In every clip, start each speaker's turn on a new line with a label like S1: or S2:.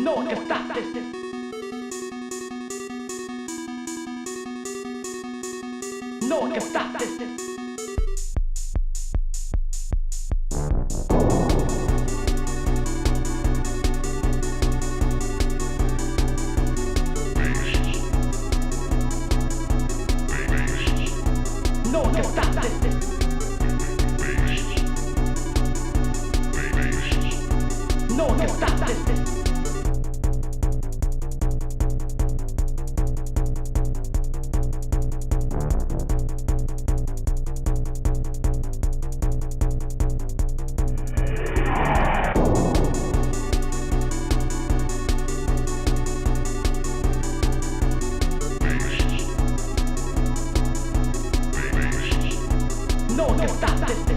S1: No one can stop this. No one can stop this. No one can stop this. No one can stop this. No one can stop this.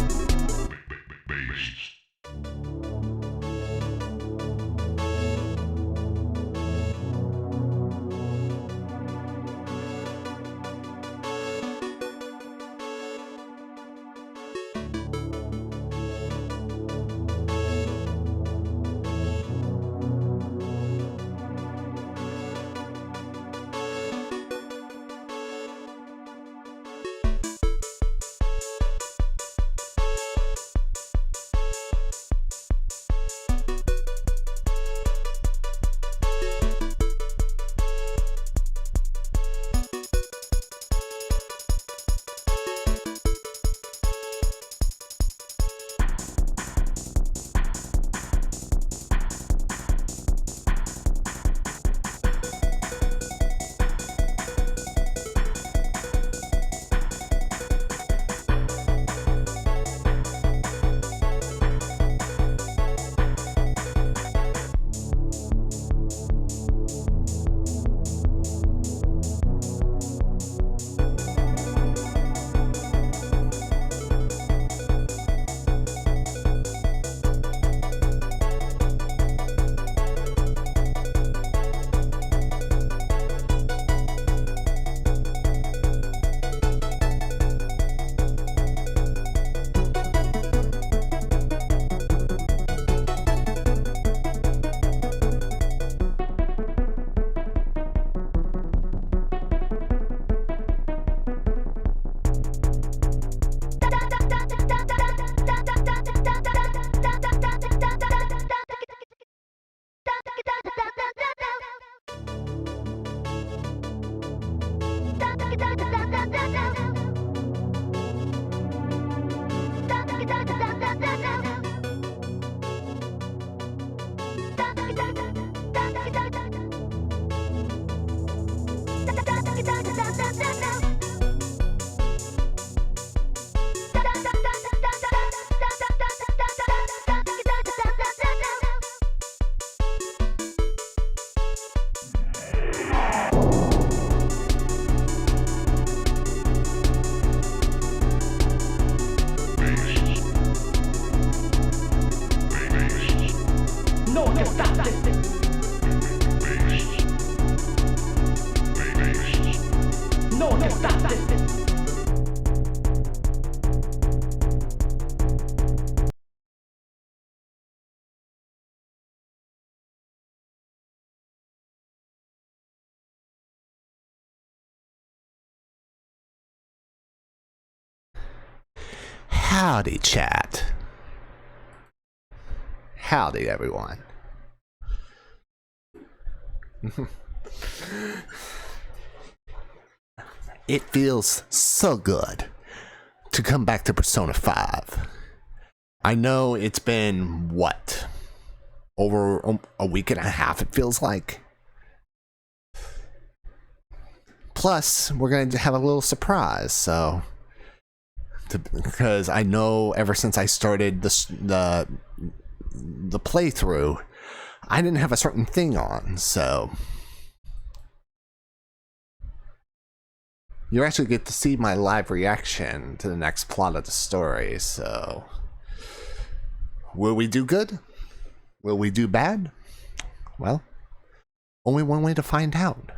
S1: No one can stop this. No one can stop this.
S2: Howdy, chat. Howdy, everyone. It feels so good to come back to Persona 5. I know it's been, what, over a week and a half, it feels like. Plus, we're going to have a little surprise, so... because I know ever since I started the playthrough, I didn't have a certain thing on, so you actually get to see my live reaction to the next plot of the story. So will we do good? Will we do bad? Well, only one way to find out.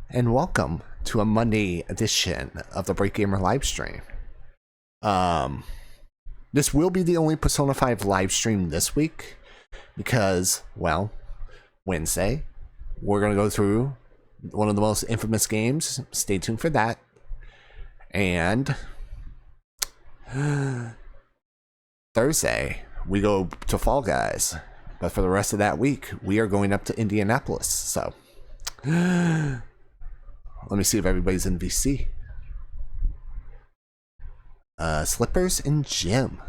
S2: And welcome to a Monday edition of the Break Gamer livestream. This will be the only Persona 5 livestream this week because, well, Wednesday, we're going to go through one of the most infamous games. Stay tuned for that. And Thursday, we go to Fall Guys. But for the rest of that week, we are going up to Indianapolis. So let me see if everybody's in VC. Slippers and Jim.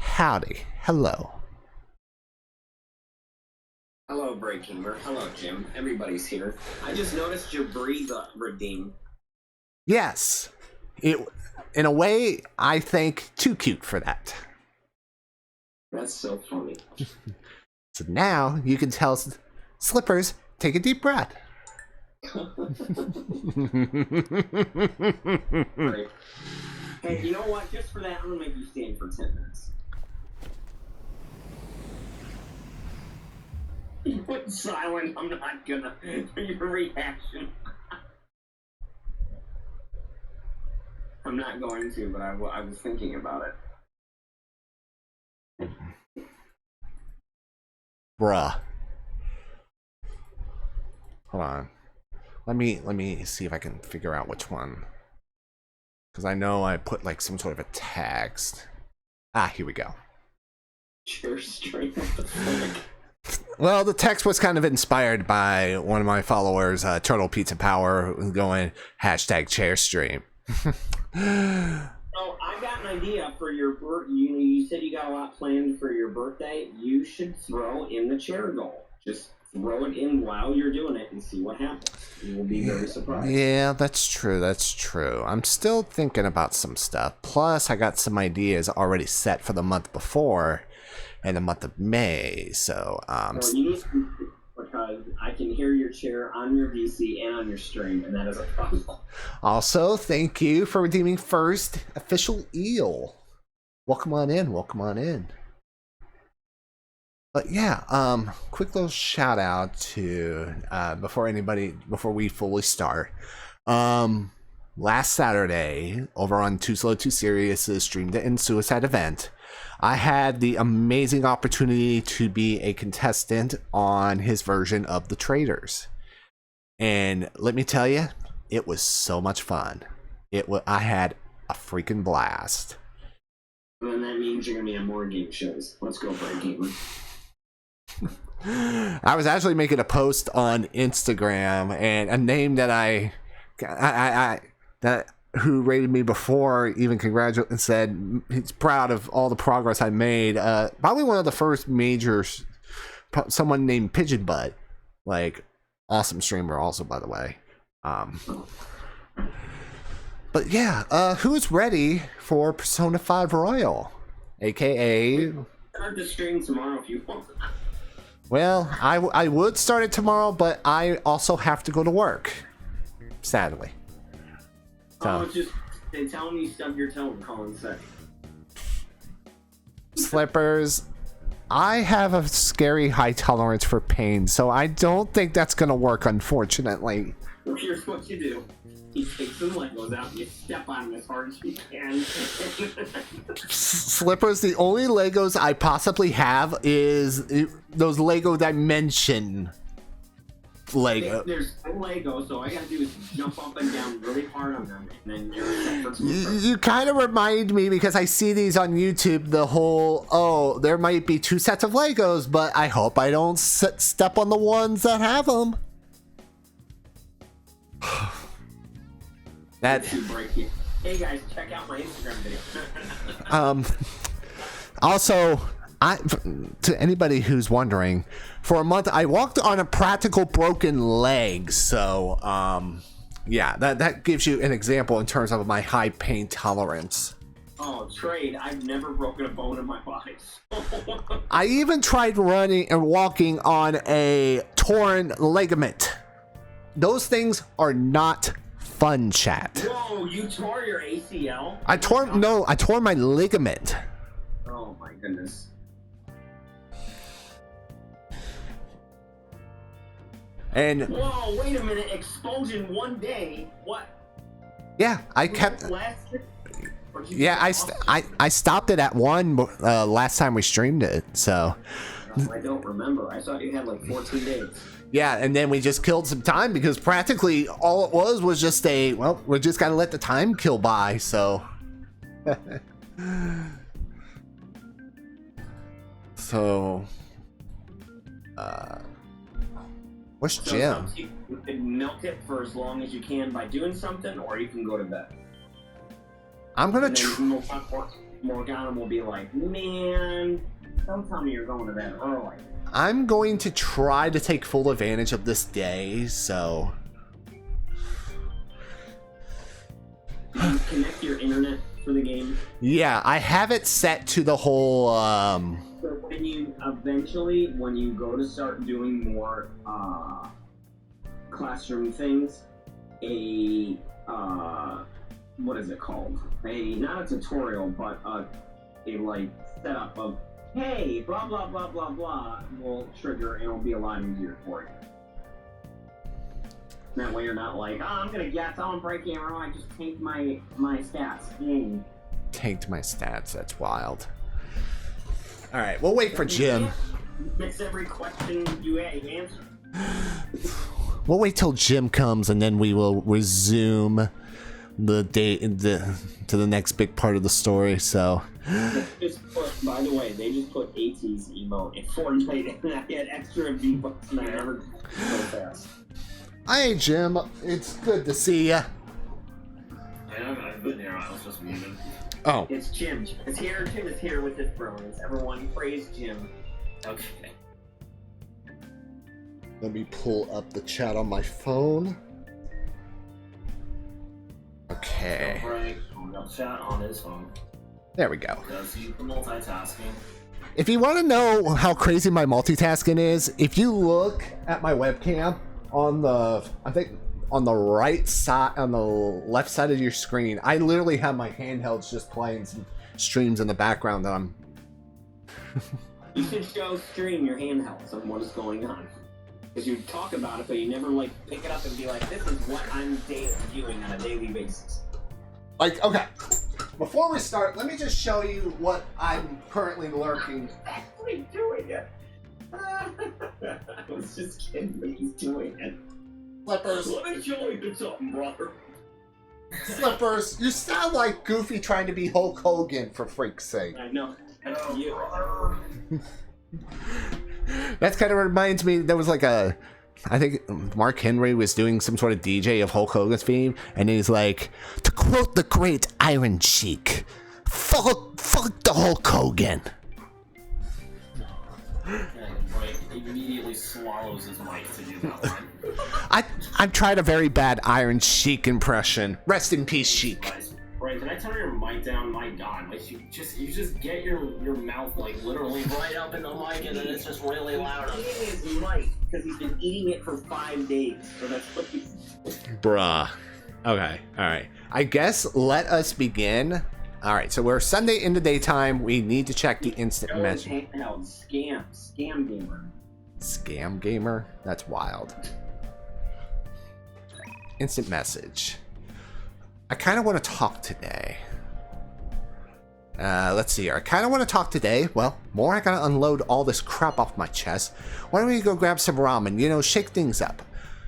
S2: Howdy. Hello.
S3: Hello, Breaking. Hello, Jim. Everybody's here. I just noticed Jabri got redeemed.
S2: Yes. In a way, I think too cute for that.
S3: That's so funny.
S2: So now you can tell Slippers, take a deep breath.
S3: Right. Hey, you know what? Just for that, I'm gonna make you stand for 10 minutes. You went silent. I'm not gonna. Your reaction. I'm not going to, but I was thinking about it.
S2: Bruh. Hold on. Let me see if I can figure out which one. Because I know I put like some sort of a text. Here we go.
S3: Chair straight. What the fuck?
S2: Well, the text was kind of inspired by one of my followers, Turtle Pizza Power, going #ChairStream.
S3: Oh, I got an idea for your birthday. You said you got a lot planned for your birthday. You should throw in the chair goal. Just throw it in while you're doing it and see what happens. You will be very surprised.
S2: Yeah, that's true. That's true. I'm still thinking about some stuff. Plus, I got some ideas already set for the month before and the month of May. So,
S3: well, you need to, because I can hear your chair on your VC and on your stream, and that is a problem.
S2: Also, thank you for redeeming first official eel. Welcome on in. Welcome on in. But yeah, quick little shout out to before we fully start. Last Saturday, over on Too Slow Too Serious' Stream to End Suicide event, I had the amazing opportunity to be a contestant on his version of The Traders, and let me tell you, it was so much fun. I had a freaking blast.
S3: And that means you're gonna be on more game shows. Let's go, Breaking.
S2: I was actually making a post on Instagram, and a name that who rated me before even congratulated and said he's proud of all the progress I made. Probably one of the first majors, someone named Pigeon Butt, like awesome streamer also, by the way. But yeah, who's ready for Persona 5 Royal, aka?
S3: Start the stream tomorrow if you want.
S2: Well, I would start it tomorrow, but I also have to go to work, sadly. So.
S3: Just tell me you stubbed your toe and call in sick.
S2: Slippers, I have a scary high tolerance for pain, so I don't think that's gonna work, unfortunately.
S3: Well, here's what you do. You take some Legos out and you step on them as hard as you can.
S2: Slippers, the only Legos I possibly have is those Lego Dimension Lego.
S3: There's no Lego, so all I gotta do is jump up and down really hard on them, and then you're set for
S2: You kind of remind me, because I see these on YouTube, the whole, there might be 2 sets of Legos, but I hope I don't step on the ones that have them.
S3: Hey guys, check out my Instagram video.
S2: Also, to anybody who's wondering, for a month I walked on a practical broken leg, so yeah, that gives you an example in terms of my high pain tolerance.
S3: Oh, Trade, I've never broken a bone in my body.
S2: I even tried running and walking on a torn ligament. Those things are not fun, chat.
S3: Whoa, you tore your ACL?
S2: I tore my ligament.
S3: Oh my goodness.
S2: And
S3: Whoa, wait a minute. Explosion one day. What?
S2: yeah, I kept.
S3: Last year? Or did you
S2: Yeah,
S3: just
S2: I stopped it at 1 last time we streamed it. So
S3: I don't remember. I thought you had like 14 days.
S2: yeah, and then we just killed some time because practically all it was just a well, we just gotta let the time kill by. So. So. Where's
S3: So
S2: Jim?
S3: you can milk it for as long as you can by doing something, or you can go to bed.
S2: I'm gonna
S3: And then
S2: try.
S3: Morgana will be like, man, don't tell me you're going to bed early.
S2: I'm going to try to take full advantage of this day. So.
S3: Do you connect your internet for the game?
S2: Yeah, I have it set to the whole.
S3: So when you eventually, when you go to start doing more classroom things, what is it called? Not a tutorial, but a like setup of, hey, blah blah blah blah blah, will trigger and it'll be a lot easier for you. That way you're not like, oh, I'm gonna guess, I'm breaking it wrong, I just tanked my stats.
S2: Tanked my stats. That's wild. All right, we'll wait for Jim.
S3: Fix every question you answer.
S2: We'll wait till Jim comes, and then we will resume the day to the next big part of the story. So,
S3: By the way, they just put AT's emote in Fortnite, and I had extra V-Bucks, and I never so fast.
S2: hey Jim, it's good to see ya.
S4: I've been here. I was just muted.
S2: Oh,
S3: It's Jim. Jim is here with his bros. Everyone praise Jim.
S4: Okay.
S2: let me pull up the chat on my phone. Okay,
S4: Frank got chat on his phone.
S2: there we go.
S4: Does he multitasking?
S2: If you want to know how crazy my multitasking is, if you look at my webcam on the, I think on the right side, on the left side of your screen, I literally have my handhelds just playing some streams in the background that I'm.
S3: You should show stream your handhelds on what is going on. Because you talk about it, but you never like pick it up and be like, this is what I'm doing on a daily basis.
S2: Like, okay, before we start, let me just show you what I'm currently lurking.
S3: Actually doing it. I was just kidding, but he's doing it.
S2: Slippers,
S3: Let me show you something, brother.
S2: Slippers, you sound like Goofy trying to be Hulk Hogan, for freak's sake.
S3: I know. That's
S4: Oh,
S3: you.
S4: brother.
S2: That kind of reminds me, there was like a, I think Mark Henry was doing some sort of DJ of Hulk Hogan's theme, and he's like, to quote the great Iron Sheik, fuck the Hulk Hogan.
S4: And Frank immediately swallows his mic to do that line.
S2: I've tried a very bad Iron Sheik impression. Rest in peace, Sheik.
S4: Guys, Frank, can I turn your mic down? My God, like you just get your mouth like literally right up in the mic, and then it's just really loud.
S3: Eating his mic because he's been eating it for 5 days. So that's what he's.
S2: Bruh. Okay, alright. I guess let us begin. Alright, so we're Sunday in the daytime. We need to check the instant message.
S3: Scam gamer.
S2: Scam gamer? That's wild. Instant message. I kind of want to talk today. Let's see here. I kind of want to talk today. Well, more I gotta unload all this crap off my chest. Why don't we go grab some ramen? You know, shake things up.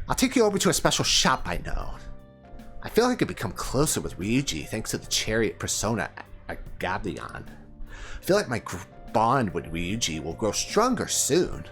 S2: I'll take you over to a special shop I know. I feel like I could become closer with Ryuji thanks to the chariot persona at Gabion. I feel like my bond with Ryuji will grow stronger soon.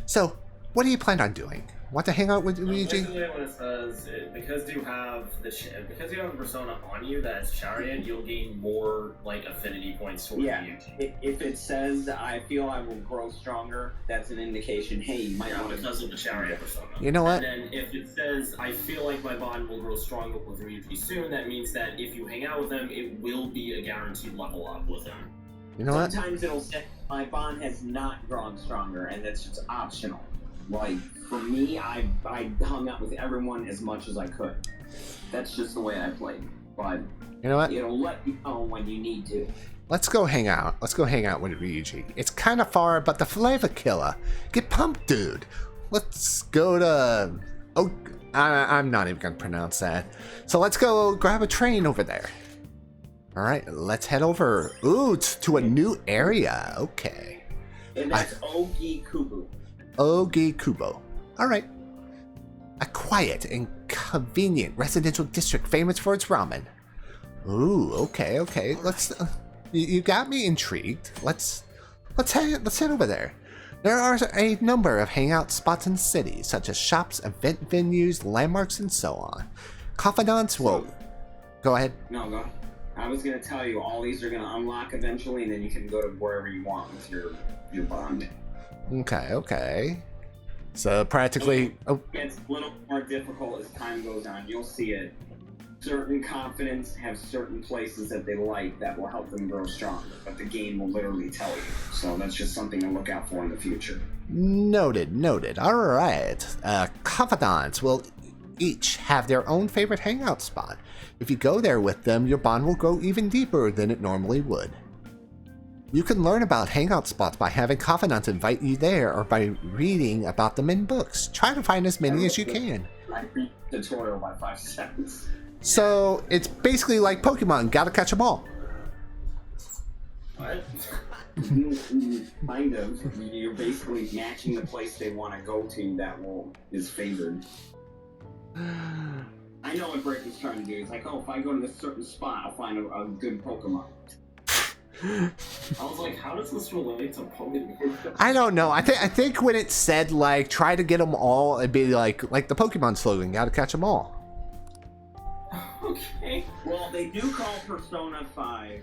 S2: So, what do you plan on doing? Want to hang out with Ryuji?
S4: Basically, what it says, because you have the persona on you that's chariot, you'll gain more like affinity points towards
S3: Yeah.
S4: Ryuji.
S3: If it says I feel I will grow stronger, that's an indication. Hey, you might
S4: Yeah,
S3: want to.
S4: because of the chariot persona.
S2: You know what?
S4: And then if it says, I feel like my bond will grow stronger with Ryuji soon, that means that if you hang out with him, it will be a guaranteed level up with him.
S2: You know what?
S3: Sometimes it'll say my bond has not grown stronger, and that's just optional. Like for me, I hung out with everyone as much as I could. That's just the way I played. But
S2: You know what?
S3: it'll let you know when you need to.
S2: Let's go hang out. Let's go hang out with Ryuji. It's kind of far, but the flavor killer. Get pumped, dude. let's go to. Oh, I'm not even gonna pronounce that. So let's go grab a train over there. All right, let's head over. Ooh, to a new area. Okay.
S3: And that's Ogi-Kubu.
S2: Ogi-Kubo. All right. A quiet and convenient residential district famous for its ramen. Ooh, okay. Let's. You got me intrigued. Let's head over there. There are a number of hangout spots in the city, such as shops, event venues, landmarks, and so on. Confidants will. Go ahead.
S3: No, go ahead. I was going to tell you, all these are going to unlock eventually, and then you can go to wherever you want with your bond.
S2: Okay. So practically. Oh,
S3: It gets a little more difficult as time goes on. You'll see it. Certain confidants have certain places that they like that will help them grow stronger, but the game will literally tell you. So that's just something to look out for in the future.
S2: noted. All right. Confidants will each have their own favorite hangout spot. If you go there with them, your bond will grow even deeper than it normally would. You can learn about hangout spots by having confidants invite you there or by reading about them in books. Try to find as many as you can.
S3: I read the tutorial by 5 seconds.
S2: So it's basically like Pokemon, gotta catch them all.
S4: What?
S3: Kind of. You're basically matching the place they want to go to that is favored. I know what Breaker's trying to do. It's like, oh, if I go to this certain spot, I'll find a good Pokemon.
S4: I was like, how does this relate to Pokemon?
S2: I don't know. I think when it said like try to get them all, it'd be like the Pokemon slogan, gotta catch them all.
S4: Okay.
S3: Well, they do call Persona 5,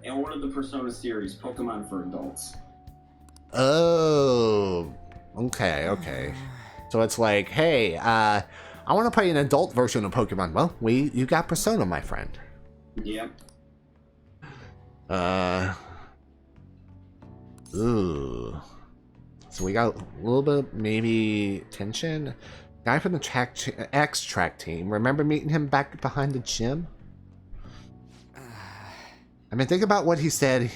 S3: and one of the Persona series, Pokemon for Adults.
S2: Oh, okay. So it's like, hey, I want to play an adult version of Pokemon. Well, you got Persona, my friend.
S3: Yep.
S2: Ooh. So we got a little bit, maybe tension. Guy from the X-Track team. Remember meeting him back behind the gym? I mean, think about what he said.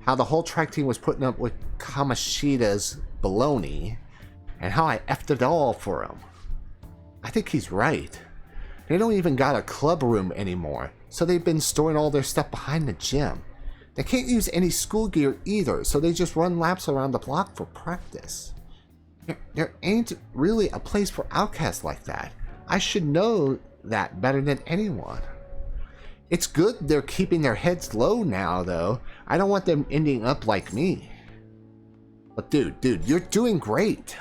S2: How the whole track team was putting up with Kamoshida's baloney, and how I effed it all for him. I think he's right. They don't even got a club room anymore, so they've been storing all their stuff behind the gym. They can't use any school gear either, so they just run laps around the block for practice. There ain't really a place for outcasts like that. I should know that better than anyone. It's good they're keeping their heads low now, though. I don't want them ending up like me. But dude, you're doing great.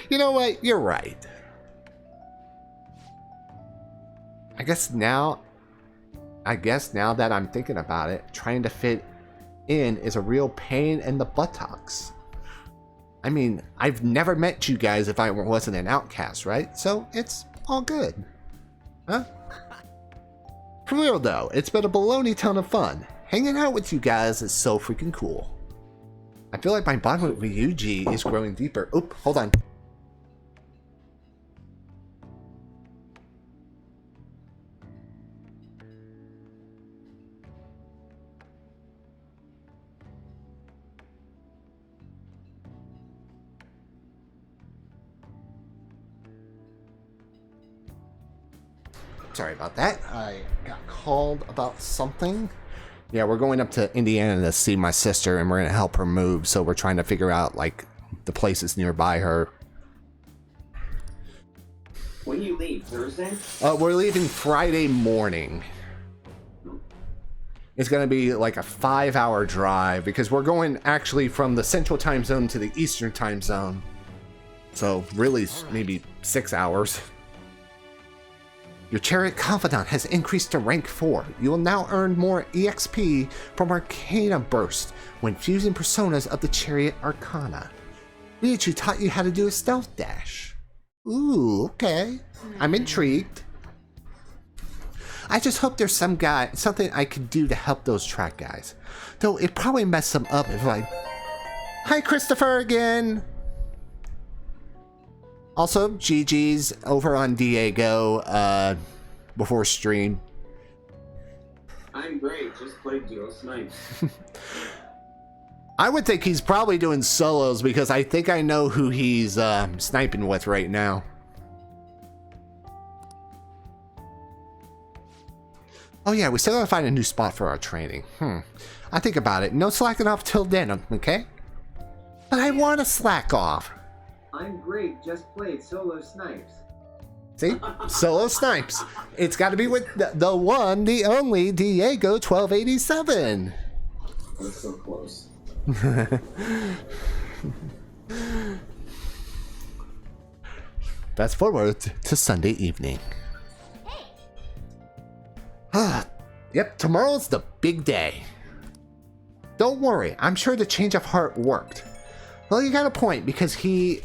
S2: You know what? You're right. I guess now that I'm thinking about it, trying to fit in is a real pain in the buttocks. I mean, I've never met you guys if I wasn't an outcast, right? So it's all good. Huh? For real though, it's been a baloney ton of fun. Hanging out with you guys is so freaking cool. I feel like my bond with Ryuji is growing deeper. Oop, hold on. Sorry about that. I got called about something. Yeah, we're going up to Indiana to see my sister, and we're going to help her move, so we're trying to figure out, like, the places nearby her.
S3: When do you leave? Thursday?
S2: We're leaving Friday morning. It's going to be like a 5-hour drive, because we're going actually from the Central Time Zone to the Eastern Time Zone. So, really, maybe 6 hours. Your Chariot Confidant has increased to rank 4. You will now earn more EXP from Arcana Burst when fusing personas of the Chariot Arcana. Ryuji taught you how to do a stealth dash. Ooh, okay. I'm intrigued. I just hope there's something I can do to help those track guys. Though it probably messed them up if I... Hi, Christopher again! Also, GG's over on Diego before stream.
S3: I'm great. Just played Duo Snipes.
S2: I would think he's probably doing solos because I think I know who he's sniping with right now. Oh yeah, we still gotta find a new spot for our training. I think about it. No slacking off till then, okay? But I want to slack off.
S5: I'm great, just played solo snipes.
S2: See? Solo snipes. It's got to be with the one, the only Diego 1287.
S3: That's so close.
S2: Fast forward to Sunday evening. Yep, tomorrow's the big day. Don't worry, I'm sure the change of heart worked. Well, you got a point because he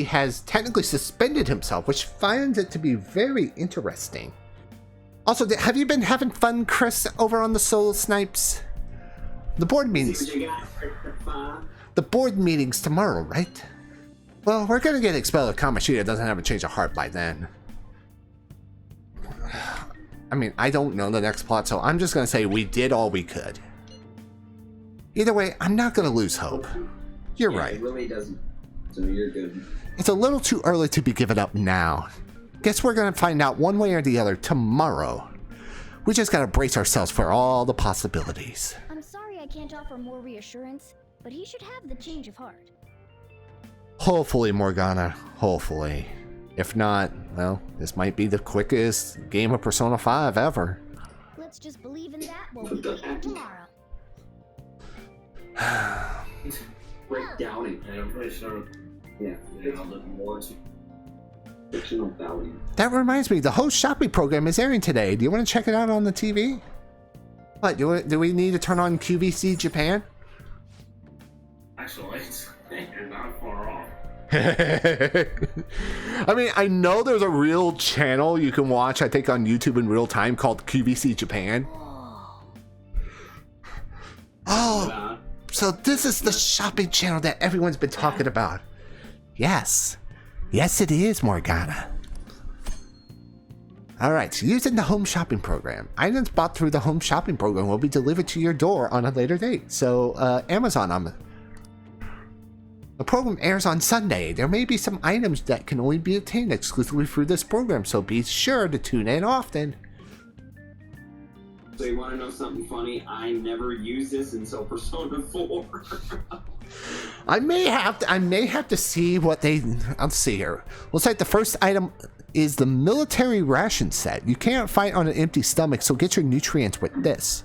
S2: has technically suspended himself, which finds it to be very interesting. Also, have you been having fun, Chris, over on the solo snipes? The board meetings. The board meetings tomorrow, right? Well, we're gonna get expelled if Kamoshida doesn't have a change of heart by then. I mean, I don't know the next plot, so I'm just gonna say we did all we could. Either way, I'm not gonna lose hope. You're right.
S3: It really doesn't. So you're good.
S2: It's a little too early to be giving up now. Guess we're gonna find out one way or the other tomorrow. We just gotta brace ourselves for all the possibilities.
S6: I'm sorry I can't offer more reassurance, but he should have the change of heart.
S2: Hopefully, Morgana. Hopefully. If not, well, this might be the quickest game of Persona 5 ever.
S6: Let's just believe in that while we get here tomorrow.
S3: Break downing.
S4: And I'm pretty sure
S3: Yeah.
S4: there's a little more to.
S3: Fictional value.
S2: That reminds me, the host shopping program is airing today. Do you want to check it out on the TV? What, do we need to turn on QVC Japan?
S4: Actually, you're not far off.
S2: I mean, I know there's a real channel you can watch, I think, on YouTube in real time called QVC Japan. Oh, so this is the shopping channel that everyone's been talking about. Yes. Yes, it is, Morgana. Alright, so using the home shopping program. Items bought through the home shopping program will be delivered to your door on a later date. So, Amazon, the program airs on Sunday. There may be some items that can only be obtained exclusively through this program, so be sure to tune in often.
S3: So you want to know something funny? I never use this until Persona 4.
S2: I may have to see what they. Let's see here. Looks like the first item is the military ration set. You can't fight on an empty stomach, so get your nutrients with this.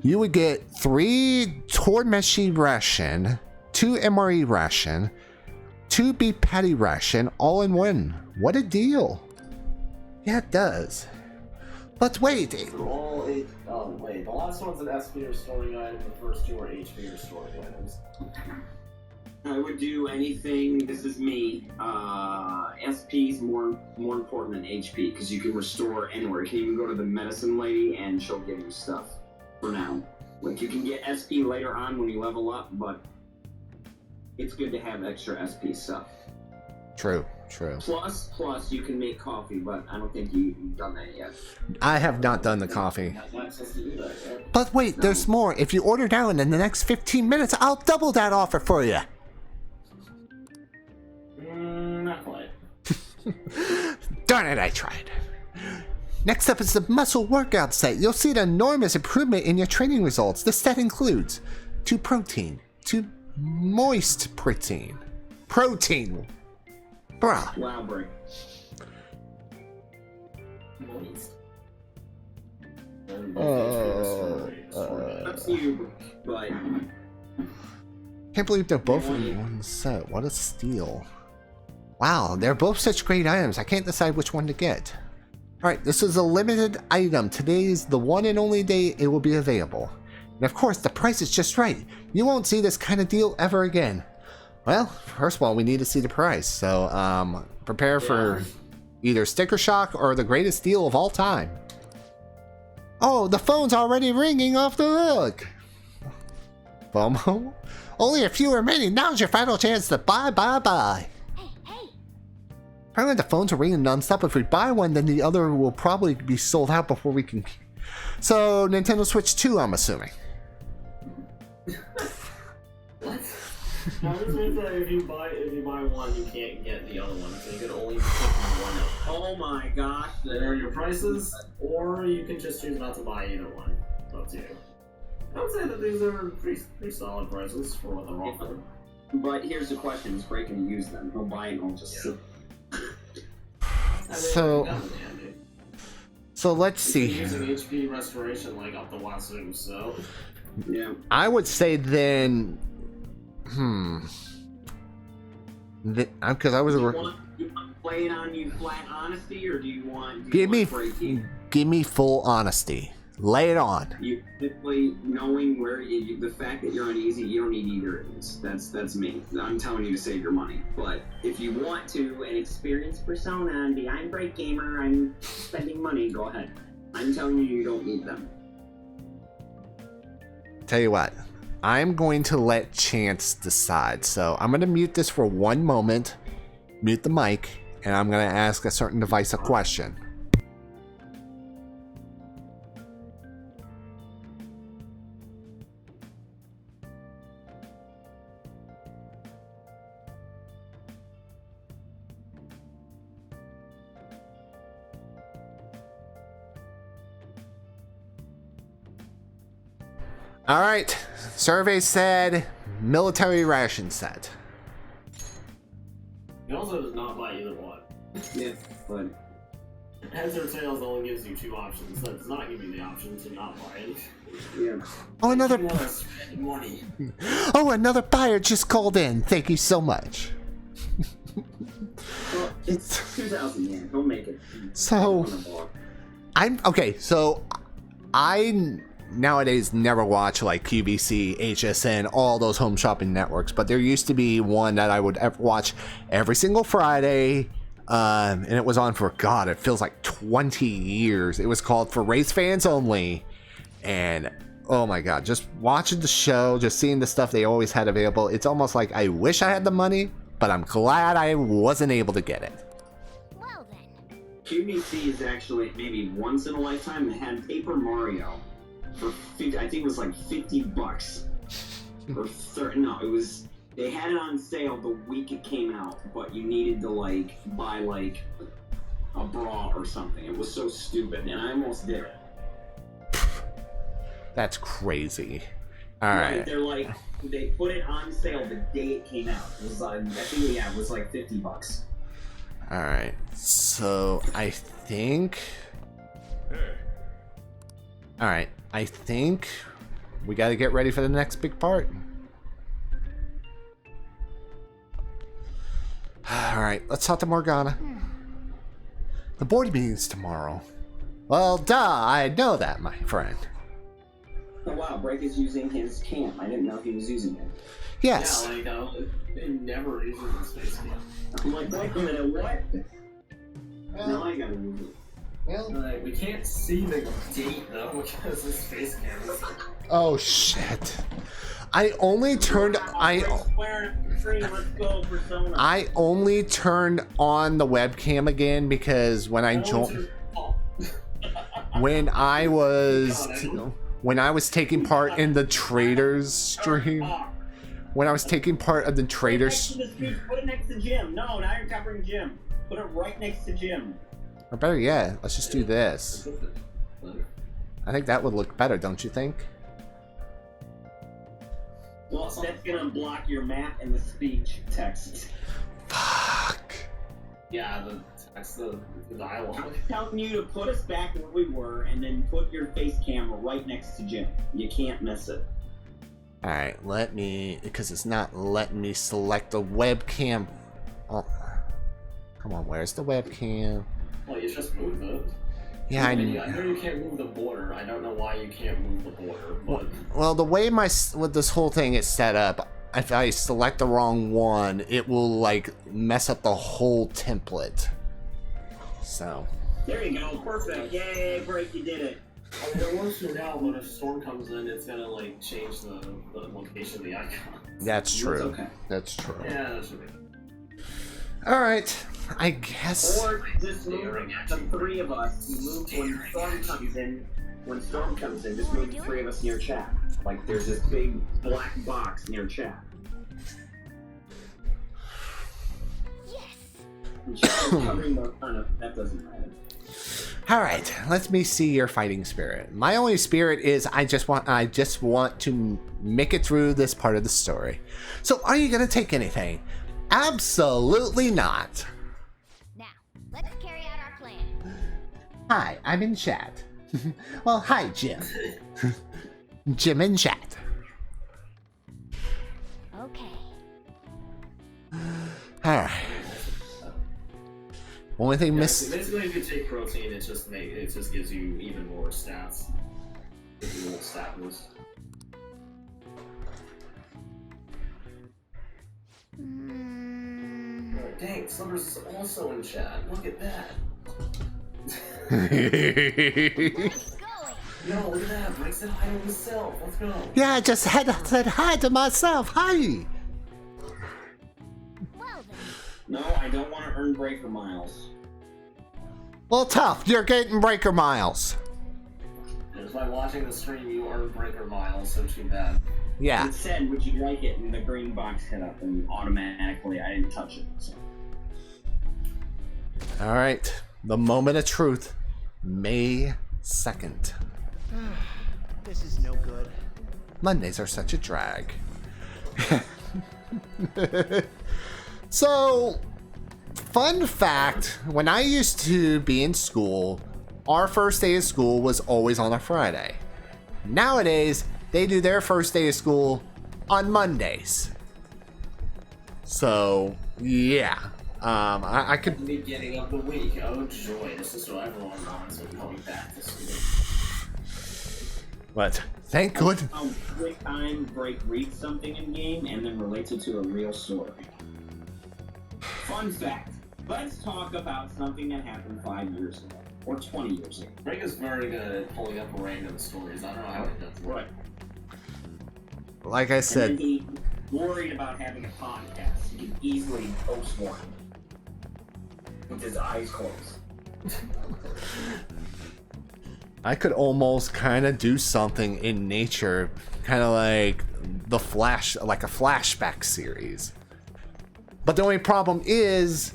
S2: You would get 3 Tormeshi ration, 2 MRE ration, 2 beef patty ration, all in one. What a deal! Yeah, it does. But wait.
S4: Wait, the last one's an SP restoring item, the first 2 are HP restoring items.
S3: I would do anything. This is me. SP is more important than HP because you can restore anywhere. You can even go to the medicine lady and she'll give you stuff. For now, like you can get SP later on when you level up, but it's good to have extra SP stuff.
S2: True.
S3: Plus, you can make coffee, but I don't think you've done that yet.
S2: I have not done the coffee. But wait, there's more. If you order now in the next 15 minutes, I'll double that offer for you.
S4: Not quite.
S2: Darn it, I tried. Next up is the muscle workout set. You'll see an enormous improvement in your training results. This set includes 2 protein, 2 moist protein. Protein. Bruh.
S3: Wow, break.
S4: Moist.
S3: That's you, but
S2: Can't believe they're both in one set. What a steal. Wow, they're both such great items. I can't decide which one to get. Alright, this is a limited item. Today is the one and only day it will be available. And of course, the price is just right. You won't see this kind of deal ever again. Well, first of all, we need to see the price. So, prepare for either sticker shock or the greatest deal of all time. Oh, the phone's already ringing off the hook. FOMO? Only a few remaining. Now's your final chance to buy.
S6: Hey!
S2: Apparently the phones are ringing nonstop. If we buy one, then the other will probably be sold out before we can. So, Nintendo Switch 2, I'm assuming.
S4: No, this means that if you buy one, you can't get the other one, so you can only pick one up.
S3: Oh my gosh.
S4: There are your prices, or you can just choose not to buy either one. Up to you. I would say that these are pretty solid prices for what they're offering.
S3: But here's the question: is Bray going to use them? He'll buy it and he'll just sit.
S2: So let's see.
S4: Using HP restoration like up the wazoo, so
S3: Yeah.
S2: I would say then, because I was
S3: Do you want to play it on you flat honesty, or do you want?
S2: give me full honesty. Lay it on.
S3: You simply knowing where the fact that you're uneasy, you don't need either of these. That's me. I'm telling you to save your money. But if you want to and experience Persona and be I'm Break Gamer, I'm spending money, go ahead. I'm telling you don't need them.
S2: Tell you what, I'm going to let Chance decide. So I'm going to mute this for 1 moment, mute the mic, and I'm going to ask a certain device a question. All right, survey said military ration set.
S4: it also does not buy either one.
S3: Yeah, but
S4: Heads or tails only gives you 2 options. That does not give you the option to not buy it.
S3: yeah.
S2: Oh, another.
S4: You want to spend money.
S2: Oh, another buyer just called in. Thank you so much.
S3: Well, it's 2,000 yen. He'll make it.
S2: So, I'm okay. So, I nowadays never watch like QVC, HSN, all those home shopping networks. But there used to be one that I would watch every single Friday. And it was on for, God, it feels like 20 years. It was called For Race Fans Only. And oh my God, just watching the show, just seeing the stuff they always had available. It's almost like I wish I had the money, but I'm glad I wasn't able to get it.
S6: Well then.
S3: QVC is actually maybe once in a lifetime. They had Paper Mario for I think it was like $50 or 30. No, it was. They had it on sale the week it came out, but you needed to like buy like a bra or something. It was so stupid, and I almost did it.
S2: That's crazy. All
S3: Like,
S2: right.
S3: they're like they put it on sale the day it came out. It was I think it was like $50.
S2: All right. So I think. All right. I think we got to get ready for the next big part. All right. Let's talk to Morgana. The board meeting's tomorrow. Well, duh. I know that, my friend.
S3: Oh wow, Break is using his cam. I didn't know he was using it.
S2: Yes.
S4: Yeah, like, it never uses the space cam.
S3: I'm like, wait a minute, what? Now I gotta use it.
S4: Like, we can't see the date though because the space cam is.
S2: Oh shit. I only turned I only turned on the webcam again because when I joined when I was taking part in the traders stream, when I was taking part of the traders,
S3: Put it next to Jim. No, now you're covering Jim. Put it right next to Jim.
S2: or better yet, let's just do this. I think that would look better, don't you think?
S3: Well, that's gonna block your map and the speech text.
S2: Fuck.
S4: Yeah, that's the dialogue.
S3: I'm telling you to put us back where we were and then put your face camera right next to Jim. You can't miss it.
S2: Alright, let me, because it's not letting me select the webcam. Oh. Come on, where's the webcam?
S4: Well, you just moved it.
S2: Yeah, I
S4: know you can't move the border. I don't know why you can't move the border, but
S2: well, the way with this whole thing is set up, if I select the wrong one, it will like mess up the whole template. So.
S3: There you go, perfect. Yay, Break, you did it.
S4: I mean, it works for now, but if Storm comes in, it's gonna like change the location of the icon.
S2: That's true.
S3: Okay.
S2: That's true.
S4: Yeah, that should be.
S2: Alright, I guess.
S3: Or just move the 3 of us. Move when Storm comes in. When Storm comes in, just move the 3 of us near chat. Like there's this big black box near chat. Covering the that doesn't matter.
S2: All right, let me see your fighting spirit. My only spirit is I just want to make it through this part of the story. So, are you gonna take anything? Absolutely not.
S6: Now, let's carry out our plan.
S2: Hi, I'm in chat. Well, hi, Jim. Jim in chat.
S6: Okay.
S2: All right. Only thing
S4: Yeah,
S2: miss.
S4: basically, if you take protein, it just gives you even more stats. Gives you a little stat boost.
S6: Mm,
S4: Oh, dang, Slumbers is also in chat. Look at that.
S6: nice going.
S4: No, look at that. Blake said hi to himself. Let's go.
S2: Yeah, I just said hi to myself. Hi.
S6: Well then.
S3: No, I don't want to earn breaker miles.
S2: Well, tough. You're getting breaker miles.
S4: Just by watching the stream, you earn breaker miles, so too bad.
S2: Yeah.
S3: It said, "Would you like it?" And the green box hit up, and automatically I didn't touch it. So.
S2: All right. The moment of truth. May 2nd.
S1: This is no good.
S2: Mondays are such a drag. So, fun fact, when I used to be in school, our first day of school was always on a Friday. Nowadays, they do their first day of school on Mondays. So, yeah. I could...
S4: The beginning of the week. Oh joy, this is what everyone wants. We're coming back to school.
S2: What? Thank good.
S3: Quick time break reads something in game and then relates it to a real story. Fun fact. Let's talk about something that happened 5 years ago. Or 20 years ago.
S4: Greg is very good at pulling up random stories. I don't know how he does it.
S3: Right.
S2: Like I
S3: And
S2: said,
S3: then he worried about having a podcast. He could easily post one. With his eyes closed.
S2: I could almost kind of do something in nature, kind of like the Flash, like a flashback series. But the only problem is,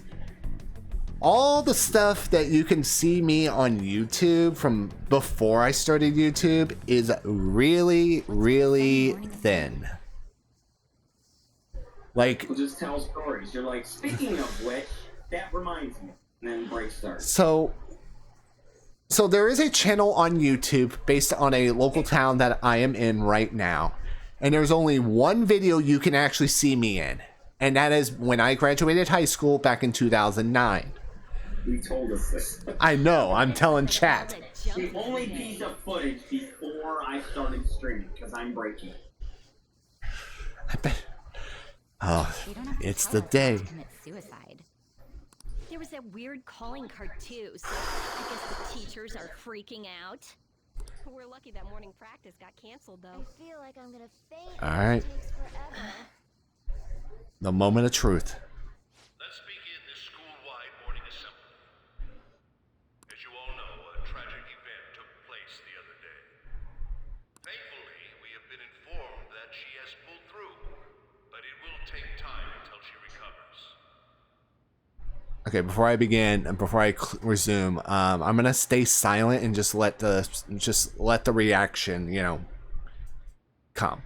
S2: all the stuff that you can see me on YouTube from before I started YouTube is really, really thin. Like,
S3: We'll just tell stories. You're like, speaking of which, that reminds me. And then break starts.
S2: So there is a channel on YouTube based on a local town that I am in right now. And there's only one video you can actually see me in. And that is when I graduated high school back in 2009.
S3: You told us this.
S2: I know, I'm telling chat.
S3: The only piece of footage before I started streaming, because I'm breaking.
S2: I bet. Oh,
S6: They don't have to
S2: it's
S6: tell
S2: the
S6: us
S2: day.
S6: not to commit suicide. There was that weird calling card too, so I guess the teachers are freaking out. We're lucky that morning practice got canceled though. I feel like I'm gonna faint.
S2: All right.
S6: It takes forever.
S2: The moment of truth.
S7: Let's begin this school-wide morning assembly. As you all know, a tragic event took place the other day. Thankfully, we have been informed that she has pulled through, but it will take time until she recovers.
S2: Okay, before I begin and before I resume, I'm gonna stay silent and just let the reaction, come.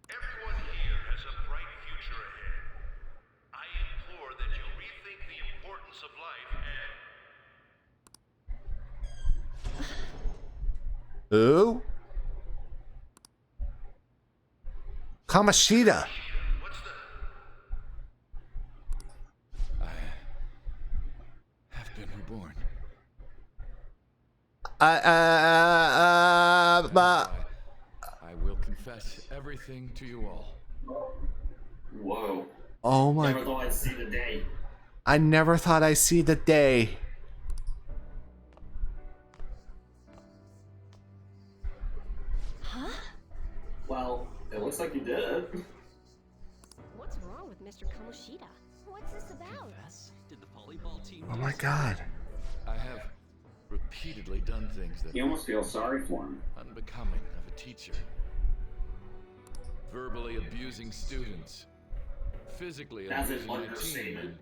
S7: Everyone here has a bright future ahead. I implore that you rethink the importance of life and...
S2: Ooh. Kamoshida.
S7: What's the...
S8: Have been reborn. I will confess everything to you all.
S4: Whoa.
S2: Oh my.
S4: Never thought I'd see the day.
S2: I never thought I'd see the day.
S6: Huh?
S4: Well, it looks like you did.
S6: What's wrong with Mr. Kamoshida? What's this about?
S9: Did the volleyball team
S2: Oh my god.
S8: I have repeatedly done things that
S3: You almost feel sorry for him.
S8: unbecoming of a teacher. Verbally abusing students. Physically
S4: That's an
S8: abusing my
S4: understatement.
S8: team.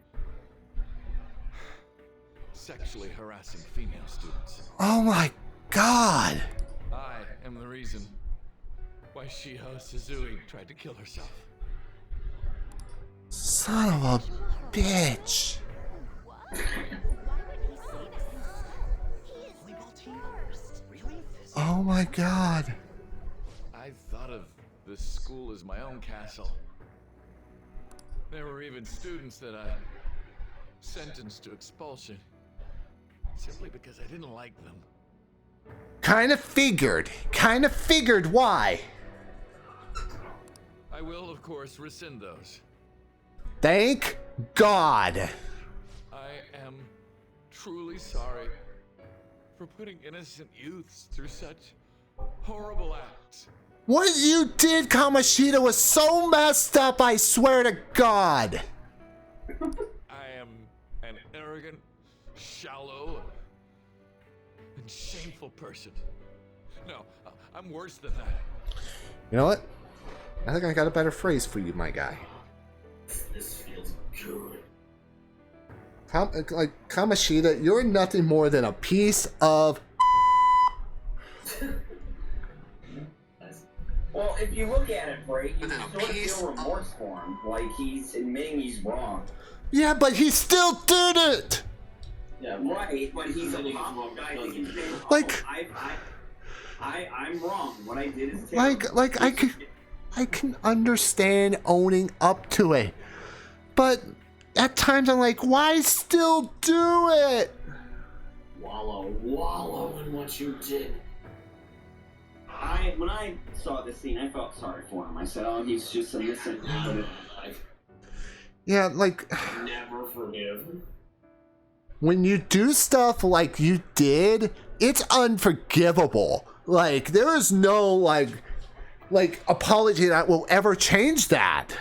S8: sexually harassing female students.
S2: Oh my god.
S8: I am the reason why Shiho Suzui tried to kill herself.
S2: Son of a bitch.
S6: What? Why would he say that? He is the worst.
S1: Really?
S2: Oh my god.
S8: I thought of this school as my own castle. There were even students that I sentenced to expulsion simply because I didn't like them.
S2: Kind of figured why.
S8: I will, of course, rescind those.
S2: Thank God.
S8: I am truly sorry for putting innocent youths through such horrible acts.
S2: What you did, Kamoshida, was so messed up, I swear to God.
S8: I am an arrogant, shallow, and shameful person. No, I'm worse than that.
S2: You know what? I think I got a better phrase for you, my guy.
S4: This feels good.
S2: Kamoshida, you're nothing more than a piece of...
S3: Well, if you look at it, Bray, you sort of feel remorse for him. Like he's admitting he's wrong.
S2: Yeah, but he still did it!
S4: Yeah,
S3: Right, but he's apologizing and saying,
S2: Like-
S3: I'm wrong. What I did is terrible.
S2: Like I can understand owning up to it. But at times I'm like, why still do it?
S4: Wallow in what you did.
S3: When I saw this scene, I felt sorry for him. I said, "Oh, he's just innocent." But
S2: Yeah, like,
S4: Never forgive.
S2: when you do stuff like you did, it's unforgivable. Like, there is no, like apology that will ever change that.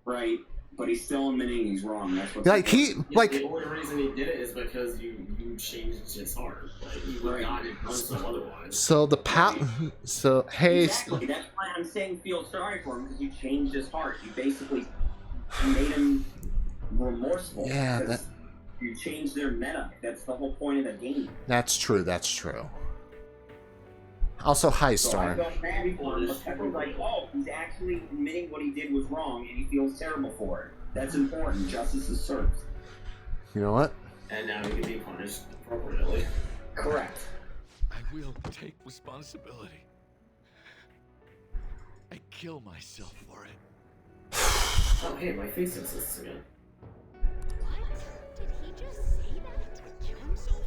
S3: right, but he's still admitting he's wrong. That's what.
S2: Like, he,
S4: Yeah,
S2: like,
S4: the only reason he did it is because you changed his heart. Like, he would not have done so otherwise.
S2: so so, hey,
S3: Exactly. That's why I'm saying feel sorry for him, because you changed his heart. You basically made him remorseful.
S2: Yeah,
S3: because you changed their meta. That's the whole point of the game.
S2: that's true. Also, hi,
S3: So I
S2: Storm.
S3: felt bad for him, because I was like, oh, he's actually admitting what he did was wrong, and he feels terrible for it. That's important. Justice is served.
S2: You know what?
S4: And now he can be punished appropriately.
S3: Correct.
S8: I will take responsibility. I kill myself for it.
S4: Oh, hey, my face insists again.
S6: What? Did he just say that?
S1: Kill himself?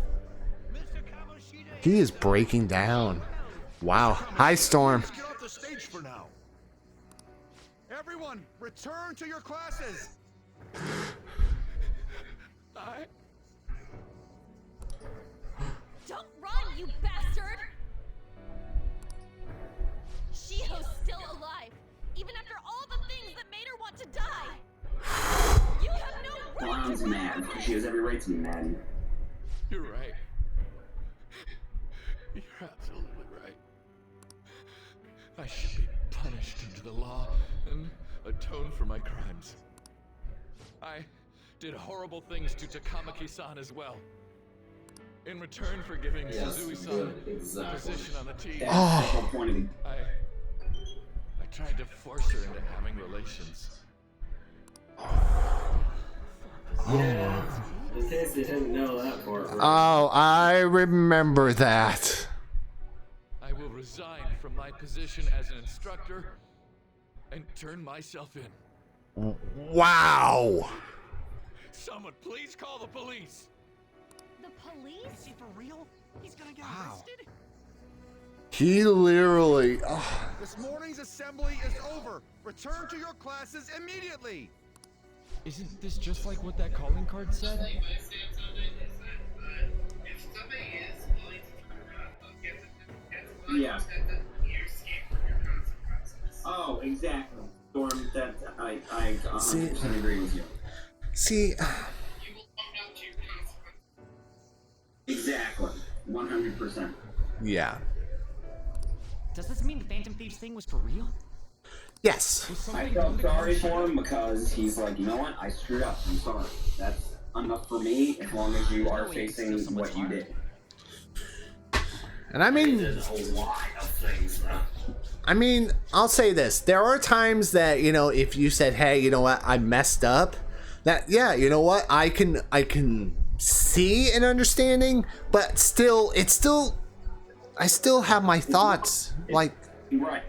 S1: Mr. Kamoshida.
S2: He is breaking down. Wow. Hi, Storm.
S1: Get off the stage for now. Everyone, return to your classes.
S6: Don't run, you bastard! Shiho's still alive, even after all the things that made her want to die. You have no right
S3: Ron's
S6: to
S3: mad. She has every right to be mad.
S8: You're right. You're absolutely right. I should be punished under the law and atone for my crimes. I did horrible things to Takamaki-san as well. In return for giving
S4: Yes,
S8: Suzui-san
S4: good,
S8: the
S4: exactly.
S8: position on the team,
S3: That's the whole point of the
S8: I tried to force her into having relations.
S4: Yeah. In case you didn't know that part. Right?
S2: Oh, I remember that.
S8: I will resign from my position as an instructor and turn myself in.
S2: Wow.
S8: Someone please call the police.
S6: The police?
S1: Is he for real? He's gonna get
S2: Wow.
S1: arrested?
S2: He literally.
S1: This morning's assembly is over. Return to your classes immediately.
S9: Isn't this just like what that calling card said?
S3: Yeah. Oh, exactly. Storm, that I 100% agree with you.
S2: See,
S3: Exactly. 100%.
S2: yeah.
S9: Does this mean the Phantom Thieves thing was for real?
S2: Yes.
S9: Was
S3: I
S9: something
S3: felt
S9: done to
S3: sorry
S9: Kamoshida?
S3: for him because he's like, you know what? I screwed up. I'm sorry. That's enough for me as long as you are facing what you did.
S2: And I mean,
S4: There's a lot of things, though.
S2: I mean, I'll say this. There are times that, you know, if you said, hey, you know what, I messed up, that, yeah, you know what, I can see an understanding, but still, I still have my thoughts. Like,
S3: Right.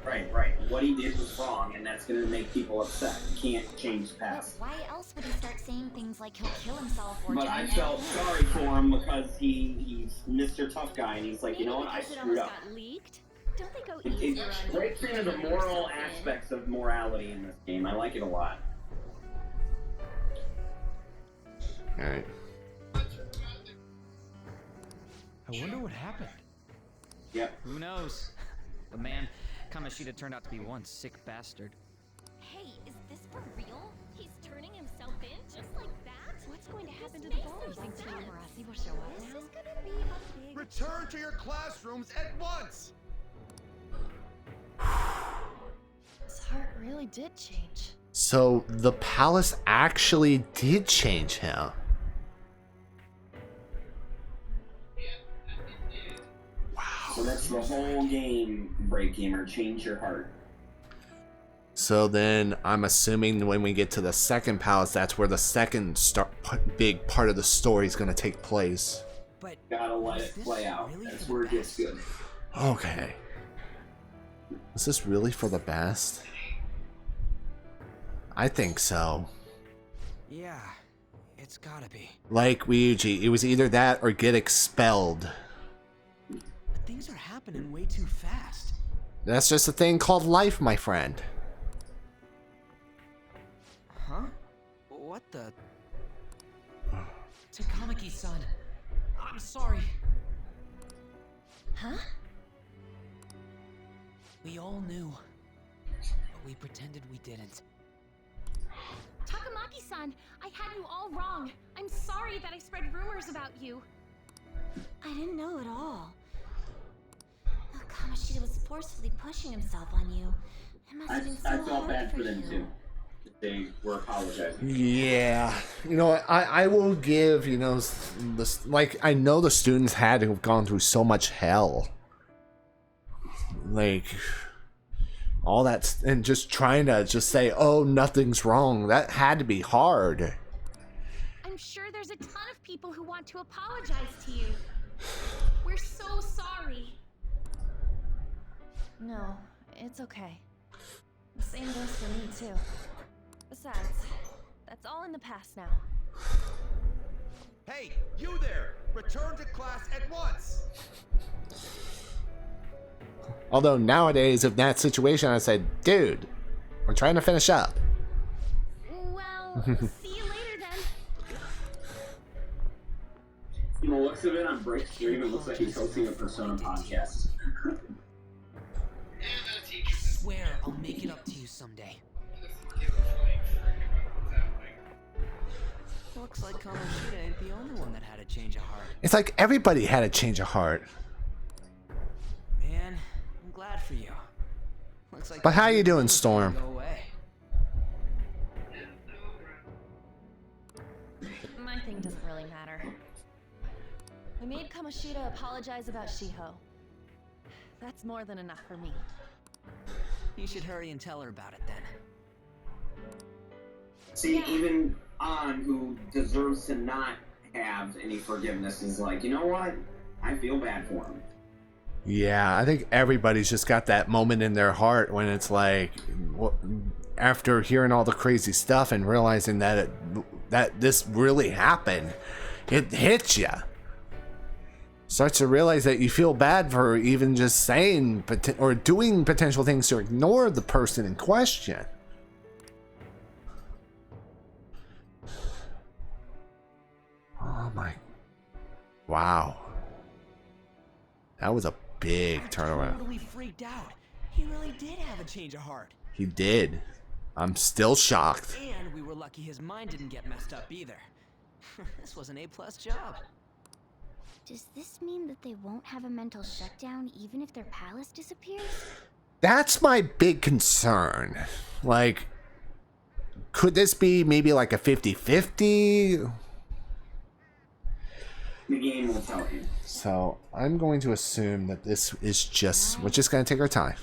S3: What he did was wrong, and that's going to make people upset. You can't change the past.
S6: Why else would he start saying things like he'll kill himself or
S3: But I felt sorry for him because he's Mr. Tough Guy, and he's like, you know what, I screwed up.
S6: Got leaked? Don't they go
S3: It
S6: easier on
S3: breaks into the moral aspects of morality in this game. I like it a lot.
S2: alright.
S9: I wonder what happened.
S3: Yep.
S9: Who knows? But man, Kamoshida turned out to be one sick bastard.
S6: Hey, is this for real? He's turning himself in just like that? What's going to happen to the ball? You think Team Marasi will show up now? This is gonna be a big...
S1: Return to your classrooms at once!
S6: His heart really did change.
S2: So the palace actually did change him.
S3: So that's the whole game, Break Gamer. Change your heart.
S2: So then I'm assuming when we get to the second palace, that's where the second big part of the story is going to take place.
S9: But
S3: Gotta let it play out. That's where it gets good.
S2: Okay. Is this really for the best? I think so.
S9: yeah, it's gotta be.
S2: Like Ryuji, it was either that or get expelled.
S9: But things are happening way too fast.
S2: That's just a thing called life, my friend.
S9: Huh? What the? Takamaki-san, I'm sorry.
S6: Huh?
S9: We all knew, but we pretended we didn't.
S6: Takamaki-san, I had you all wrong. I'm sorry that I spread rumors about you. I didn't know at all. Oh, Kamoshida was forcefully pushing himself on you. It must have been so
S3: I felt
S6: hard
S3: bad for them
S6: you.
S3: too. They were apologizing.
S2: Yeah, you know, I will give, you know, this, like, I know the students had to have gone through so much hell, like all that, and just trying to just say, oh, nothing's wrong, that had to be hard.
S6: I'm sure there's a ton of people who want to apologize to you. We're so sorry. No, it's okay. The same goes for me too. Besides, that's all in the past now.
S1: Hey, you there! Return to class at once!
S2: Although nowadays, if that situation, I said, dude, we're trying to finish up.
S6: Well, see you later then.
S3: From the looks of it on Break's stream, it looks like he's hosting a Persona podcast.
S9: Swear I'll make it up to you someday. Looks like Kamoshida ain't the only one that had a change of heart.
S2: It's like everybody had a change of heart.
S9: Man, I'm glad for you. Looks like
S2: But how you doing,
S9: it's
S2: Storm?
S9: gonna go away.
S6: My thing doesn't really matter. We made Kamoshida apologize about Shiho. That's more than enough for me.
S9: You should hurry and tell her about it then.
S3: See, even An, who deserves to not have any forgiveness, is like, you know what? I feel bad for him.
S2: Yeah, I think everybody's just got that moment in their heart when it's like, after hearing all the crazy stuff and realizing that that this really happened, it hits you. Starts to realize that you feel bad for even just saying or doing potential things to ignore the person in question. Oh my. Wow. That was a big turnaround.
S9: Totally freaked out. He really did have a change of heart.
S2: He did. I'm still shocked.
S9: And we were lucky his mind didn't get messed up either. This was an A+ job.
S6: Does this mean that they won't have a mental shutdown even if their palace disappears?
S2: That's my big concern. Like, could this be maybe like a 50-50?
S3: game will tell you.
S2: So I'm going to assume that this is just, we're just going to take our time.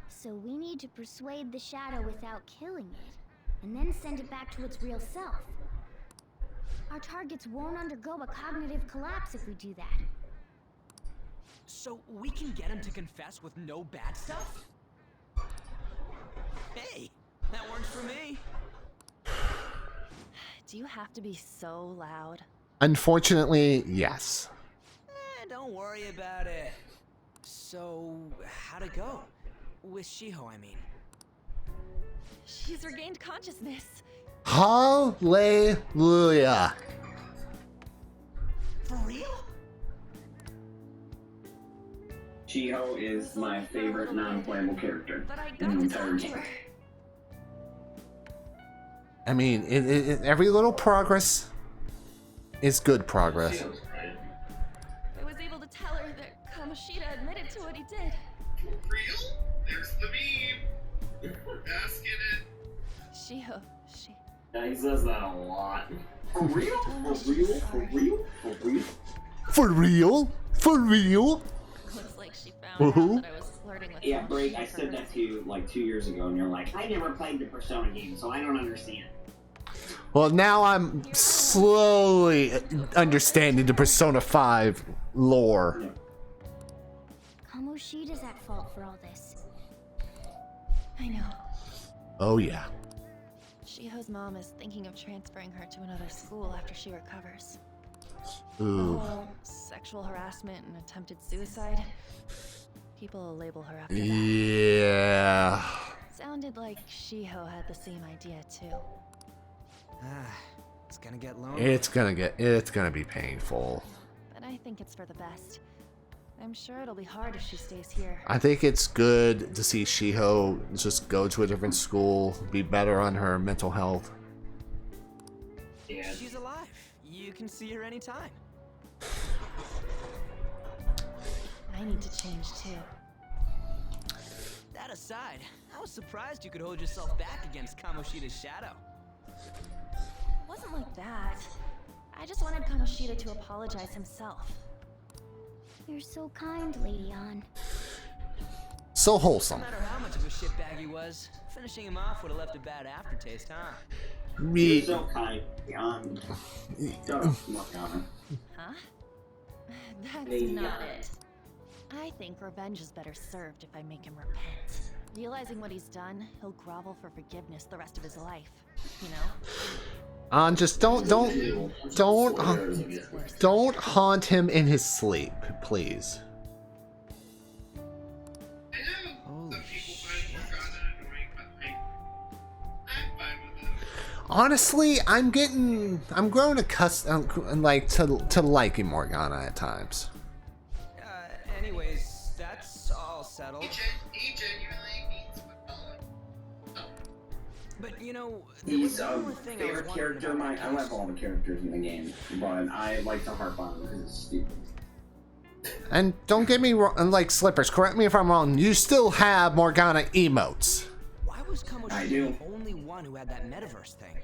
S6: So we need to persuade the shadow without killing it, and then send it back to its real self. Our targets won't undergo a cognitive collapse if we do that.
S9: So we can get him to confess with no bad stuff? Hey, that works for me.
S6: Do you have to be so loud?
S2: Unfortunately, yes.
S9: Don't worry about it. So, how'd it go? With Shiho, I mean.
S6: She's regained consciousness.
S2: Hallelujah.
S9: For real?
S3: Shiho is my favorite non-playable character
S6: But I
S3: in
S6: got
S3: the
S6: to
S3: entire
S6: talk to
S3: game.
S6: her.
S2: I mean, every little progress is good progress.
S4: She was great.
S6: I was able to tell her that Kamoshida admitted to what he did.
S1: For real? There's the meme. Ask it.
S6: Shiho, she...
S4: Yeah, he says that a lot.
S3: For real? For real? For real? For real?
S2: For real? For real?
S6: Looks like she found
S2: Woohoo.
S6: out that I was flirting with
S3: Yeah,
S6: Kamoshida
S3: Break, I
S6: for
S3: said
S6: her.
S3: that to you like 2 years ago, and you're like, I never played the Persona game, so I don't understand.
S2: Well, now I'm slowly understanding the Persona 5 lore.
S6: Kamoshida's at fault for all this. I know.
S2: Oh, yeah.
S6: Shiho's mom is thinking of transferring her to another school after she recovers.
S2: Ooh.
S6: Oh, sexual harassment and attempted suicide. People will label her after that.
S2: Yeah.
S6: Sounded like Shiho had the same idea too.
S9: It's gonna get lonely.
S2: It's gonna be painful.
S6: But I think it's for the best. I'm sure it'll be hard if she stays here.
S2: I think it's good to see Shiho just go to a different school, be better on her mental health.
S4: Yeah.
S9: She's alive. You can see her anytime.
S6: I need to change too.
S9: That aside, I was surprised you could hold yourself back against Kamoshida's shadow.
S6: It wasn't like that. I just wanted Kamoshida to apologize himself. You're so kind, Lady Ann.
S2: So
S9: No
S2: wholesome.
S9: matter how much of a shitbag he was, finishing him off would have left a bad aftertaste, huh?
S3: You're
S2: Me.
S3: so kind. Shut up, Morgana.
S6: Huh? That's
S3: Lady
S6: not
S3: Ann.
S6: it. I think revenge is better served if I make him repent. Realizing what he's done, he'll grovel for forgiveness the rest of his life. You know?
S2: Just don't haunt him in his sleep, please.
S1: I know
S9: Holy
S1: some people find Morgana annoying, but I'm fine with it.
S2: Honestly, I'm growing accustomed, like to liking Morgana at times.
S9: Anyways, that's all settled.
S1: He genuinely needs my
S9: But you know, there was
S3: He's
S9: one
S3: a
S9: more thing I was
S3: favorite
S9: wondering
S3: character.
S9: about that
S3: I like
S9: case.
S3: all the characters in the game, but I like to harp on him because it's stupid.
S2: And don't get me wrong, like Slippers, correct me if I'm wrong, you still have Morgana emotes.
S9: Why was
S3: I
S9: Kamoshida
S3: do.
S9: the only one who had that metaverse thing?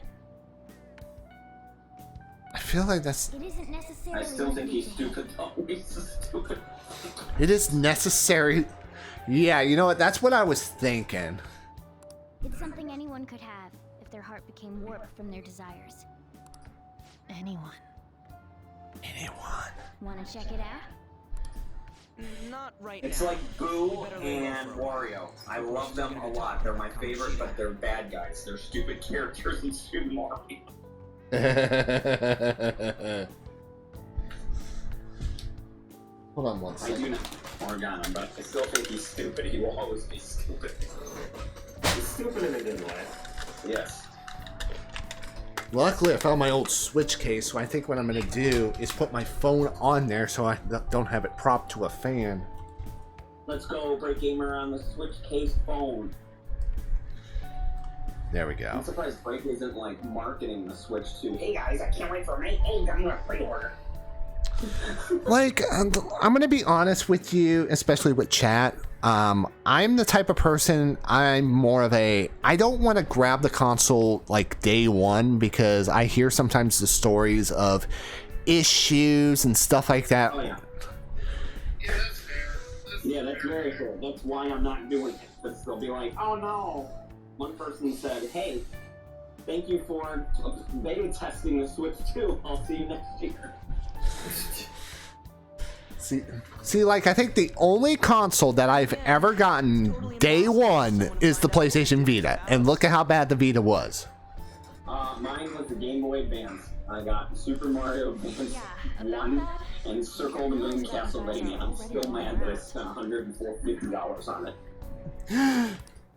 S2: I feel like that's,
S6: It isn't necessarily
S3: I still think he's
S6: limited to him.
S3: stupid though. He's so stupid.
S2: it is necessary. Yeah, you know what, that's what I was thinking.
S6: It's something anyone could have if their heart became warped from their desires. Anyone.
S2: Anyone.
S6: Wanna check it out?
S9: Not right
S3: It's
S9: now.
S3: like Boo and Wario. I love them a lot. They're my favorite, but they're bad guys. They're stupid characters in Super Mario.
S2: Hold on one
S3: I
S2: second.
S3: do not Morgana, but I still think he's stupid. He will always be stupid.
S4: He's stupid in a good way.
S3: Yes.
S2: Luckily, I found my old Switch case, so I think what I'm gonna do is put my phone on there so I don't have it propped to a fan.
S3: Let's go, Break Gamer on the Switch case phone.
S2: There we go.
S3: I'm surprised Break isn't like marketing the Switch too. Hey guys, I can't wait for May 8th. I'm gonna pre-order.
S2: Like, I'm gonna be honest with you, especially with chat. I'm the type of person, I'm more of a, I don't want to grab the console like day one because I hear sometimes the stories of issues and stuff like that.
S3: Oh yeah.
S1: Yeah, that's fair.
S3: Yeah, that's very cool. That's why I'm not doing it. Because they'll be like, oh no. One person said, hey, thank you for beta testing the Switch 2. I'll see you next year.
S2: See, like, I think the only console that I've ever gotten day one is the PlayStation Vita. And look at how bad the Vita was.
S3: Mine was the Game Boy Advance. I got Super Mario Advance 1 and Circle the Moon Castlevania. I'm still mad that I spent $150 on it.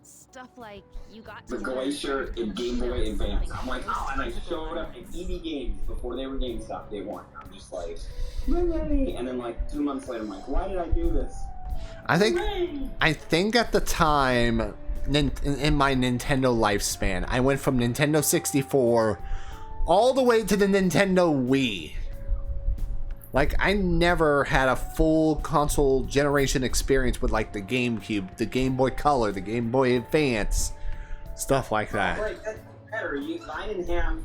S6: Stuff like you got
S3: The
S6: to
S3: Glacier and Game Boy Advance. I'm like, oh, and I showed up at EB Games before they were GameStop day one. I'm just like, yay! And then like 2 months later, I'm like, why did I do this?
S2: I think at the time, in my Nintendo lifespan, I went from Nintendo 64 all the way to the Nintendo Wii. Like, I never had a full console generation experience with, like, the GameCube, the Game Boy Color, the Game Boy Advance, stuff like that.
S3: Right, that's better. I didn't have.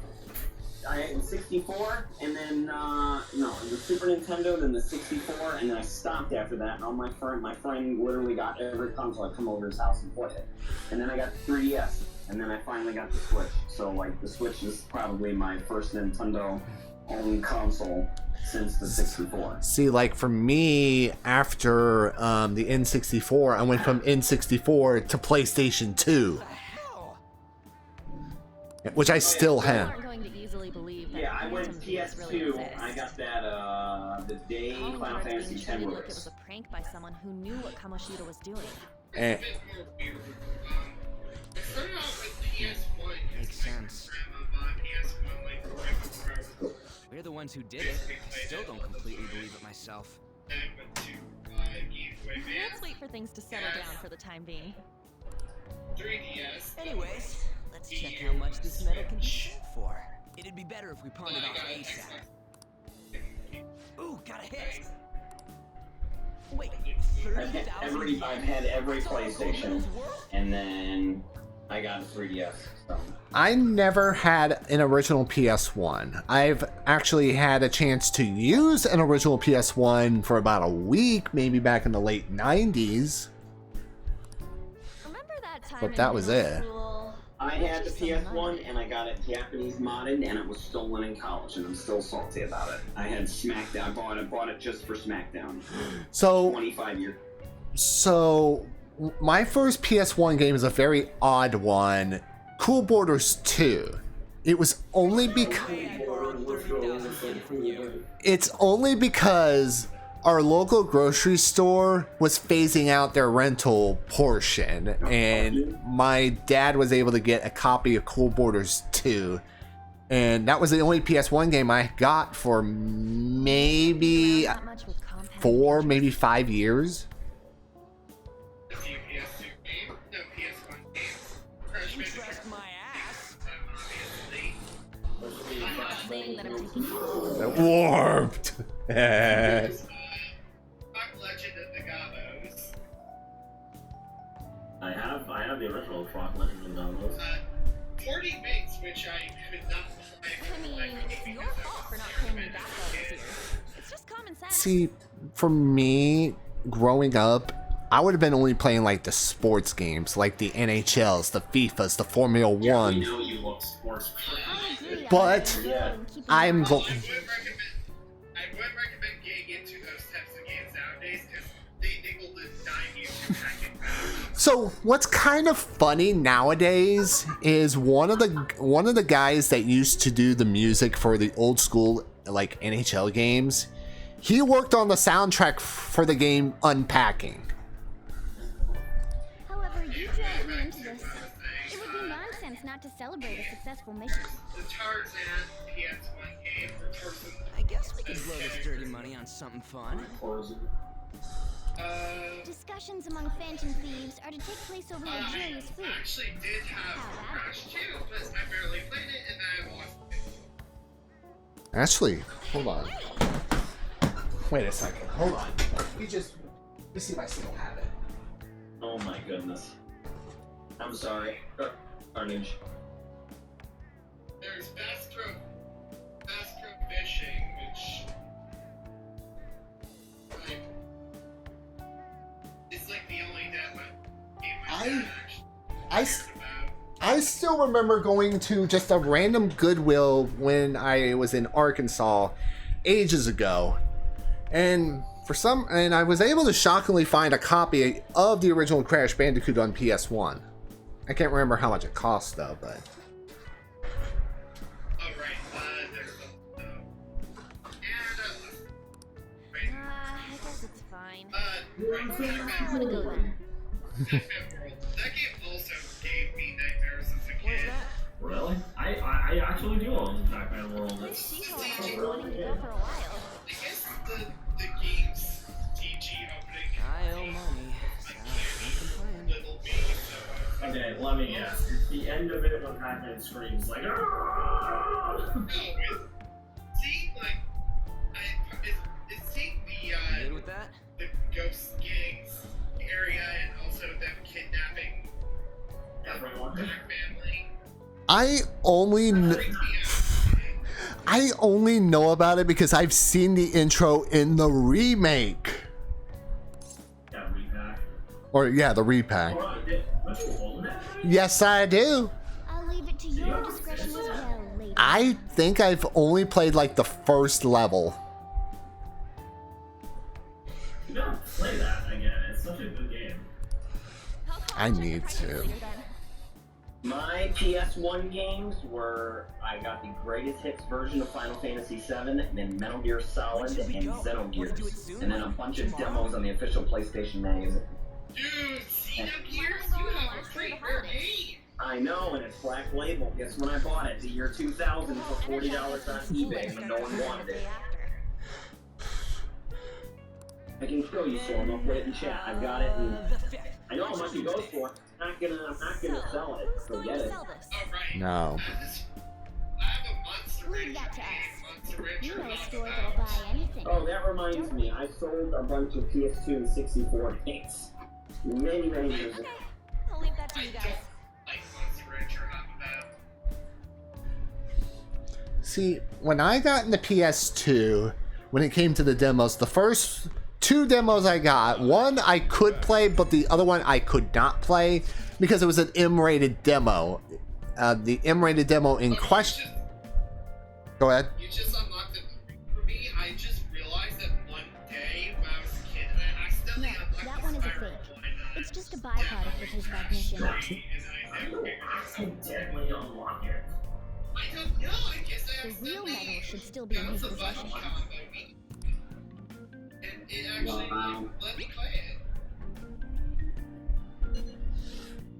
S3: I had the 64, and then the Super Nintendo, then the 64, and then I stopped after that. And all my friend literally got every console. I come over to his house and play it. And then I got the 3DS, and then I finally got the Switch. So like the Switch is probably my first Nintendo-owned console since the 64.
S2: See, like for me, after the N64, I went from N64 to PlayStation 2, which I still have.
S3: Yeah, I went PS2. I got that the day Final Fantasy X
S6: It was
S3: released.
S6: a prank by someone who knew what Kamoshida was doing.
S2: Eh.
S9: Makes sense. We're the ones who did it. I still don't completely believe it myself.
S6: Let's wait for things to settle down for the time being.
S1: 3DS.
S9: Anyways, let's check how much this metal can be sold for. It'd be better if we pawned it off ASAP. Ooh, got a hit! Wait, 30,000?
S3: I've had every PlayStation, and then I got a 3DS. So.
S2: I never had an original PS1. I've actually had a chance to use an original PS1 for about a week, maybe back in the late 90s.
S6: Remember that time
S2: But that was it.
S3: I had the PS1 and I got it Japanese modded and it was stolen in college and I'm still salty about it. I had SmackDown. I bought it just for SmackDown.
S2: So
S3: 25 years.
S2: So my first PS1 game is a very odd one. Cool Borders 2. It was only because our local grocery store was phasing out their rental portion, and my dad was able to get a copy of Cool Borders 2, and that was the only PS1 game I got for maybe 4, maybe 5 years. Warped.
S4: I have the original Frog Legend of Dominoes.
S1: 40 mates, which I could not
S6: I mean, it's your fault for not paying me back all those years. It's just common sense.
S2: See, for me, growing up, I would have been only playing like the sports games, like the NHLs, the FIFAs, the Formula One.
S4: We know you love sports.
S2: But I'm going.
S1: I would recommend getting into those types of games nowadays because they will dime you to pack it back.
S2: So what's kind of funny nowadays is one of the guys that used to do the music for the old school like NHL games, he worked on the soundtrack for the game Unpacking.
S6: However, you dragged me into this. It would be nonsense not to celebrate a successful mission.
S1: The Tarzan PS1 game for Tarzan.
S9: I guess we could blow this dirty money on something fun.
S6: Discussions among phantom thieves are to take place over luxurious food.
S1: I actually did have Crash 2, but I barely played it and I lost it.
S2: Actually, hold on. Wait a second. Hold on. Let me see if I still have it.
S3: Oh my goodness. I'm sorry. Carnage.
S1: There's Bass Pro Fishing, which
S2: I still remember going to just a random Goodwill when I was in Arkansas ages ago, and I was able to shockingly find a copy of the original Crash Bandicoot on PS1. I can't remember how much it cost though, but.
S6: I guess it's fine.
S1: Right,
S6: I'm gonna go then.
S1: that game also gave me nightmares as a kid.
S4: Really? I actually do own Pac-Man World.
S6: This
S4: It's
S6: sequel I've been wanting to go for a while.
S1: I guess the game's DG opening.
S9: I owe money, so I can't complain.
S1: Little me, so
S4: okay. Let me guess. It's the end of it when Pac-Man screams like. "Arrgh!"
S1: see, like, it's seeing
S9: You good with that?
S1: the ghost gangs area and also them kidnapping
S4: Everyone.
S1: their family.
S2: I only know about it because I've seen the intro in the remake.
S4: Yeah, repack.
S2: Or yeah, the repack.
S4: Don't you own that?
S2: Yes, I do.
S6: I'll leave it to your discretion as well, lady.
S2: I think I've only played like the first level.
S4: You gotta play that again. It's such a good game.
S2: I need to.
S3: My PS1 games were, I got the greatest hits version of Final Fantasy VII, and then Metal Gear Solid
S9: When should we
S3: and
S9: go?
S3: Xenogears,
S9: Wanna do it soon?
S3: and then a bunch of
S9: Tomorrow?
S3: demos on the official PlayStation magazine.
S1: Dude, Xenogears,
S6: Why
S1: you
S6: don't we go on the
S1: have a
S6: last day
S1: pretty
S6: of the
S1: rare
S6: holidays?
S1: game.
S3: I know, and it's Black Label. Guess when I bought it? The year 2000 for $40 on eBay, and no one wanted it. I can show you, Storm. I'll put it in chat. I've got it, and
S9: The 5th.
S3: I know how much it goes for. I'm not gonna sell it. Forget it.
S6: Sell this.
S1: Alright.
S2: No.
S1: I have a Monster
S6: Leave
S1: Rancher
S6: that to
S1: game.
S6: us.
S1: Monster Rancher
S6: You know a
S1: Roundabout.
S6: store that'll buy anything.
S3: Oh, that reminds me. I sold a bunch of PS2 and 64 games. Many years ago.
S6: Okay, I'll leave that to you guys.
S1: Like Monster Rancher Roundabout.
S2: See, when I got into PS2, when it came to the demos, the first 2 demos I got, one I could play, but the other one I could not play because it was an M-rated demo. The M-rated demo in question. Go ahead.
S1: You just unlocked it. For me, I just realized that one day when I was a kid, I accidentally
S6: No,
S1: unlocked
S6: that
S1: the
S6: one is a
S1: Spiral
S6: fake.
S1: 1,
S6: It's just a byproduct of his recognition.
S1: and I never figured it out.
S4: Accidentally unlock it.
S1: I don't know, I guess I
S6: The real
S1: accidentally
S6: medal should still be in
S1: found
S6: his
S1: the
S6: possession.
S1: button combo me. And it actually
S3: Wow.
S1: let me play it.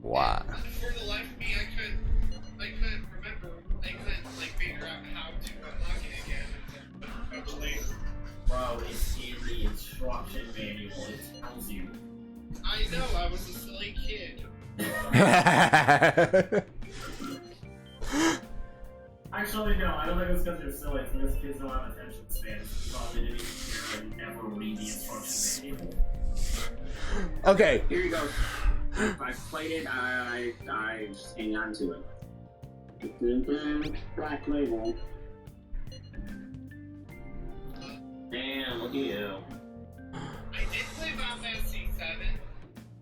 S2: Wow.
S1: For the life of me, I couldn't remember, I couldn't like figure out how to unlock it again until much later.
S4: Bro, it's in the instruction manual. It tells you.
S1: I know, I was a silly kid.
S4: Actually, no, I don't think it's because you're silly. It's because kids don't have attention spans. It's probably didn't even care and never read the instruction manual.
S2: Okay.
S3: Here you go. I've played it. I just hang on to it. Black Label. Damn, look at you.
S1: I did play Final Fantasy VII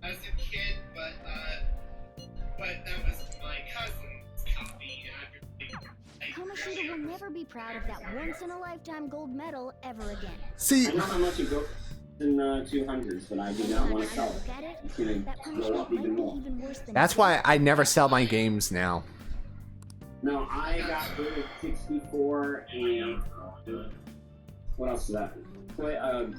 S1: as a kid, but that was my cousin's copy, and
S6: Kamoshida will never be proud of that once-in-a-lifetime gold medal ever again.
S2: See,
S3: I know how much it goes in 200s, but I do not want to sell it.
S6: Look at it.
S3: It's gonna
S6: That
S3: go
S6: punishment
S3: up
S6: might
S3: even
S6: be
S3: more.
S6: even worse than
S2: that's why I never sell my games now.
S3: No, I got rid of 64 and what else is that? Play a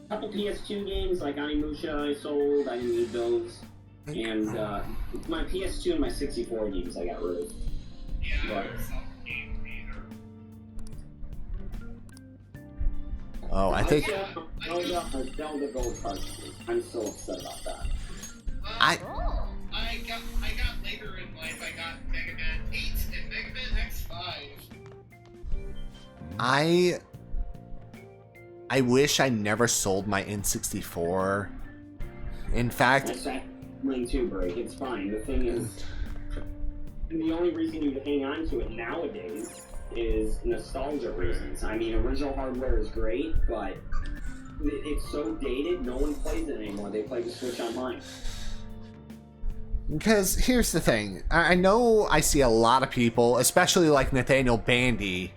S3: couple PS2 games like Onimusha I sold. I didn't need those. And my PS2 and my 64 games I got rid of.
S1: yeah, I
S3: Right.
S1: never saw the game either.
S2: Oh, I think
S3: Zelda Gold cartridges. I'm so upset about that.
S2: I
S6: Oh,
S1: I got later in life. I got Mega Man 8 and Mega Man X5.
S2: I wish I never sold my N64. In fact,
S3: That's that Lane 2 break. It's fine. The thing is, the only reason you hang on to it nowadays is nostalgia reasons. I mean, original hardware is great, but it's so dated, no one plays it anymore. They play the Switch Online.
S2: Because here's the thing. I know I see a lot of people, especially like Nathaniel Bandy,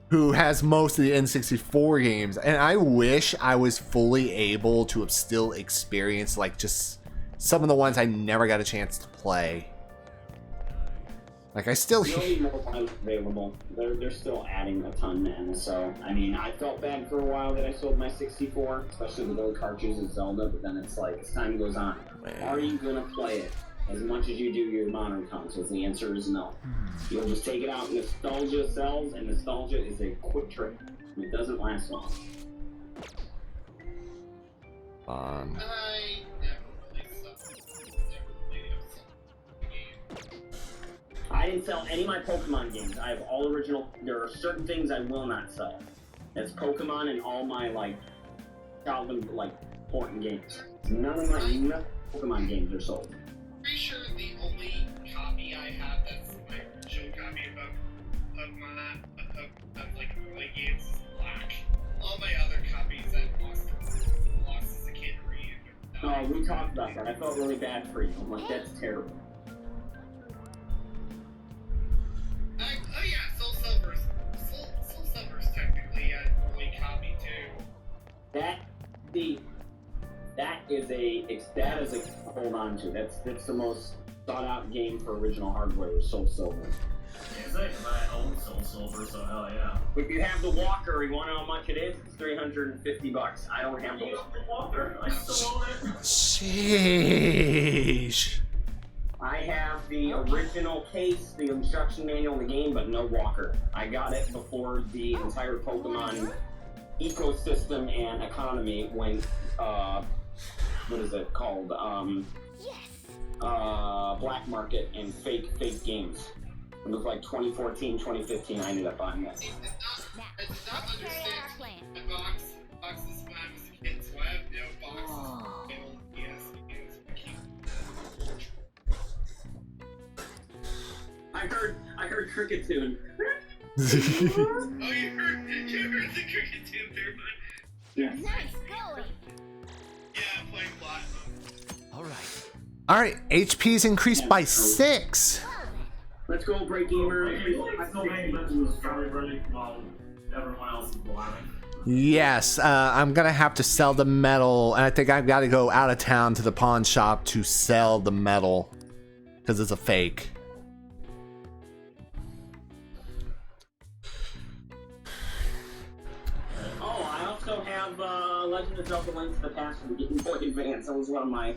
S2: who has most of the N64 games, and I wish I was fully able to have still experienced like just some of the ones I never got a chance to play. Like I still
S3: There'll be more titles available. They're still adding a ton, man. So I mean, I felt bad for a while that I sold my 64, especially with those cartridges of Zelda. But then it's like as time goes on, are you gonna play it as much as you do your modern consoles? The answer is no. You'll just take it out. Nostalgia sells, and nostalgia is a quick trick. It doesn't last long.
S1: I never really
S3: I didn't sell any of my Pokemon games. I have all original. There are certain things I will not sell. That's Pokemon and all my like childhood like important games. None of my Pokemon games are sold.
S1: Pretty sure the only copy I have that's my original copy of Pokemon of like early games is black. All my other copies I lost as a kid reading.
S3: Oh, we talked about that. I felt really bad for you. I'm like, that's terrible.
S1: Oh yeah, Soul Silver's technically an early copy too.
S3: That is a hold on to. That's the most thought out game for original hardware. Soul Silver.
S4: Is it? I own Soul Silver, so hell yeah.
S3: If you have the Walker, you want to know how much it is? It's $350. I don't have the
S4: Walker. I still own it.
S2: Sheesh.
S3: I have the original case, the instruction manual in the game, but no Walker. I got it before the entire Pokemon ecosystem and economy went, what is it called? Black market and fake games. It was like 2014, 2015, I ended up buying that.
S1: I did not understand the boxes when I was a kid, so I have no boxes.
S3: I heard Cricket Tune.
S1: Oh, you heard the Cricket Tune there, bud?
S3: Yes.
S6: Nice going.
S1: Yeah, I'm playing Platinum.
S8: Alright.
S2: Alright, HP's increased by 6.
S3: Let's go, Break Gamer.
S4: I still think that was very ready while everyone else is blabbing.
S2: Yes, I'm gonna have to sell the metal, and I think I've got to go out of town to the pawn shop to sell the metal because it's a fake.
S3: Oh, I also have Legend of Zelda: Link to the Past from Game Boy Advance. That was one of my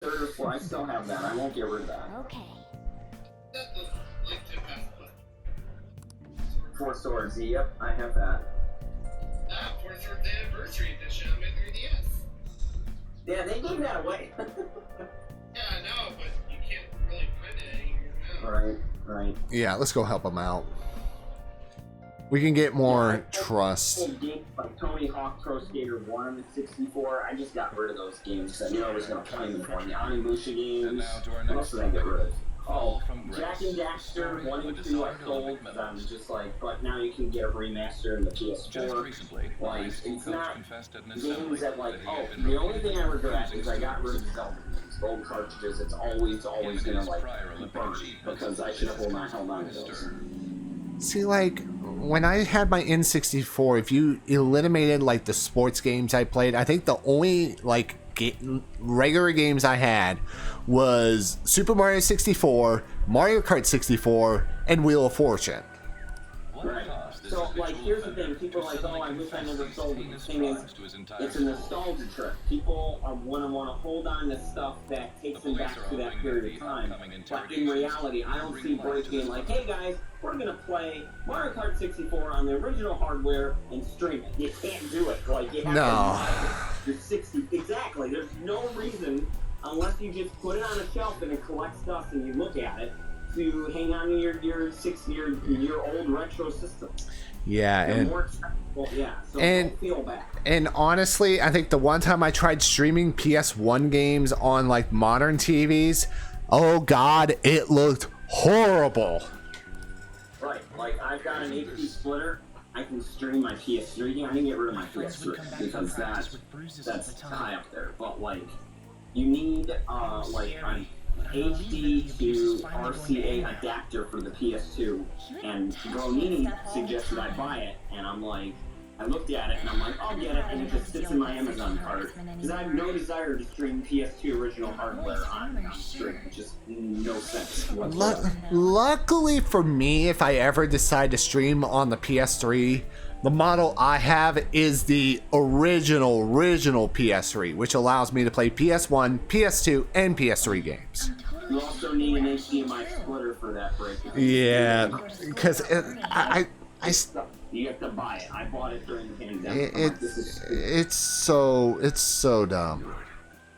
S3: third or fourth. I still have that. I won't get rid of that.
S6: Okay.
S1: That was like to pass.
S3: Four Swords. Yep, I have that.
S1: For its anniversary edition on my 3DS.
S3: Yeah, they gave that away.
S1: Yeah, I know, but you can't really print it anymore now.
S3: Right.
S2: Yeah, let's go help them out. We can get more trust.
S3: Old games like Tony Hawk Pro Skater 1 on the 64, I just got rid of those games because I knew I was going to play them for the Onimusha games. What else did I get rid of? Oh, Jack and Daxter 1 and 2 I sold because I was just like, but now you can get a remaster in the PS4. Like, it's not games that like, oh, the only thing I regret is I got rid of Zelda games, old cartridges. It's always going to like burn because I should have held on to those.
S2: See, like, when I had my N64, if you eliminated, like, the sports games I played, I think the only, like, regular games I had was Super Mario 64, Mario Kart 64, and Wheel of Fortune.
S3: Right. So, like, here's the thing. People are like, oh, I wish I never sold it. The thing is, it's a nostalgia trip. People want to hold on to stuff that takes them back to that period of time. But in reality, I don't see Break being like, hey, guys, we're going to play Mario Kart 64 on the original hardware and stream it. You can't do it. Like, you have to use your 60. Exactly. There's no reason, unless you just put it on a shelf and it collects dust and you look at it, to hang on to your old retro systems.
S2: Yeah, and
S3: more accessible, yeah. So
S2: and
S3: don't feel bad.
S2: And honestly, I think the one time I tried streaming PS1 games on like modern TVs, oh god, it looked horrible.
S3: Right, like I've got an HD splitter. I can stream my PS3. I can get rid of my PS3 because that's high up there. But like, you need like HD to RCA adapter for the PS2, and Gronini suggested I buy it, and I'm like, I looked at it and I'm like, I'll get it, and it just sits in my Amazon cart because I have no desire to stream PS2 original hardware on stream. Just no sense whatsoever.
S2: Luckily for me, if I ever decide to stream on the PS3, the model I have is the original PS3, which allows me to play PS1, PS2, and PS3 games.
S3: You also need an HDMI splitter for that break.
S2: Yeah, because
S3: you have to buy it. I bought it during the pandemic.
S2: It's so dumb.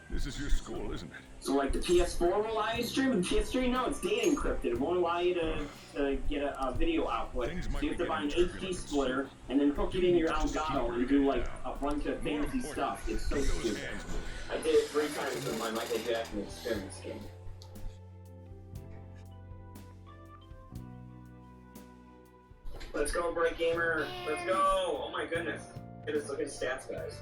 S7: This is your school, isn't it?
S3: So like the PS4 will allow you to stream, and PS3 no, it's data encrypted. It won't allow you to get a video output. So you have to buy an HD splitter and then hook it into your Elgato and do like a bunch of fancy stuff. It's so stupid. I did it 3 times with my Michael Jackson Experience game. Let's go, Bright Gamer. Let's go. Oh my goodness. Look at his stats, guys.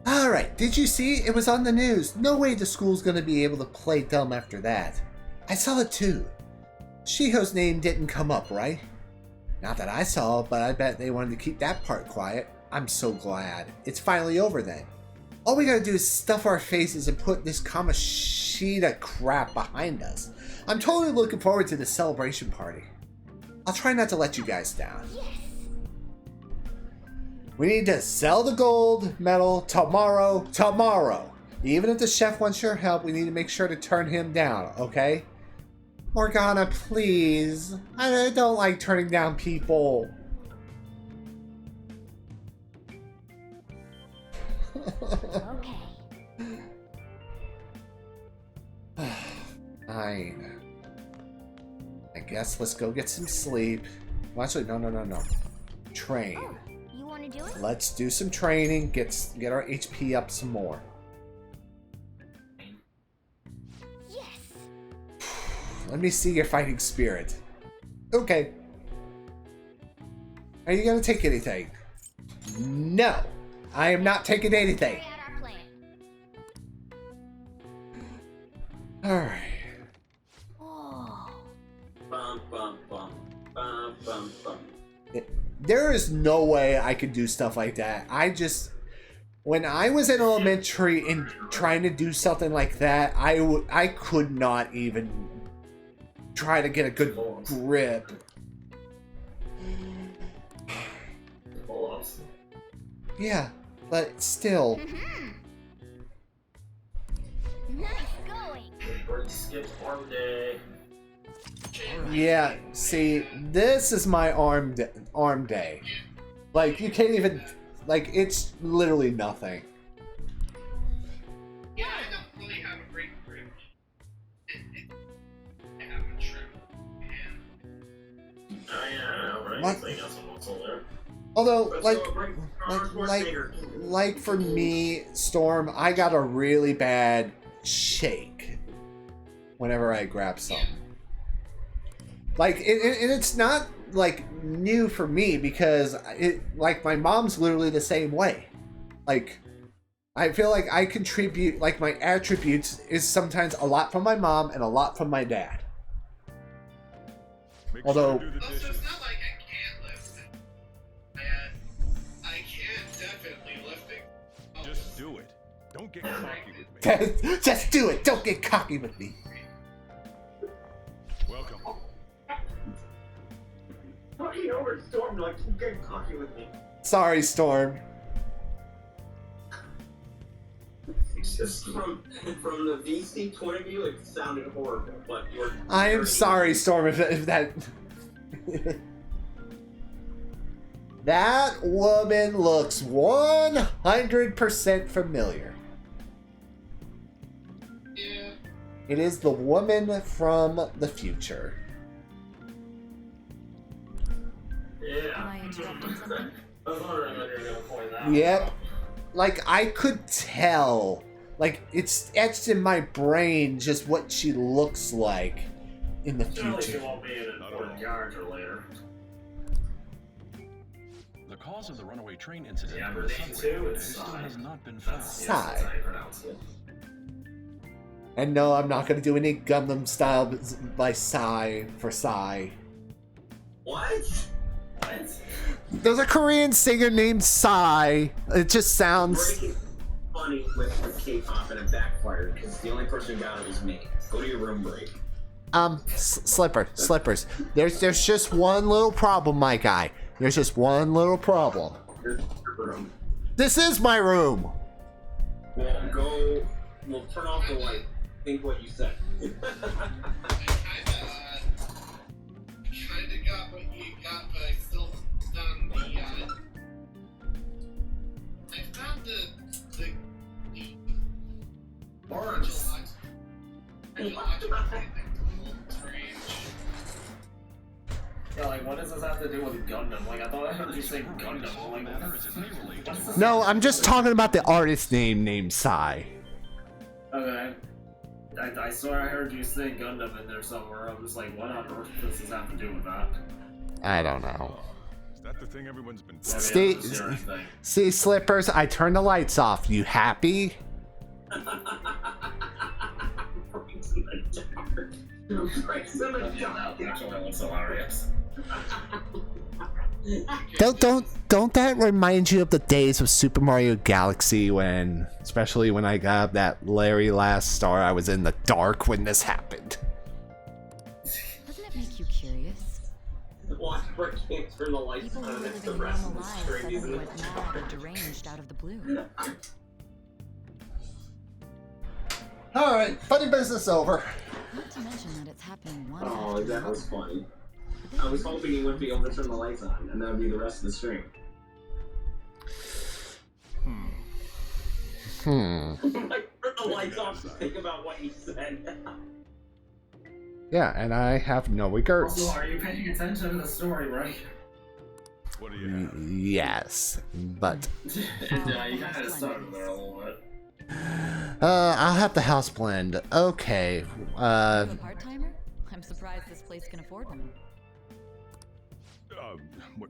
S2: Alright, did you see? It was on the news. No way the school's gonna be able to play dumb after that. I saw it too. Shiho's name didn't come up, right? Not that I saw, but I bet they wanted to keep that part quiet. I'm so glad. It's finally over then. All we gotta do is stuff our faces and put this Kamoshida crap behind us. I'm totally looking forward to the celebration party. I'll try not to let you guys down. We need to sell the gold medal tomorrow. Even if the chef wants your help, we need to make sure to turn him down, okay? Morgana, please. I don't like turning down people.
S6: Okay.
S2: Fine. I guess let's go get some sleep. Well, actually, no. Train.
S6: Oh, you want to do it?
S2: Let's do some training. Get our HP up some more.
S6: Yes.
S2: Let me see your fighting spirit. Okay. Are you gonna take anything? No. I am not taking anything.
S6: Carry out our plan.
S2: Alright.
S6: Oh.
S3: Bum, bum, bum. Bum, bum, bum.
S2: There is no way I could do stuff like that. When I was in elementary and trying to do something like that, I could not even try to get a good grip.
S4: Pull-ups.
S2: Yeah, but still.
S6: Nice going.
S4: Or skip arm day.
S2: Yeah, see, this is my arm day. Like, you can't even, like, it's literally nothing.
S1: Yeah, I don't really have a great grip. I have a trim. And
S4: Oh yeah, right.
S2: What?
S4: So you got some muscle there.
S2: Although,
S3: Let's
S2: like,
S3: go, Bright Gamer.
S2: like for me, Storm, I got a really bad shake whenever I grab something. Like, and it's not, like, new for me because, like, my mom's literally the same way. Like, I feel like I contribute, like, my attributes is sometimes a lot from my mom and a lot from my dad. Although,
S1: also, it's not like I can't lift it. I can definitely lift it.
S7: Just do it. Don't get cocky with me.
S2: just do it. Don't get cocky with me.
S7: Welcome.
S3: Fucking over Storm, like, you get cocky with me.
S2: Sorry, Storm.
S3: It's just from the VC point of view, it sounded horrible, but you're...
S2: I am sorry, Storm, if that... That woman looks 100% familiar.
S1: Yeah.
S2: It is the woman from the future.
S4: Yeah.
S6: Am I interrupting something?
S4: I was wondering when you were gonna point that
S2: Yep.
S4: out.
S2: Like, I could tell. Like, it's etched in my brain just what she looks like in the
S4: Surely she
S2: future.
S4: won't be an important character later.
S8: The call
S10: cause of the runaway train incident
S4: Yeah,
S10: in
S4: but
S10: the
S4: name
S10: subway
S4: two, it's
S10: still
S4: Psy.
S10: has not been found.
S4: That's,
S2: Psy.
S4: that's how you pronounce it.
S2: And no, I'm not gonna do any Gundam style by Psy for Psy.
S3: What?
S4: What?
S2: There's a Korean singer named Psy. It just sounds.
S3: Breaking funny with K-pop and it backfired because the only person who got it was me. Go to your room break.
S2: Slippers. There's just one little problem, my guy. There's just one little problem.
S3: Here's your room.
S2: This is my room.
S3: We'll turn off the light. Think what you said.
S1: I kinda got what you got, but I still found the, I found the
S4: Barnes.
S1: ideological thing a little strange.
S4: Yeah, like, what does this have to do with Gundam? Like, I thought I heard you say Gundam. I'm like, what's this?
S2: No, I'm just talking about the artist named Psy.
S4: Okay. I swear I heard you say Gundam in there somewhere. I'm just like, what on earth does this have to do with that?
S2: I don't know.
S10: Is that the thing everyone's been
S2: Stay, see, Slippers, I turned the lights off. You happy?
S4: Actually, looks hilarious.
S2: Don't that remind you of the days of Super Mario Galaxy when, especially when I got that Larry last star, I was in the dark when this happened.
S6: Doesn't it make you curious?
S3: Watch where I can't turn the lights
S6: People
S3: on
S6: who
S3: and
S6: live
S3: it's the
S6: in
S3: rest
S6: normal
S3: of the
S6: lives
S3: stream
S6: suddenly
S3: in the
S6: went mad or deranged out of the blue.
S2: Alright, funny business over.
S6: Not to mention that it's happening one
S3: Oh,
S6: after
S3: that
S6: another.
S3: was funny. I was hoping you wouldn't be able to turn the lights on, and that would be the rest of the stream. Like, turn the lights off to think about what you said.
S2: Yeah, and I have no regrets.
S4: Also, are you paying attention to the story, right?
S10: What do you have?
S2: Yes, but
S4: Yeah, you kind of started there a little bit.
S2: I'll have the house blend. Okay.
S6: You a part-timer? I'm surprised this place can afford one.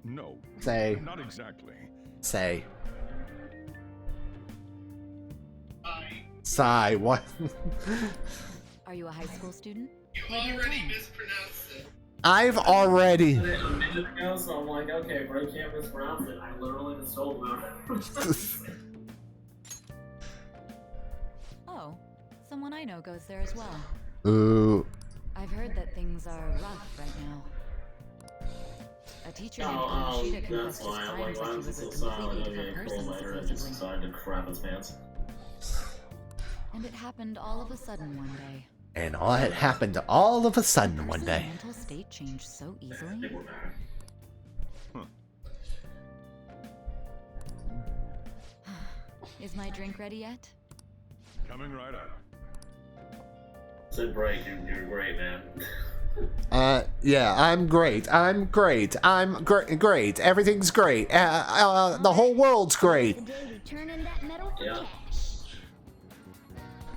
S10: No.
S2: Say.
S10: Not exactly.
S2: Say. Sigh. What?
S6: Are you a high school student?
S1: You already mispronounced it.
S2: I've already.
S4: A minute ago, so I'm like, okay, Bray can't mispronounce it. I literally just told him.
S6: Oh, someone I know goes there as well.
S2: Ooh.
S6: I've heard that things are rough right now. A teacher named
S4: Oh,
S6: Kamoshida
S4: that's
S6: confessed his
S4: why. I'm
S6: crimes
S4: like, why
S6: like he
S4: is
S6: was
S4: it
S6: a
S4: so silent?
S6: completely
S4: Okay,
S6: different
S4: cool.
S6: person,
S4: My internet just
S6: supposedly.
S4: decided to crap its pants.
S6: And it happened all of a sudden one day.
S2: And all it happened all of a sudden
S6: How
S2: one
S6: does
S2: day.
S6: his mental state change so
S4: I
S6: easily?
S4: think we're back.
S6: Is my drink ready yet?
S10: Coming right up.
S4: Said Bray, you're great, man.
S2: Yeah, I'm great. I'm great. I'm great. Everything's great. The whole world's great.
S6: The day we turn in that metal for
S4: Yeah.
S6: cash.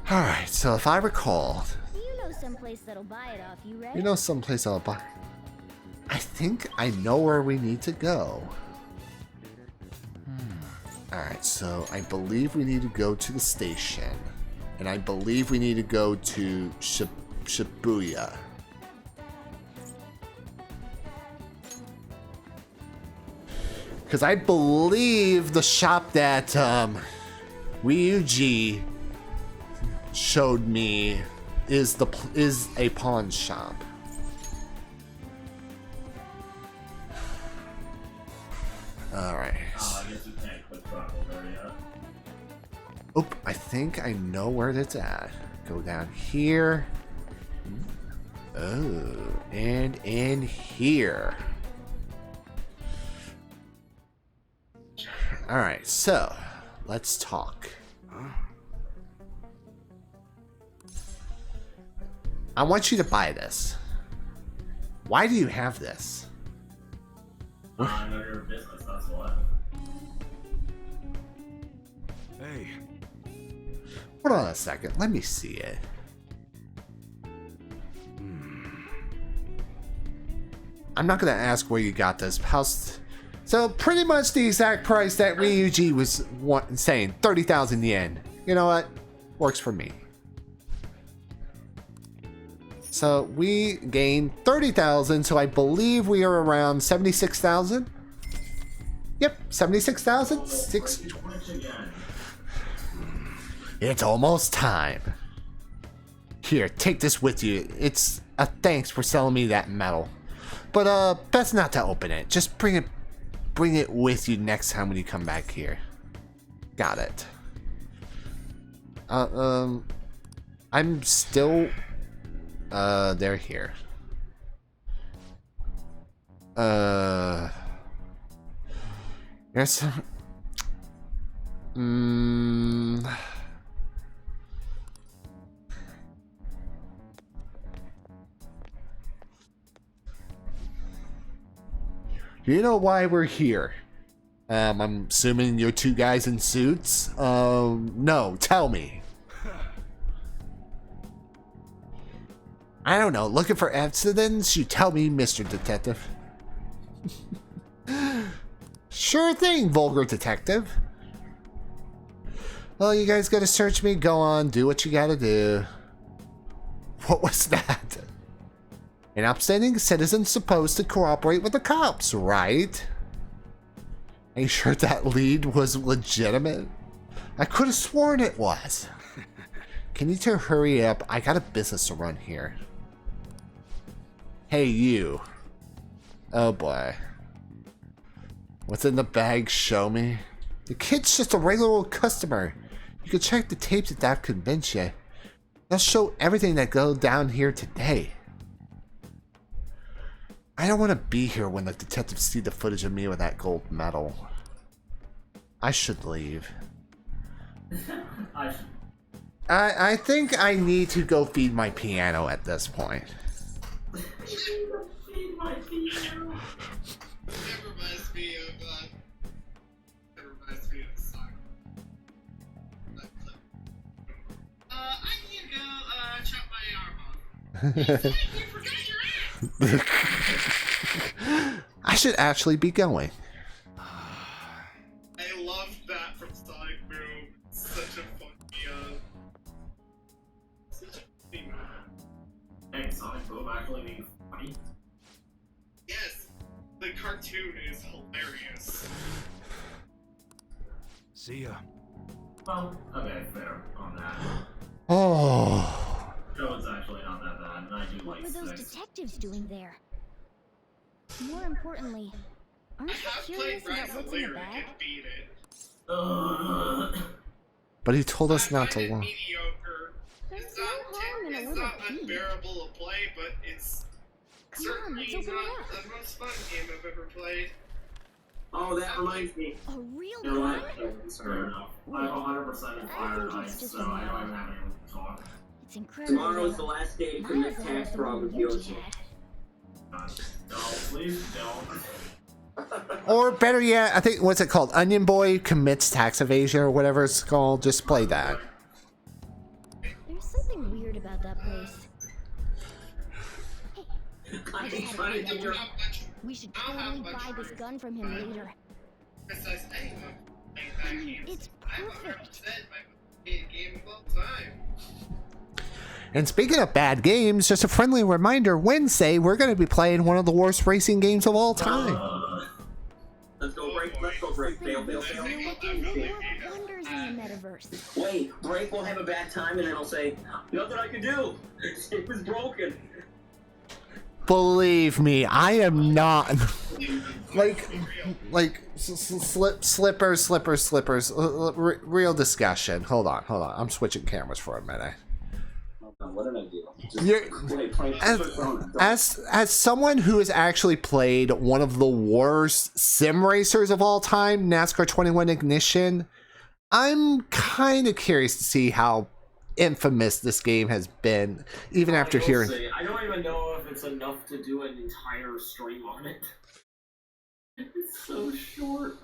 S2: Alright, so if I recall,
S6: You know someplace that'll buy it off you, right?
S2: you know someplace I'll buy. I think I know where we need to go. Alright, so I believe we need to go to the station. And I believe we need to go to Shibuya. Because I believe the shop that Ryuji showed me is a pawn shop. Alright.
S4: I guess you can't click travel there yet.
S2: Oop, I think I know where it's at. Go down here. Oh, and in here. Alright, so let's talk. I want you to buy this. Why do you have this?
S4: I know your business, that's what.
S10: Hey,
S2: Hold on a second, let me see it. I'm not gonna ask where you got this. So pretty much the exact price that Ryuji was saying, 30,000 yen. You know what? Works for me. So we gained 30,000, so I believe we are around 76,000. Yep, 76,000. It's almost time. Here, take this with you. It's a thanks for selling me that metal. But best not to open it. Just bring it with you next time when you come back here. Got it. I'm still they're here. There's some You know why we're here? I'm assuming you're two guys in suits. No, tell me. I don't know, looking for accidents? You tell me, Mr. Detective. Sure thing, vulgar detective. Well, you guys gotta search me, go on, do what you gotta do. What was that? An upstanding citizen supposed to cooperate with the cops, right? Are you sure that lead was legitimate? I could have sworn it was. Can you two hurry up? I got a business to run here. Hey, you. Oh boy. What's in the bag? Show me. The kid's just a regular old customer. You can check the tapes if that convince you. They'll show everything that goes down here today. I don't want to be here when the detectives see the footage of me with that gold medal. I should leave. I think I need to go feed my piano at this point.
S4: Feed my piano.
S1: That reminds me of the song. I need to go chop my arm off. You forgot your ass!
S2: I should actually be going.
S1: I loved that from Sonic Boom. Such a funny movie.
S4: Hey, Sonic Boom actually being funny?
S1: Yes, the cartoon is hilarious.
S10: See ya.
S4: Well, okay, fair on that.
S2: Oh.
S4: Show is actually not that bad, and I do
S6: What
S4: like
S6: were those
S4: six.
S6: detectives doing there? More importantly,
S1: I
S6: aren't you
S1: have played
S6: curious about
S1: Rags
S6: what's in the
S1: Lyric
S6: bag?
S1: and beat it.
S2: But he told us
S1: I
S2: not
S1: find
S2: to
S1: it
S2: look.
S1: mediocre.
S6: There's
S1: It's
S6: no
S1: not,
S6: harm in a
S1: it's
S6: little
S1: not
S6: peek.
S1: unbearable to play, but it's
S6: Come on,
S1: certainly
S6: let's open it
S1: not
S6: up.
S1: the most fun game I've ever played.
S3: Oh, that reminds me.
S6: A real
S3: You know
S6: gun?
S3: what?
S4: Fair enough. I'm 100% in Fire and Ice, so I don't even have anyone to talk.
S6: It's incredible.
S3: Tomorrow's the last day to commit tax fraud with Yoshi.
S4: No, please don't.
S2: Or better yet, I think, what's it called? Onion Boy Commits Tax Evasion or whatever it's called. Just play that.
S6: There's something weird about that place. Hey,
S3: I
S6: just
S3: ain't
S6: had a
S3: trying to
S6: great
S3: get your.
S6: idea. We should totally buy this gun from him later.
S1: Besides, hey, playing that game.
S6: It's
S1: I'm
S6: perfect.
S1: 100% my game of all time.
S2: And speaking of bad games, just a friendly reminder, Wednesday, we're going to be playing one of the worst racing games of all time.
S3: Let's go break. Let's go break. Fail, fail,
S6: We're
S3: fail.
S6: looking for wonders in the metaverse.
S3: Wait, Break will have a bad time and then he'll say, nothing I can do. It was broken.
S2: Believe me, I am not. Slippers. Real discussion. Hold on. I'm switching cameras for a minute.
S3: What did I do?
S2: As someone who has actually played one of the worst sim racers of all time, NASCAR 21 Ignition, I'm kind of curious to see how infamous this game has been, even after hearing.
S4: I don't even know if it's enough to do an entire stream on it. It's so short.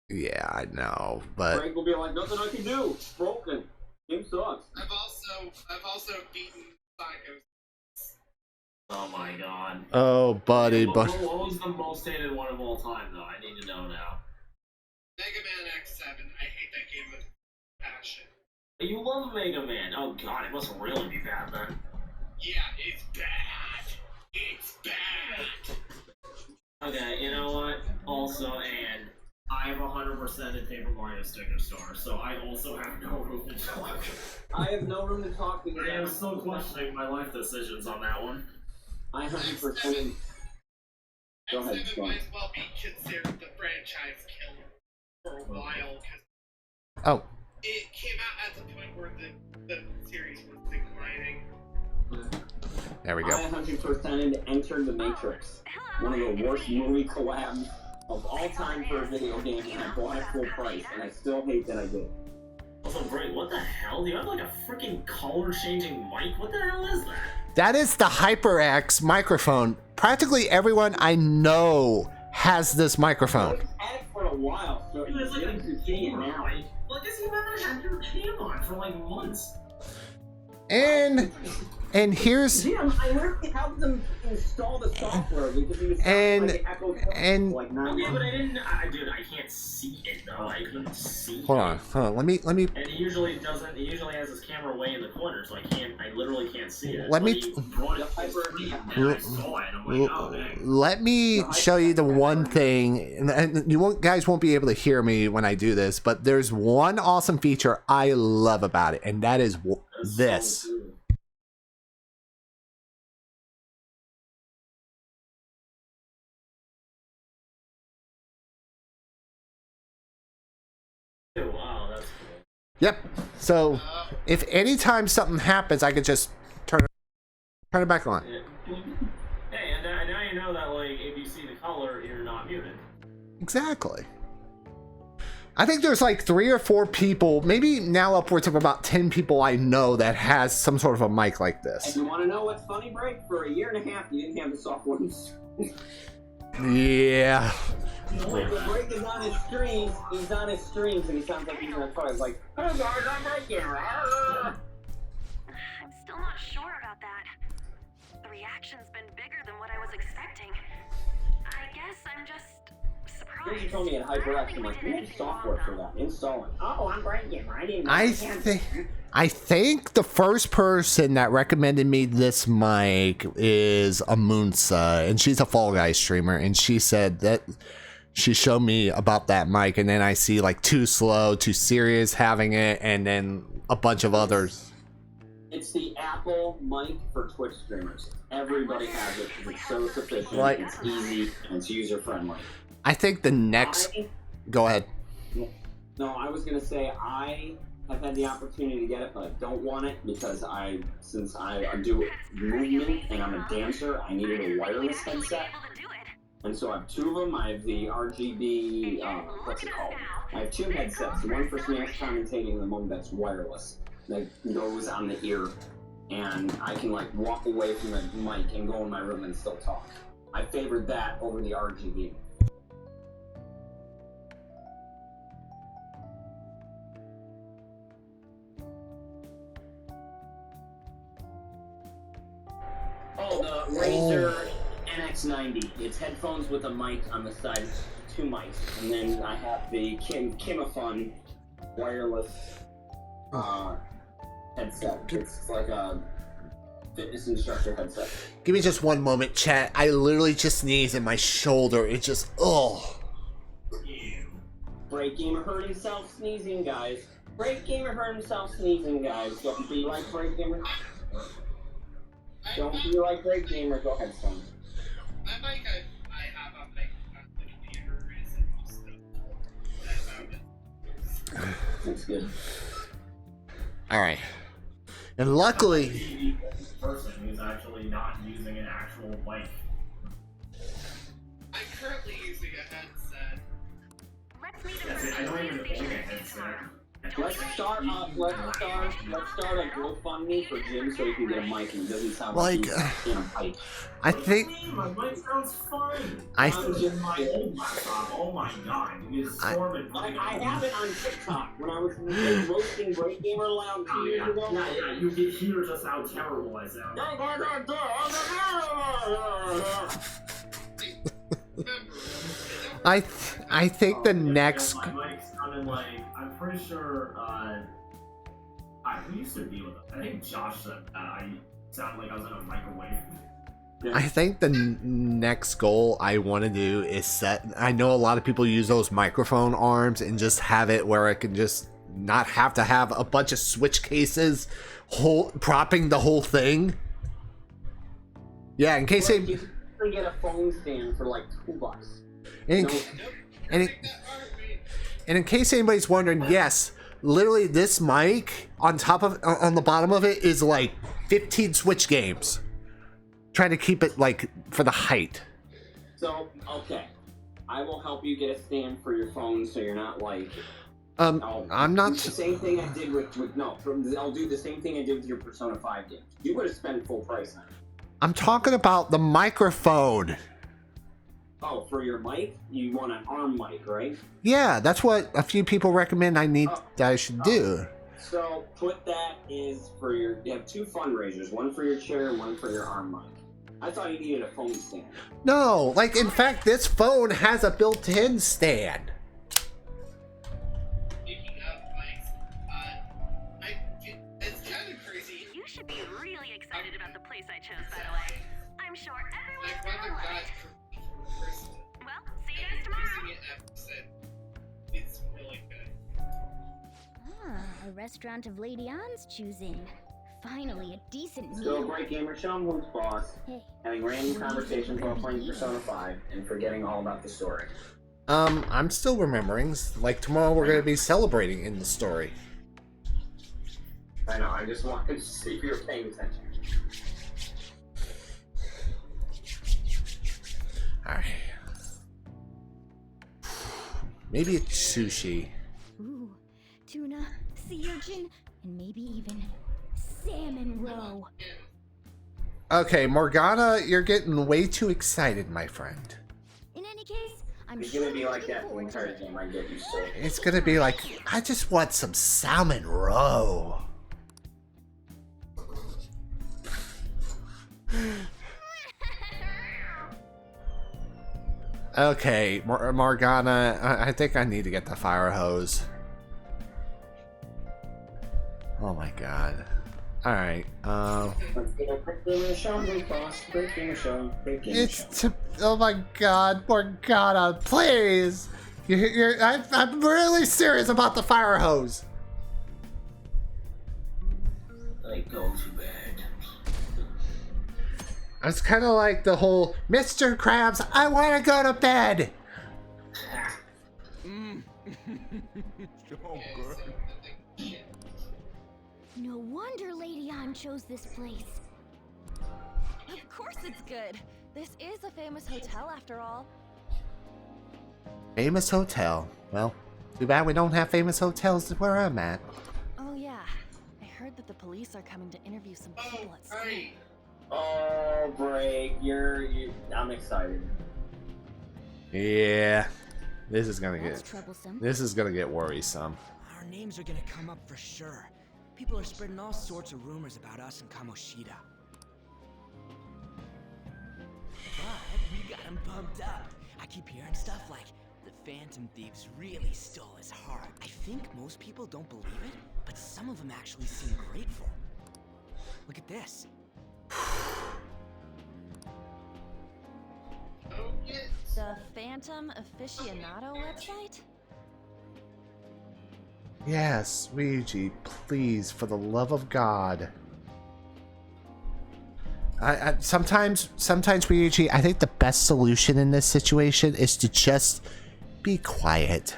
S2: Yeah, I know, but
S3: Break will be like, nothing I can do. It's broken. Game sucks.
S1: I've also beaten Psycho.
S4: Oh my god.
S2: Oh, buddy,
S4: What,
S2: but
S4: what was the most hated one of all time, though? I need to know now.
S1: Mega Man X7. I hate that game with passion.
S4: You love Mega Man. Oh god, it must really be bad then.
S1: Yeah, it's bad. It's bad.
S4: Okay, you know what? Also, and I have 100% in Paper Mario Sticker Star, so I also have no room to talk.
S3: I have no room to talk because
S4: I am still questioning my life decisions on that one.
S3: I 100%. Go ahead,
S1: X7
S3: Sean.
S1: might as well be considered the franchise killer for a while because
S2: oh,
S1: it came out at the point where the series was declining.
S2: there we
S3: I
S2: go.
S3: 100% entered The Matrix. One of the worst movie collabs of all time for a video game, and I bought it full price, and I still hate that I did.
S4: Also, Bray, what the hell? Do you have like a freaking color-changing mic? What the hell is that?
S2: That is the HyperX microphone. Practically everyone I know has this microphone.
S3: I've had it for a while, so
S4: Dude, it's like a
S3: you're seeing it now.
S4: mic. Well, I guess you haven't had your cam on for like months.
S2: And here's
S3: Jim, I literally helped them install the software because he was
S2: And-
S3: like Echo
S2: and-
S3: for like 9
S4: Yeah, but
S3: months.
S4: I didn't. Dude, I can't see it though. I couldn't see.
S2: hold
S4: it.
S2: on. Let me
S4: And he usually doesn't. He usually has his camera way in the corner, so I can't. I literally can't see it.
S2: Let
S4: When
S2: me-
S4: he brought it to the screen, and I saw it. I'm like, oh dang.
S2: let me show you the one thing, and you won't, guys won't be able to hear me when I do this, but there's one awesome feature I love about it, and that is
S4: That's
S2: this.
S4: so cool. Oh, wow, that's cool.
S2: Yep. So if anytime something happens, I could just turn it back on.
S4: Yeah. Hey, and now you know that like if you see the color, you're not muted.
S2: Exactly. I think there's like 3 or 4 people, maybe now upwards of about 10 people I know that has some sort of a mic like
S3: And
S2: this.
S3: you want to know what's funny, Break? For a year and a half, you didn't have the software.
S2: Yeah.
S3: When the Break is on his streams, he's on his streams and he sounds like he's in a car. He's like, hey guys, I'm breaking.
S6: I'm still not sure about that. The reaction's been bigger than what I was expecting. I guess I'm just surprised.
S3: You told me at HyperX, I'm like, we have software for that. Install it. Oh, I'm breaking. I didn't know.
S2: I think the first person that recommended me this mic is Amunsa, and she's a Fall Guys streamer, and she said that she showed me about that mic, and then I see like Too Slow, Too Serious having it, and then a bunch of others.
S3: It's the Apple mic for Twitch streamers. Everybody has it because it's so sufficient,
S2: Like-
S3: it's easy, and it's user-friendly.
S2: I think the next... Go ahead.
S3: No, I was gonna say I have had the opportunity to get it, but I don't want it because since I do movement and I'm a dancer, I needed a wireless headset. And so I have 2 of them. I have the RGB, what's it called? I have 2 headsets, one for Smash commentating and the one that's wireless. That goes on the ear. And I can like walk away from the mic and go in my room and still talk. I favored that over the RGB. Oh, the Razer NX90. It's headphones with a mic on the side, 2 mics, and then I have the Kimafun wireless headset. It's like a fitness instructor headset.
S2: Give me just one moment, chat. I literally just sneezed and my shoulder, it just... Oh.
S3: Break Gamer hurt himself sneezing, guys. Break Gamer hurt himself sneezing, guys. Don't be like Break Gamer. Don't be like Break Gamer. Go ahead, son.
S1: That mic I have on the computer is
S3: That's good.
S2: Alright. And luckily...
S4: TV person who's actually not using an actual mic.
S1: I'm currently using a headset.
S6: Let's meet
S4: That's it. I don't even own a headset.
S3: Let's start a GoFundMe for Jim so he can get a mic and it doesn't sound
S2: Like,
S3: he's in a pipe.
S2: I think
S4: My mic sounds fine.
S2: I
S4: was in my old laptop. Oh my god, it is storming.
S3: I have it on TikTok when I was roasting Break Gamer Lounge 2 years ago.
S4: Yeah, you can hear just how terrible I sound.
S2: I think the next
S4: My mic sounded like, I'm pretty sure, who used to be with it? I think Josh said that I sounded like I was in a microwave.
S2: I think the next goal I want to do is set. I know a lot of people use those microphone arms and just have it where I can just not have to have a bunch of switch cases propping the whole thing. Yeah, in case
S3: You can get a phone stand for like $2.
S2: And in case anybody's wondering, yes, literally this mic on the bottom of it is like 15 Switch games. Trying to keep it like for the height.
S3: So, okay. I will help you get a stand for your phone so you're not like...
S2: I'm not...
S3: The same thing I did I'll do the same thing I did with your Persona 5 game. You would have spent full price on it.
S2: I'm talking about the microphone.
S3: Oh, for your mic? You want an arm mic, right?
S2: Yeah, that's what a few people recommend I should do.
S3: So, put that is for you have 2 fundraisers, one for your chair and one for your arm mic. I thought you needed a phone stand.
S2: No, like in fact, this phone has a built-in stand.
S1: Speaking of mics, it's kind of crazy.
S6: You should be really excited about the place I chose, by the way. I'm sure
S1: My
S6: everyone's
S1: brother
S6: gonna love
S1: got
S6: it.
S1: Kristen.
S6: Well, see you guys tomorrow.
S1: It's really good.
S6: Ah, a restaurant of Lady Ann's choosing. Finally, a decent
S3: So,
S6: meal.
S3: Great Gamer, show 'em who's boss.
S6: Hey,
S3: Having random conversations while playing Persona 5 and forgetting all about the story.
S2: I'm still remembering. Like tomorrow we're gonna be celebrating in the story.
S3: I know, I just wanted to see if you're paying attention.
S2: Alright. Maybe it's sushi.
S6: ooh, tuna, sea urchin, and maybe even salmon roe.
S2: Okay, Morgana, you're getting way too excited, my friend.
S6: In any case, I'm
S3: It's
S6: sure
S3: gonna be
S6: you're
S3: like
S6: looking
S3: that the
S6: forward to
S3: entire
S6: it.
S3: game, I get you so.
S2: It's gonna be like, I just want some salmon roe. Okay, Morgana, I think I need to get the fire hose. Oh my god. Alright,
S3: Let's get a Great Gamer show, who's boss. Great Gamer show, Great Gamer show.
S2: oh my god, Morgana, please! I'm really serious about the fire hose.
S3: I go to bed.
S2: It's kind of like the whole Mr. Krabs, I want to go to bed.
S8: So good.
S6: No wonder Lady Anne chose this place.
S11: Of course it's good. This is a famous hotel after all.
S2: Famous hotel. Well, too bad we don't have famous hotels where I'm at.
S11: Oh yeah, I heard that the police are coming to interview some people at school.
S1: Right.
S3: Oh, Break, I'm excited.
S2: Yeah, this is gonna
S6: That's
S2: get
S6: troublesome.
S2: worrisome.
S9: Our names are gonna come up for sure. People are spreading all sorts of rumors about us in Kamoshida. But we got him pumped up. I keep hearing stuff like the Phantom Thieves really stole his heart. I think most people don't believe it, but some of them actually seem grateful. Look at this.
S11: The Phantom Aficionado website?
S2: Yes, Ryuji, please, for the love of God. I sometimes Ryuji, I think the best solution in this situation is to just be quiet.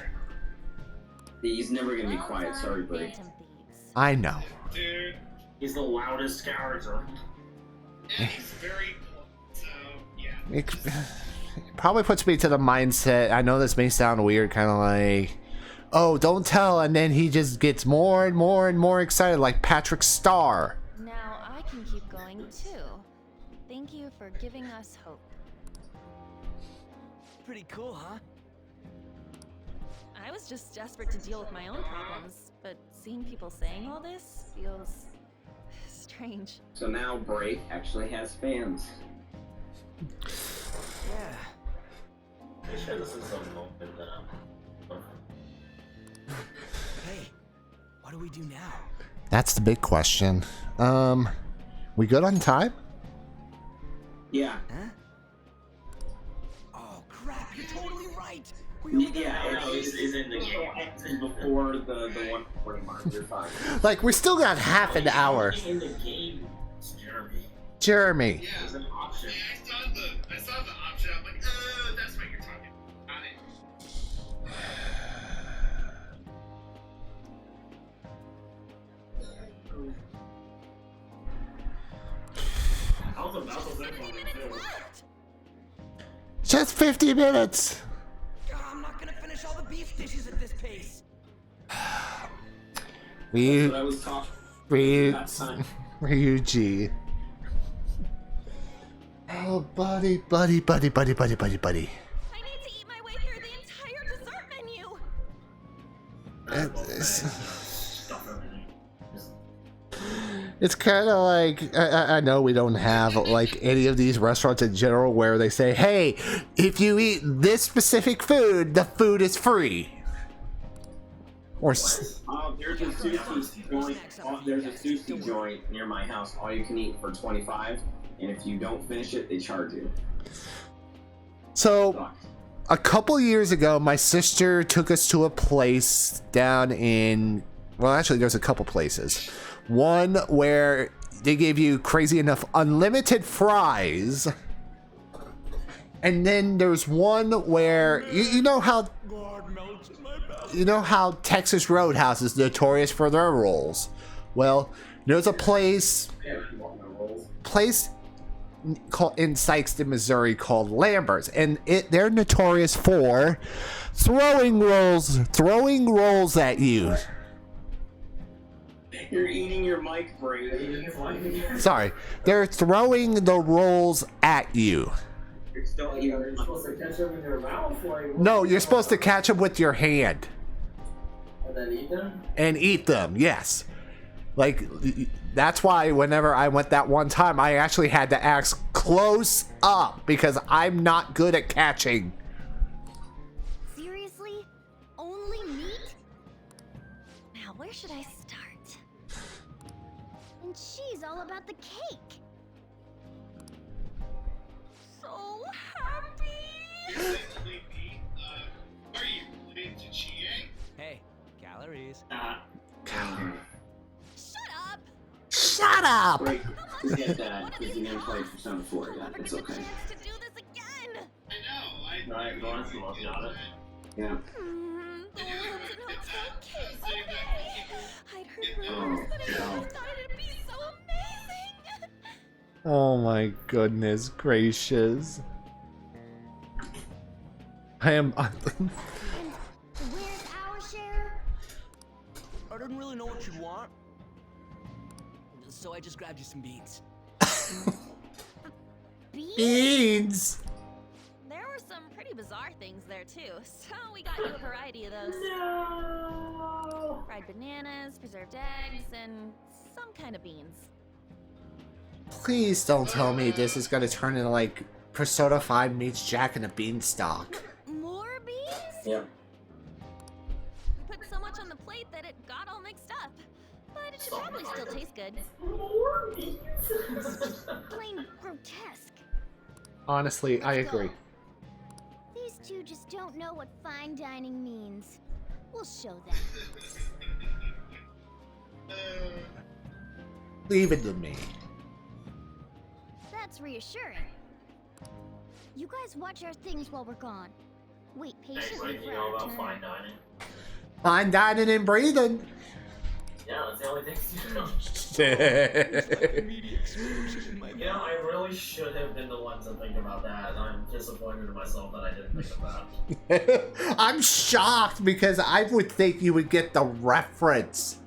S3: He's never gonna be
S11: Well
S3: quiet,
S11: done,
S3: sorry, Break.
S11: Phantom Thieves.
S2: I know.
S1: Dude,
S4: He's the loudest character.
S1: and he's very so yeah.
S2: It probably puts me to the mindset. I know this may sound weird, kind of like, oh, don't tell, and then he just gets more and more and more excited, like Patrick Star.
S11: Now I can keep going too. Thank you for giving us hope.
S9: Pretty cool, huh?
S11: I was just desperate to deal with my own problems, but seeing people saying all this feels strange.
S3: So now Break actually has fans.
S9: Yeah.
S4: Pretty sure this is some moment that
S9: Hey, what do we do now?
S2: That's the big question. We good on time?
S3: Yeah.
S9: Huh? Oh crap! You're totally right.
S3: Yeah, it's in the game. It's before the 140 mark. You're fine.
S2: Like, we still got half an hour.
S4: in the game, it's Jeremy.
S2: Jeremy.
S1: Yeah,
S4: There's an option.
S1: I saw the option. I'm like, that's what you're talking about. Got it.
S4: I was about to say something too.
S2: Just 50 minutes.
S9: I'm not gonna finish all the beef dishes at this pace.
S3: That's what I was talking.
S2: Ryuji. Oh, buddy.
S11: I need to eat my way through the entire dessert menu.
S2: It's kind of like, I know we don't have like any of these restaurants in general where they say, hey, if you eat this specific food, the food is free. Or
S3: There's a sushi joint. There's a sushi joint near my house. All you can eat for $25, and if you don't finish it, they charge you.
S2: so a couple years ago, my sister took us to a place down in, well, actually there's a couple places. One where they gave you, crazy enough, unlimited fries. And then there's one where you know how Texas Roadhouse is notorious for their rolls. Well, there's a place called in Sikeston, Missouri called Lambert's, and they're notorious for throwing rolls at you.
S3: You're eating your mic, Brady.
S2: Sorry, they're throwing the rolls at you.
S3: You're still eating.
S4: You're supposed to catch them in your mouth, like.
S2: No, you're supposed to catch them with your hand
S4: And then eat them.
S2: and eat them. Yes, like that's why whenever I went that one time, I actually had to ask close up because I'm not good at catching.
S6: Seriously? Only meat? Now, where should I start? And she's all about the cake.
S11: So happy.
S1: Basically, are you related to Chie?
S9: Hey, calories.
S2: Shut up!
S3: Break. Forget that. Because you never played Persona 4 yet. It's okay.
S11: To do this again.
S1: I know.
S4: Right, go on, so I'll got it.
S3: Yeah.
S11: The world's an hotel cake. I'd heard rumors, but I never thought it'd be so amazing.
S2: Oh my goodness gracious. I am.
S6: Where's our share?
S9: I didn't really know what you'd want, so I just grabbed you some beans.
S2: Beans!
S11: There were some pretty bizarre things there too, so we got you a variety of those.
S4: No.
S11: Fried bananas, preserved eggs, and some kind of beans.
S2: Please don't tell me this is gonna turn into like Persona 5 meets Jack and the Beanstalk.
S11: More beans?
S3: Yep.
S11: We put so much on the plate that it got all mixed up. But it should probably still taste good.
S4: More beans.
S6: Plain grotesque.
S2: Honestly, I agree.
S6: These two just don't know what fine dining means. We'll show them.
S2: Leave it to me.
S6: That's reassuring. You guys watch our things while we're gone. Wait patiently for our turn.
S4: Fine dining.
S2: Fine dining and breathing.
S4: Yeah, that's the only thing you know.
S8: Media explosion in my
S4: Yeah, I really should have been the one to think about that. I'm disappointed in myself that I didn't think of that.
S2: I'm shocked because I would think you would get the reference.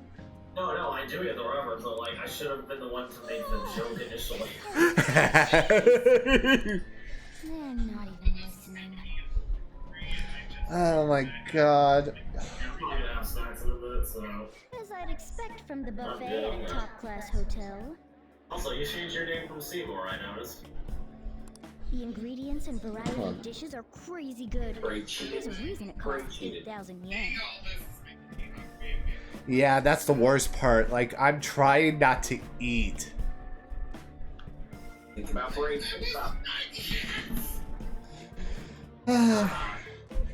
S4: No, I do get the reference, but like I should have been the one to make the joke initially.
S6: They're not even listening.
S2: Oh my god.
S4: We're gonna have snacks in a bit, so.
S6: As I'd expect from the buffet at a top-class hotel.
S4: Also, you changed your name from Seymour, I noticed.
S6: The ingredients and variety of dishes are crazy good. There's a reason it costs 8,000 yen.
S2: Yeah, that's the worst part. Like, I'm trying not to eat.
S3: Think about breaks. Stop.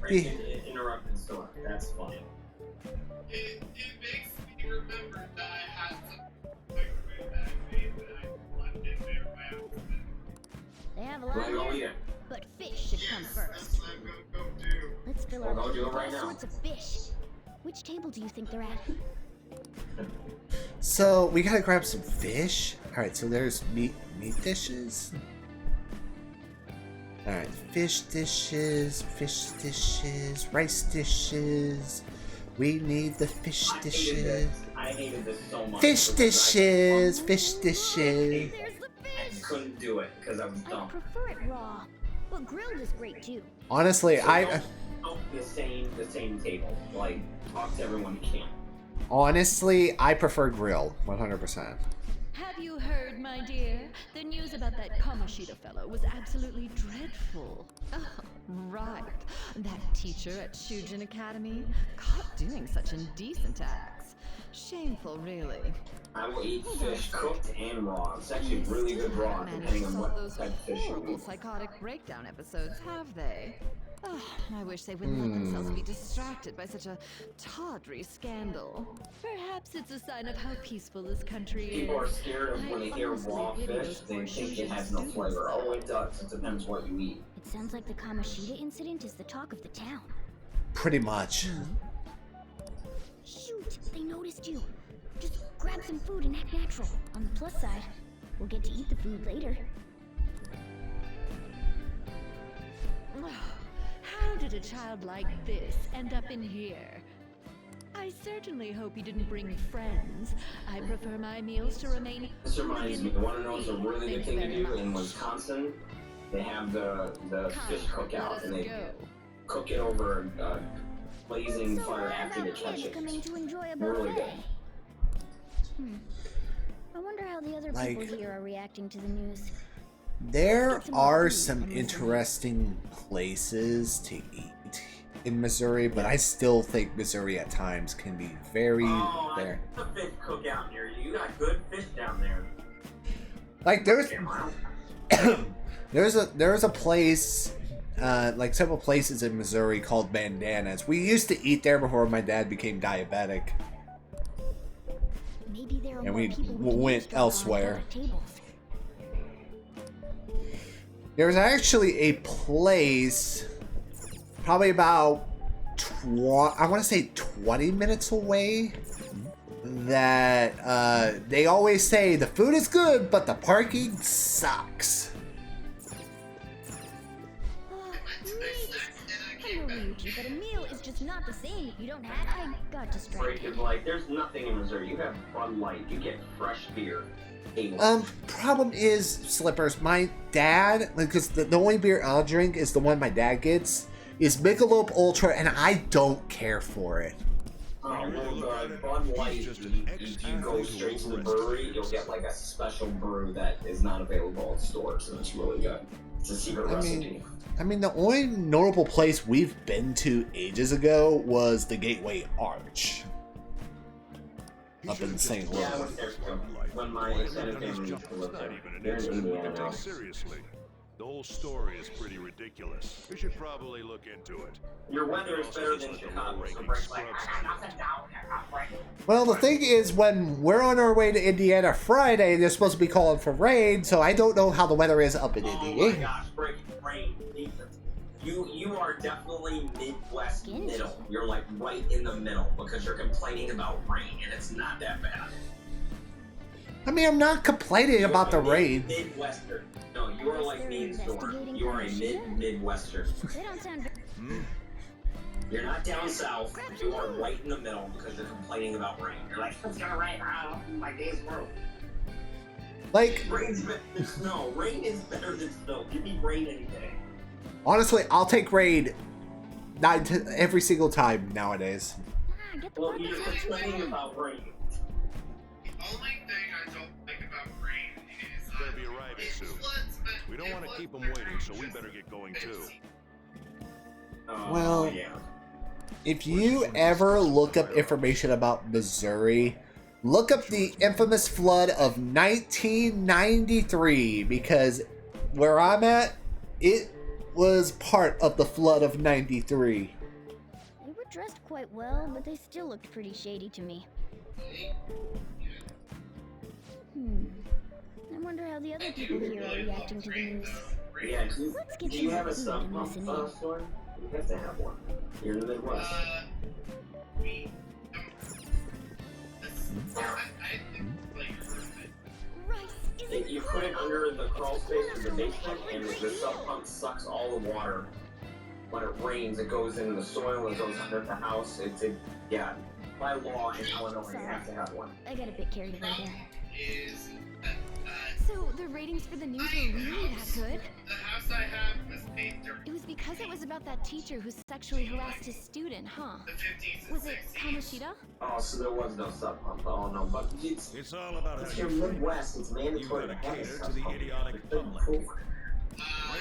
S3: Interrupted store. That's funny.
S1: It makes me remember that I had some quick food that I made that I left in there by accident.
S6: They have a lot
S3: Wanna go eat
S6: here,
S3: it?
S6: but fish should come
S1: Yes,
S6: first.
S1: that's what I'm gonna go do.
S6: Let's fill
S3: Well,
S6: our
S3: go
S6: plate
S3: do it
S6: with
S3: right
S6: all
S3: now.
S6: sorts of fish. Which table do you think they're at?
S2: So, we gotta grab some fish. Alright, so there's meat dishes. Alright, fish dishes, rice dishes. We need the fish dishes.
S3: I hated this so much.
S2: Fish dishes, fish
S6: There's
S2: dishes.
S6: the
S3: I
S6: fish!
S3: couldn't do it because I was
S6: I
S3: dumb.
S6: prefer it raw, but grilled is great too.
S2: Honestly,
S3: So
S2: I
S3: don't the same table. Like, talk to everyone you can.
S2: prefer grill, 100%.
S11: Have you heard, my dear? The news about that Kamoshida fellow was absolutely dreadful. Oh, right. That teacher at Shujin Academy, caught doing such indecent acts. Shameful, really.
S3: I will eat fish cooked and raw. It's actually really good raw, depending on what
S11: those
S3: type of fish you
S11: horrible
S3: eat.
S11: psychotic breakdown episodes, have they? Oh, I wish they wouldn't let themselves be distracted by such a tawdry scandal. Perhaps it's a sign of how peaceful this country is.
S3: People are scared of when they hear
S11: honestly
S3: raw
S11: pity
S3: fish,
S11: those
S3: they
S11: poor
S3: think it
S11: Shujin
S3: has no
S11: students.
S3: flavor. Oh, it does. It depends what you eat.
S6: It sounds like the Kamoshida incident is the talk of the town.
S2: Pretty much.
S6: Shoot, they noticed you. Just grab some food and act natural. On the plus side, we'll get to eat the food later.
S11: How did a child like this end up in here? I certainly hope he didn't bring friends. I prefer my meals to remain.
S3: This reminds me, you want to know what's a really good thing to do in Wisconsin? They have the fish cookout, and they cook it over a blazing fire after they catch it.
S6: Coming to enjoy a
S3: Really
S6: buffet.
S3: good.
S6: I wonder how the other
S2: Like-
S6: people here are reacting to the news.
S2: There are some interesting places to eat in Missouri, but I still think Missouri at times can be very there.
S3: A fish cookout near you. You got good fish down there.
S2: Like there's there's a place, like several places in Missouri called Bandanas. We used to eat there before my dad became diabetic,
S6: Maybe there are
S2: and
S6: more
S2: we
S6: people
S2: went
S6: eavesdrop on
S2: elsewhere.
S6: public tables.
S2: There's actually a place, probably about I want to say 20 minutes away, that they always say the food is good, but the parking sucks.
S6: Oh, great. Hello, Ryuji, but a meal is just not the same if you don't have. I got
S3: Break
S6: distracted.
S3: is like, there's nothing in Missouri. You have Bud Light. You get fresh beer.
S2: Problem is, Slippers, my dad, because the only beer I'll drink is the one my dad gets, is Michelob Ultra, and I don't care for it.
S3: Well, Bud Light, if you go straight to the brewery, you'll get like a special brew that is not available in stores, and it's really good. It's a secret recipe.
S2: I mean, the only notable place we've been to ages ago was the Gateway Arch up in St. Louis.
S3: Yeah, I went there when my extended family used to live there. They're in Indiana now.
S7: Seriously, the whole story is pretty ridiculous. We should probably look into it.
S3: Your weather is better than Chicago, so Break's like, I got nothing down there.
S2: Well, the thing is, when we're on our way to Indiana Friday, they're supposed to be calling for rain, so I don't know how the weather is up in
S3: Oh my
S2: Indiana.
S3: gosh, Break, rain. You are definitely Midwest middle. You're like right in the middle because you're complaining about rain and it's not that bad.
S2: I mean, I'm not complaining about the rain.
S3: Midwestern. No, you are like me and Storm. You are a Midwestern.
S6: They don't sound very...
S3: You're not down south. You are right in the middle because you're complaining about rain. You're like, it's gonna rain. My day's broke.
S2: Like,
S3: Rain's better than snow. Rain is better than snow. Give me rain any day.
S2: honestly, I'll take rain every single time nowadays.
S3: Well, you're complaining about rain.
S1: The only thing I don't like about rain is
S7: Better be arriving soon. We don't want to keep them waiting, so we better get going too.
S2: Well,
S3: yeah.
S2: If you ever look up information about Missouri, look up the infamous flood of 1993, because where I'm at, it was part of the flood of 93.
S6: They were dressed quite well, but they still looked pretty shady to me. I wonder how the other people here are reacting to the news.
S3: Yeah,
S6: Let's get
S3: do you
S6: some
S3: have a
S6: food
S3: sub
S6: and
S3: pump
S6: listen in.
S3: store? You have to have one. You're in the Midwest.
S1: We don't. I think, like,
S3: You put it under the crawl space of the basement, and the sub pump sucks all the water. When it rains, it goes into the soil, it goes under the house. Yeah. By law in Illinois, you have to have one.
S6: I got a bit carried away there.
S1: is
S11: So the ratings for the news were really that good?
S1: the house I have was made during
S11: It was because it was about that teacher who sexually harassed his student, huh?
S1: the 50s and
S11: Was it
S1: 60s.
S11: Kamishita?
S3: Oh, so there was no sub pump. Oh, no, but
S7: It's all about
S3: it's
S7: how
S3: your
S7: you feel.
S3: Midwest. It's mandatory
S7: You
S3: to
S7: gotta
S3: have a
S7: cater
S3: sub
S7: to the
S3: pump.
S7: idiotic
S3: It's pretty
S7: public.
S3: cool.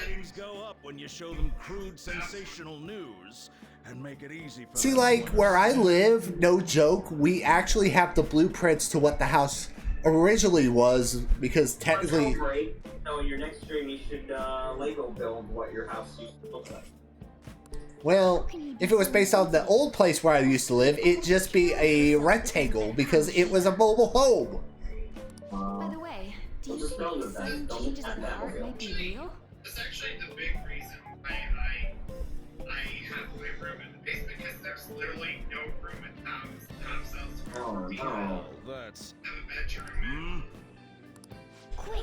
S7: Ratings go up when you show them crude, sensational news and make it easy for
S2: See,
S7: them
S2: like,
S7: to
S2: where I
S7: understand.
S2: live, no joke, we actually have the blueprints to what the house originally was, because technically...
S3: No, your next stream you should Lego build what your house used to look like.
S2: Well, if it was based on the old place where I used to live, it'd just be a rectangle, because it was a mobile home.
S11: By the way, do you
S3: We'll just
S11: think
S3: build
S11: these
S3: it then.
S11: sudden
S3: Don't
S11: changes
S3: add
S11: of
S3: that
S11: heart
S3: over.
S11: might be real?
S1: That's actually the big reason I have my room in the basement, because there's literally no room in the house. The house sells for
S3: Oh,
S1: $40.
S3: no.
S7: That's...
S1: Have a bedroom.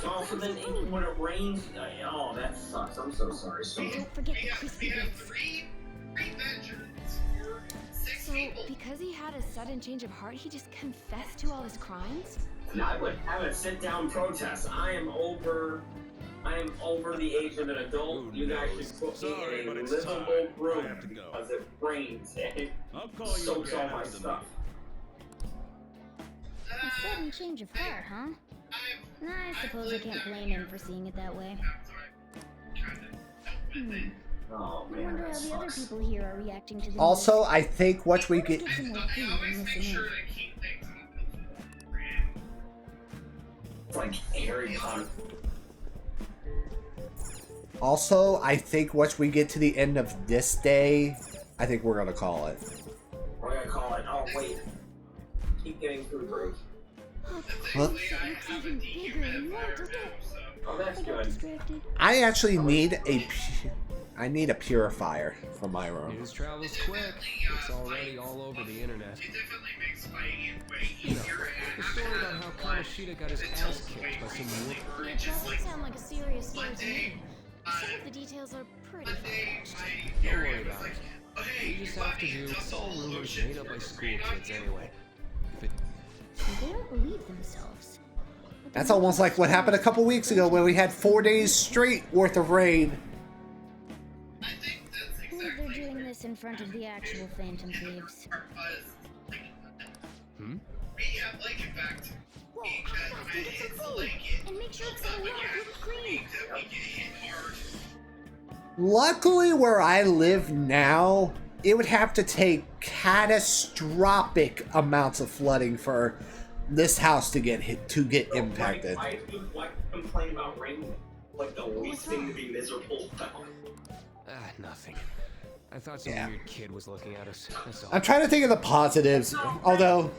S3: Oh, so then when it rains, oh, that sucks. I'm so sorry. So
S11: Don't forget the
S1: We
S11: crispy
S1: have
S11: bits.
S1: three bedrooms for 6
S11: So,
S1: people.
S11: because he had a sudden change of heart, he just confessed to all his crimes?
S3: I would have a sit-down protest. I am over the age of an adult.
S7: Who
S3: You guys
S7: knows?
S3: should put
S7: Sorry,
S3: me in
S7: but
S3: a
S7: it's
S3: livable
S7: time. I
S3: room
S7: have to go.
S3: because it rains and it
S7: I'll call you
S3: soaks
S7: again
S3: all my
S7: after the
S3: stuff.
S6: A sudden change of heart, huh? I suppose I can't blame him for seeing it that way.
S3: Oh
S6: I
S3: man,
S6: wonder
S3: that
S6: how the other
S3: sucks.
S6: people here are reacting to the
S2: Also, I think once we get...
S6: news. Get some more
S1: I
S6: food and
S1: always make
S6: listen
S1: sure
S6: in.
S1: to keep things on the brand.
S3: It's like Harry Potter.
S2: Also, I think once we get to the end of this day, I think we're gonna call it.
S3: We're gonna call it. Oh wait, keep getting food breaks.
S2: Huh?
S1: Thankfully, I have a dehumidifier now, so.
S3: Oh, that's
S6: I got
S3: good.
S6: distracted.
S2: I actually need I need a purifier for my room.
S12: News travels quick. It's already all over the internet.
S1: It definitely makes fighting way
S12: You know,
S1: easier
S12: the story about how Kamishita got his ass kicked by some wolf.
S6: It doesn't sound like a serious story to me. Some of the details are pretty far-fetched.
S12: Don't worry about it. You just have to do it's all rumors made up by school kids anyway. If it
S6: They don't believe themselves.
S2: That's almost like what happened a couple weeks ago when we had 4 days straight worth of rain.
S1: I think that's
S6: I believe they're doing this in front of the actual Phantom Thieves.
S12: Hmm?
S1: We have lake effect.
S6: Whoa, I gotta get some food and make sure it's all white with green.
S1: That we get hit hard.
S2: Luckily, where I live now, it would have to take catastrophic amounts of flooding for this house to get impacted.
S3: Why do you complain about rain? Like the least thing to be miserable about.
S12: nothing. I thought some weird kid was looking at us. That's all.
S2: I'm trying to think of the positives, although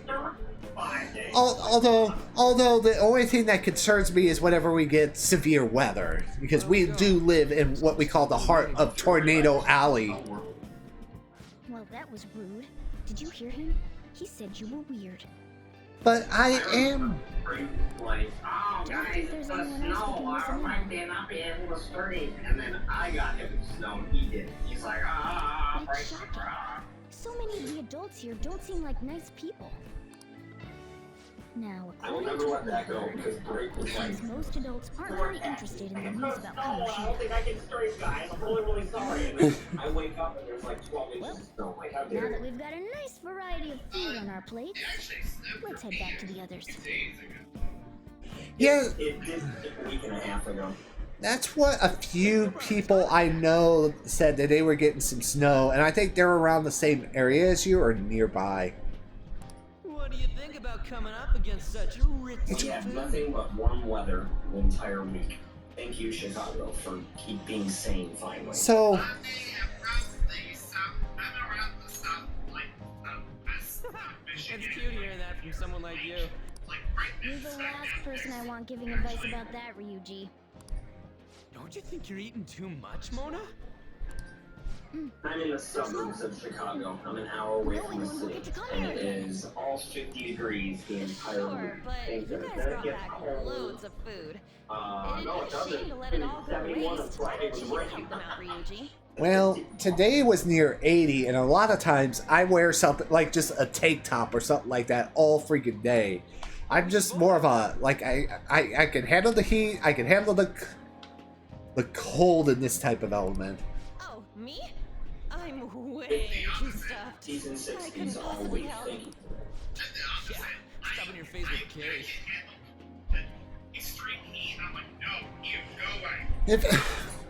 S3: 5 days.
S2: Although the only thing that concerns me is whenever we get severe weather, because we do live in what we call the heart of Tornado Alley.
S6: Well, that was rude. Did you hear him? He said you were weird.
S2: But I am.
S3: Like, oh guys, it's the snow. I might not be able to stream. And then I got him snow and he did. He's like,
S6: It's shocking. So many of the adults here don't seem like nice people. Now,
S3: I will
S6: according
S3: never
S6: to
S3: let that go
S6: word,
S3: because Drake was
S6: it
S3: like,
S6: seems most adults aren't really interested in the news about
S3: I don't
S6: Kamoshida.
S3: think I can stream, guys. I'm really, really sorry. And then I wake up and there's like 12 inches of snow. Like, how
S6: Now
S3: dare
S6: that
S3: you?
S6: we've got a nice variety of food on our plates, let's head back to the others.
S2: Yeah,
S3: It did a week and a half ago.
S2: that's what a few people I know said, that they were getting some snow, and I think they're around the same area as you or nearby.
S9: What do you think about coming up against such rich
S3: We had nothing but warm weather the entire week. Thank you, Chicago, for being sane finally.
S2: So,
S9: It's cute hearing that from someone like you.
S6: You're the last person I want giving advice about that, Ryuji.
S9: Don't you think you're eating too much, Mona?
S3: I'm in the suburbs of Chicago. I'm an hour away from the city, and it is all 50 degrees the entire
S6: Sure,
S3: week.
S6: but
S3: Things
S6: you
S3: are
S6: guys
S3: gonna
S6: brought
S3: get
S6: back
S3: cold.
S6: loads of food.
S3: No, it doesn't.
S6: Shame to let it all go
S3: 71 on
S6: waste.
S3: Friday was
S6: You should
S3: rain.
S6: help them out, Ryuji.
S2: well, today was near 80, and a lot of times I wear something like just a tank top or something like that all freaking day. I'm just more of a, like, I can handle the heat, I can handle the cold in this type of element.
S6: Oh, me? I'm way too stuffed.
S3: He's in
S6: I
S3: 60s
S6: couldn't
S3: all
S6: possibly
S3: week.
S6: help.
S3: Thank you.
S9: Yeah, stuffing your face with Carrie.
S1: Extreme heat. I'm like, no, you go away.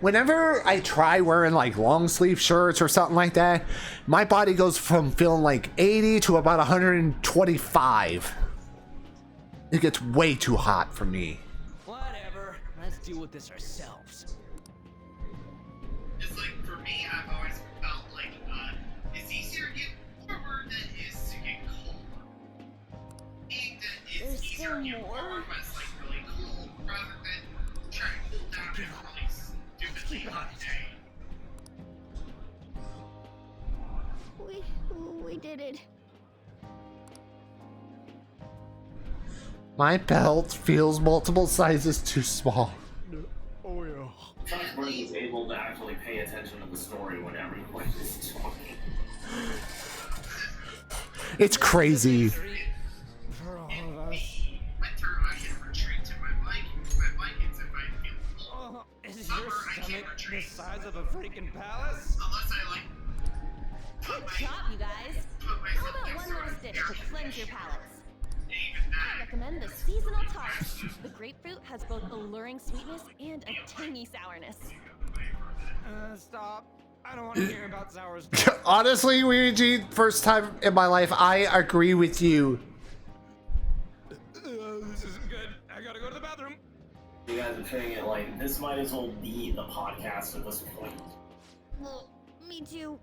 S2: Whenever I try wearing like long sleeve shirts or something like that, my body goes from feeling like 80 to about 125. It gets way too hot for me.
S9: Whatever. Let's deal with this ourselves.
S1: It's like, for me, I've always felt like, it's easier to get warmer than it is to get colder. Meaning that
S6: There's
S1: it's easier
S6: still
S1: to get
S6: more?
S1: warmer when it's like really cold, rather than trying to cool down in a really stupidly hot day.
S6: We did it.
S2: My belt feels multiple sizes too small.
S10: Oh, yeah.
S4: Sometimes he's able to actually pay attention to the story when everyone is talking.
S2: It's crazy.
S8: For all of us.
S1: Winter, I can retreat to my blankets if I feel cold.
S9: Oh, is
S1: Summer,
S9: your
S1: I can't
S9: stomach the
S1: retreat.
S9: size of a freaking palace?
S1: Unless I, like,
S6: Good
S1: put
S6: job, you guys.
S1: put
S6: How
S1: myself
S6: about
S1: next
S6: one
S1: to
S6: last
S1: a
S6: dish
S1: air
S6: to cleanse your
S1: conditioner.
S6: palates?
S1: Even
S6: I
S1: that.
S6: recommend the seasonal tart. The grapefruit has both alluring sweetness and a tangy sourness.
S9: Stop. I don't want to hear about sour
S2: Honestly, Luigi, first time in my life, I agree with you.
S9: This isn't good. I gotta go to the bathroom.
S4: You guys are treating it like this might as well be the podcast at this point.
S6: Well, me too.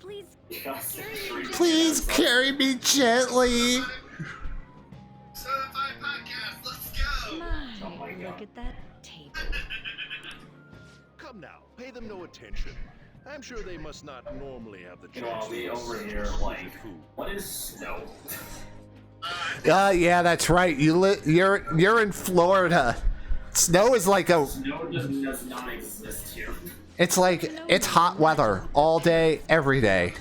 S6: Please.
S4: You guys are
S6: Carry me
S4: treating it
S2: Please
S4: as a-
S2: carry me gently.
S1: Certified podcast, let's go!
S6: My,
S4: my God.
S6: look at that table.
S7: Come now, pay them no attention. I'm sure they must not normally have the
S4: You know,
S7: chance
S4: I'll be
S7: to
S4: over
S7: eat
S4: here
S7: such
S4: like,
S7: food.
S4: what is snow?
S2: Yeah, that's right. You're in Florida. Snow is like a.
S4: Snow does not exist here.
S2: It's like it's hot weather all day, every day.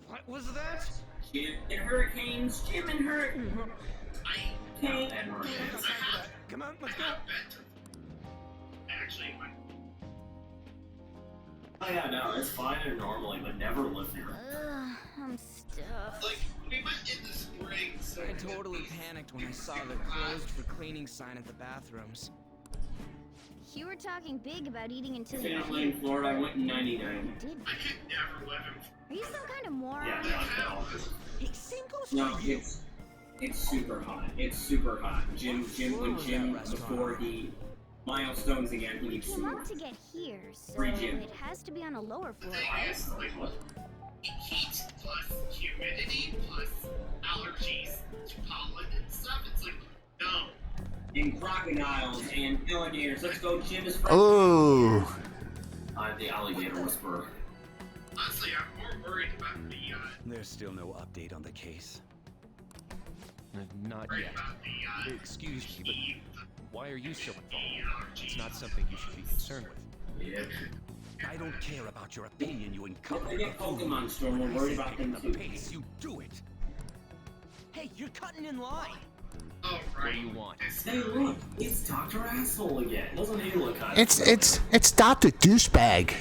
S9: What was that?
S3: Jim and hurricanes, Jim and hurricanes.
S9: And come on, let's go.
S1: Actually,
S4: Oh yeah, no, it's fine and normally, but never live here.
S6: I'm stuffed.
S1: like, we went in the spring, so
S9: I totally panicked when I saw the closed for cleaning sign at the bathrooms.
S6: You were talking big about eating until you
S3: Family in Florida, I went in 99.
S6: did.
S1: I could never live in.
S6: Are you some kind of moron?
S4: Yeah, no.
S9: Hey, same goes
S3: No,
S9: for you.
S3: it's super hot. It's super hot. Jim, before he milestones again, he
S6: We
S3: needs
S6: came
S3: some
S6: up
S3: more.
S6: to get here, so
S3: Free gym.
S6: it has to be on a lower floor,
S1: The thing
S6: right?
S1: is, like, heat plus humidity plus allergies
S3: crocodiles and alligators. Let's go, Jim is friendly.
S2: Ooh.
S4: I'm the alligator whisperer.
S1: Honestly, I'm more worried about the
S13: There's still no update on the case.
S12: Not yet. Excuse me, but why are you so involved? It's not something you should be concerned with.
S4: Yeah.
S13: I don't care about your opinion, you
S3: I
S13: incompetent
S3: get
S13: buffoon.
S3: Pokemon Storm. We're worried about them too.
S13: Pace, you do it. Hey, you're cutting in line.
S1: Oh,
S12: What
S1: right.
S12: do you want?
S4: Hey, look, it's Dr. Asshole again. Doesn't he look kind of
S2: It's Dr. Douchebag.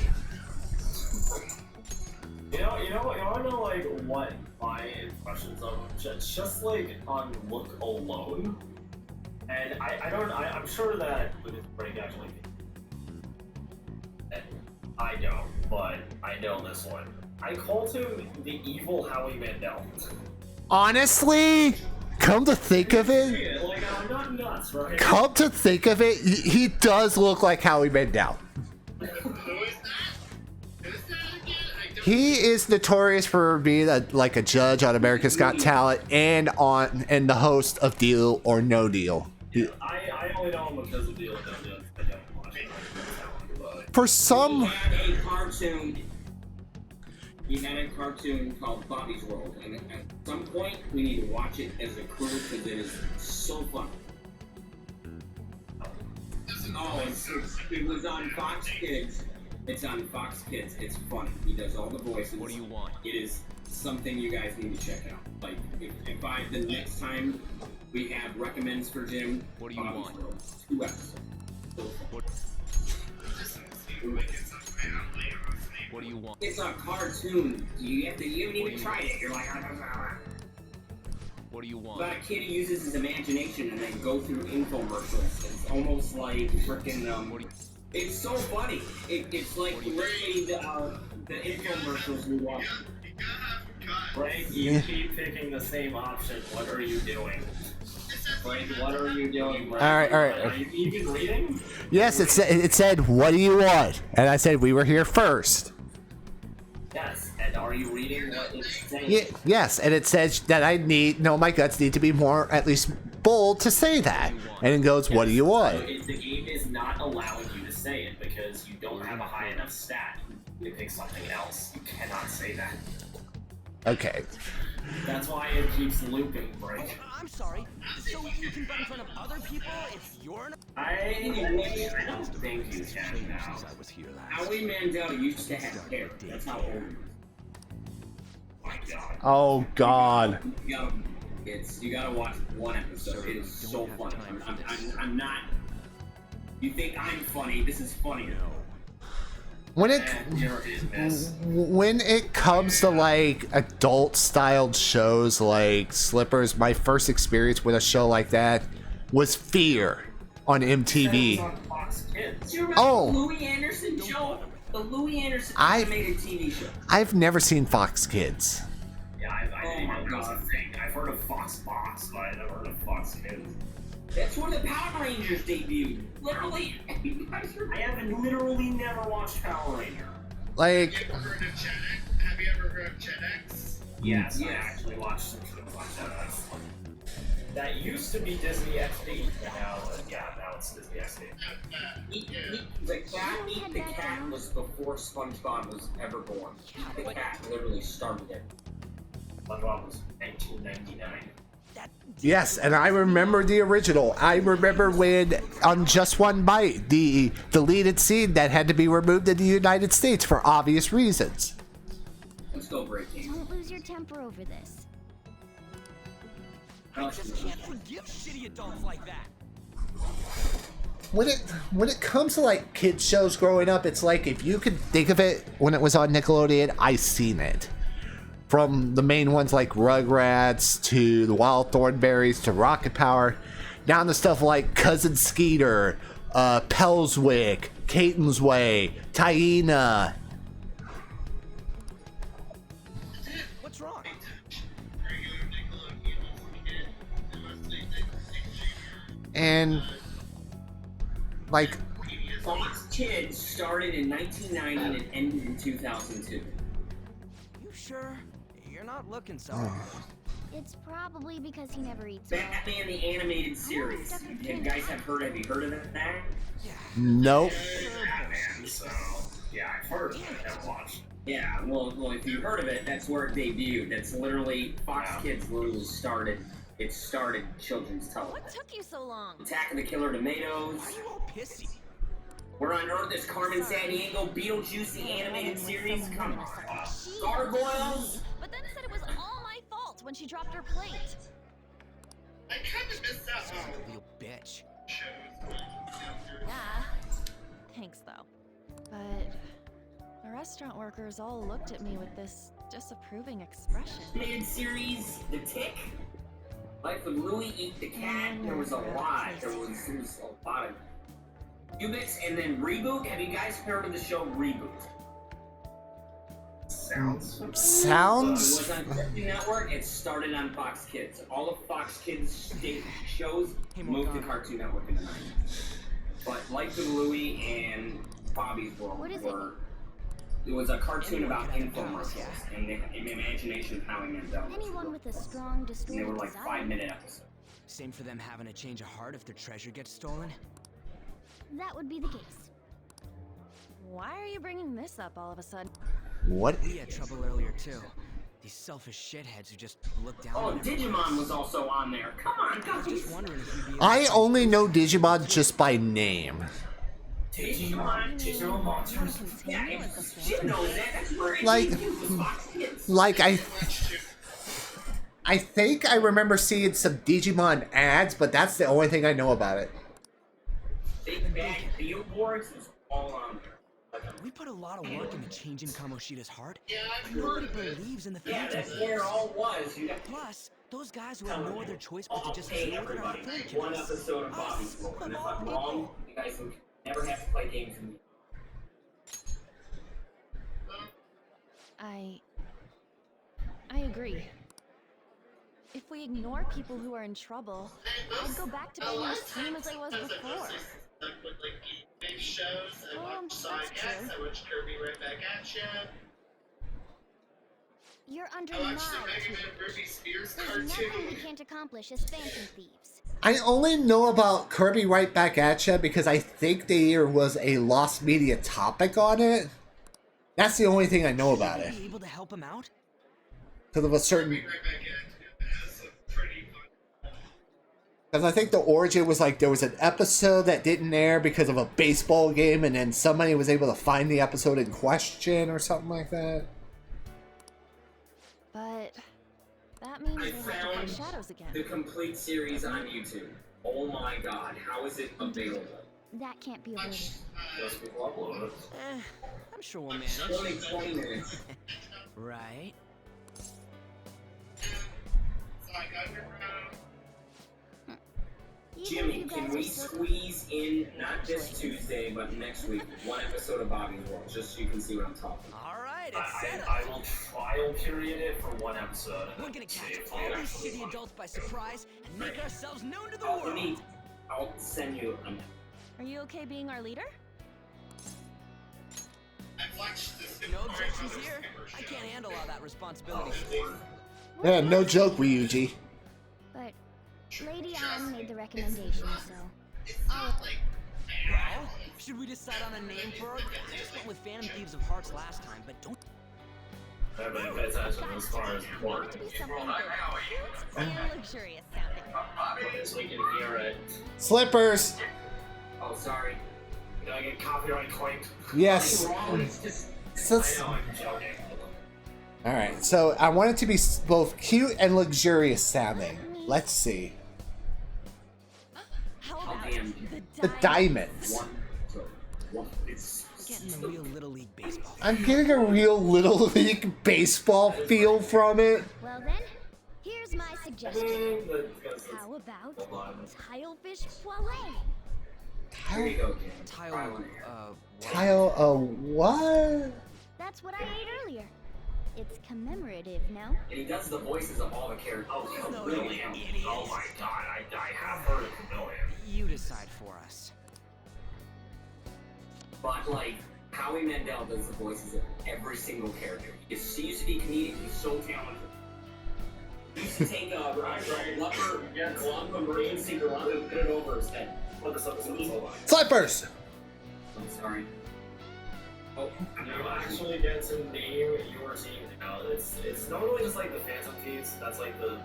S4: You know, like, what my impressions of him, just like, on look alone, and I'm sure that with his break actually, I don't, but I know this one. I called him the evil Howie Mandel.
S2: Honestly, come to think of it,
S4: Yeah, like, I'm not nuts, right?
S2: come to think of it, he does look like Howie Mandel.
S1: Who is that? Who's that again? I don't
S2: He is notorious for being like a judge on America's Got Talent and the host of Deal or No Deal.
S4: I only know him because of Deal or No Deal. I don't watch it.
S2: For some,
S3: He had a cartoon. He had a cartoon called Bobby's World, and at some point we need to watch it as a crew because it is so fun. Oh, it was on Fox Kids. It's on Fox Kids. It's funny. He does all the voices.
S12: What do you want?
S3: It is something you guys need to check out. Like, if the next time we have recommends for Jim,
S12: What do you
S3: Bobby's
S12: want?
S3: World, 2 episodes. So fun.
S12: What do you want?
S3: It's a cartoon. You haven't even tried it. You're like, ah.
S12: What do you want?
S3: About a kid who uses his imagination and then go through infomercials. It's almost like freaking it's so funny. It's like literally the infomercials we watch.
S4: Right? You keep picking the same option. What are you doing? Right? What are you doing? Right?
S2: All right.
S4: Are you even reading?
S2: yes, it said, "What do you want?" And I said, "We were here first."
S4: Yes. And are you reading what it's saying?
S2: Yes, and it says that my guts need to be more, at least bold to say that. And it goes, "What do you
S4: So
S2: want?"
S4: the game is not allowing you to say it because you don't have a high enough stat. You pick something else. You cannot say that.
S2: Okay.
S4: That's why it keeps looping, break.
S9: I'm sorry. So you can butt in front of other people if you're not...
S3: I don't think you can now. Howie Mandel used to have hair. That's how old he is. My God.
S2: Oh God.
S3: You gotta watch one episode. It is so funny. I'm not. You think I'm funny? This is funny.
S2: When it
S4: You're in this.
S2: when it comes to like adult styled shows like Slippers, my first experience with a show like that was Fear on MTV.
S3: Do you remember
S2: Oh.
S3: the Louis Anderson show? The Louis Anderson
S2: I-
S3: animated TV show.
S2: I've never seen Fox Kids.
S4: Yeah, I didn't even know it was a thing. I've heard of Fox Box, but I've never heard of Fox Kids.
S3: That's where the Power Rangers debuted. Literally.
S4: I haven't literally never watched Power Ranger.
S2: Like,
S1: Have you ever heard of Gen X?
S4: Yes, I actually watched some shows on Jetix. That used to be Disney XD, and now it's Disney XD.
S3: The cat Eat the Cat was before SpongeBob was ever born. Eat the Cat literally started it.
S4: SpongeBob was 1999.
S2: yes, and I remember the original. I remember when on Just One Bite, the deleted scene that had to be removed in the United States for obvious reasons.
S3: Let's go break game.
S6: Don't lose your temper over this.
S9: I just can't forgive shitty adults like that.
S2: When it comes to like kids shows growing up, it's like if you could think of it when it was on Nickelodeon, I seen it. From the main ones like Rugrats to the Wild Thornberries to Rocket Power, down to stuff like Cousin Skeeter, Pelswick, Caton's Way, Taina.
S9: What's wrong?
S2: And like
S3: Fox Kids started in 1990 and ended in 2002.
S9: You sure? You're not looking so.
S6: It's probably because he never eats well.
S3: Batman the animated series. You guys have heard of that?
S2: Nope.
S4: Batman, so yeah, I've heard of it, never watched.
S3: Yeah, well, if you heard of it, that's where it debuted. That's literally Fox Kids literally started. It started children's television.
S6: What took you so long?
S3: Attack of the Killer Tomatoes.
S13: Why are you all pissy?
S3: We're on Earth. There's Carmen Sandiego, Beetlejuice the animated series. Come on. Gargoyles.
S6: But then said it was all my fault when she dropped her plate.
S1: I kind of missed that
S13: Sounds like
S1: one.
S13: a real bitch.
S6: Yeah. Thanks, though.
S11: But the restaurant workers all looked at me with this disapproving expression.
S3: Animated series, The Tick. Life of Louie, Eat the Cat. There was a lot. There was a lot of Cubits, and then Reboot. Have you guys heard of the show Reboot?
S2: Sounds.
S3: It was on Cartoon Network. It started on Fox Kids. All of Fox Kids state shows moved to Cartoon Network in the 90s. But Life of Louie and Bobby's World were. It was a cartoon about infomercials and the imagination of Howie Mandel.
S6: Anyone with a strong,
S3: And they
S6: distorted
S3: were like
S6: desire.
S3: 5-minute episodes.
S13: Same for them having a change of heart if their treasure gets stolen.
S6: That would be the case.
S11: Why are you bringing this up all of a sudden?
S2: What?
S13: We had trouble earlier too. These selfish shitheads who just look down
S3: Oh,
S13: on everyone.
S3: Digimon was also on there. Come on,
S13: I was
S3: guys.
S13: just wondering if you'd be able
S2: I
S13: to-
S2: only know Digimon just by name.
S3: Digimon monsters. Yeah, she knows that. That's where it
S2: Like-
S3: was Fox Kids.
S2: Like I think I remember seeing some Digimon ads, but that's the only thing I know about it.
S3: Big Bad Billboards was all on there.
S13: We put a lot of work into changing Kamoshida's heart.
S1: Yeah, I've
S13: but
S1: heard
S13: nobody
S1: of it.
S13: believes in the
S3: Yeah,
S13: Phantom
S3: that's where it all was. You got
S13: Plus, those guys who have no other choice but
S3: I'll
S13: to just
S3: pay
S13: deal with it are
S3: everybody
S13: the Phantom
S3: one
S13: killers.
S3: episode of Bobby's
S13: Us,
S3: World. And
S13: of
S3: if
S13: all
S3: I'm
S13: people.
S3: wrong, you guys will never have to play games with me.
S11: I agree. If we ignore people who are in trouble, I'd go back to being the same as I was before.
S1: Stuck with like big shows. I watched Sonic
S11: that's
S1: X.
S11: true.
S1: I watched Kirby Right Back at Ya.
S6: You're under
S1: I
S6: my
S1: watched the Mega
S6: tutelage.
S1: Man Ruby Spears
S6: There's nothing we
S1: cartoon.
S6: can't accomplish as Phantom Thieves.
S2: I only know about Kirby Right Back at Ya because I think there was a Lost Media topic on it. That's the only thing I know about
S13: Would
S2: it.
S13: you be able to help him out?
S2: Because of a certain.
S1: Kirby Right Back at Ya has a pretty fun.
S2: Because I think the origin was like there was an episode that didn't air because of a baseball game, and then somebody was able to find the episode in question or something like that.
S11: But that means
S3: I
S11: we'll have to
S3: found
S11: fight shadows again.
S3: the complete series on YouTube. Oh my god, how is it available?
S6: That can't be avoided.
S4: Most people upload it.
S13: I'm sure we'll manage.
S3: Only 20 minutes.
S13: Right?
S1: So I got your
S6: Even if
S3: Jimmy,
S6: you
S3: can
S6: guys
S3: we
S6: are so-
S3: squeeze in, not this Tuesday, but next week, one episode of Bobby's World, just so you can see what I'm talking about?
S13: Alright, it's set
S4: I
S13: up.
S4: will trial period it for one episode.
S13: We're gonna
S4: See
S13: catch
S4: if
S13: all
S4: we
S13: these
S4: actually
S13: shitty
S4: watch
S13: adults by surprise and make ourselves known to the
S3: Oh, let
S13: world.
S3: me, I'll send you a
S11: Are you okay being our leader?
S1: I've watched this.
S13: No objections here. I can't handle all that responsibility.
S2: Yeah, no joke, Ryuji.
S6: But Lady Anne made the recommendation, so.
S1: It's not like
S13: Well, should we decide on a name for her? I just went with Phantom Thieves of Hearts last time, but don't.
S4: Everybody pay attention as far as
S6: I want it to be something cute and luxurious sounding.
S4: so we can hear it.
S2: Slippers.
S3: Oh, sorry.
S4: Did I get copyright claimed?
S2: Yes.
S3: Wrong, it's just,
S2: So,
S4: I know, I'm joking.
S2: all right. So I want it to be both cute and luxurious sounding. Let's see.
S11: How
S3: I'll
S11: about
S3: DM
S2: The diamonds.
S3: one, so, one, it's
S13: Getting the real Little League baseball.
S2: I'm getting a real Little League baseball feel from it.
S6: Well then, here's my suggestion. How about Tilefish Poilet?
S3: Here you go, Jim.
S13: Tile,
S3: Try one.
S2: Tile, what?
S6: That's what I ate earlier. It's commemorative now.
S3: And he does the voices of all the characters. Oh,
S13: No,
S3: really?
S13: you idiot.
S4: Oh my god, I have heard of Chameleon.
S13: You decide for us.
S3: But like, Howie Mandel does the voices of every single character. He used to be comedic. He's so talented. You should take a leopard glove, a marine single glove, and put it over his head.
S2: Snipers!
S3: I'm sorry. Oh,
S4: You actually get to name your team now. It's normally just like the Phantom Thieves. That's like the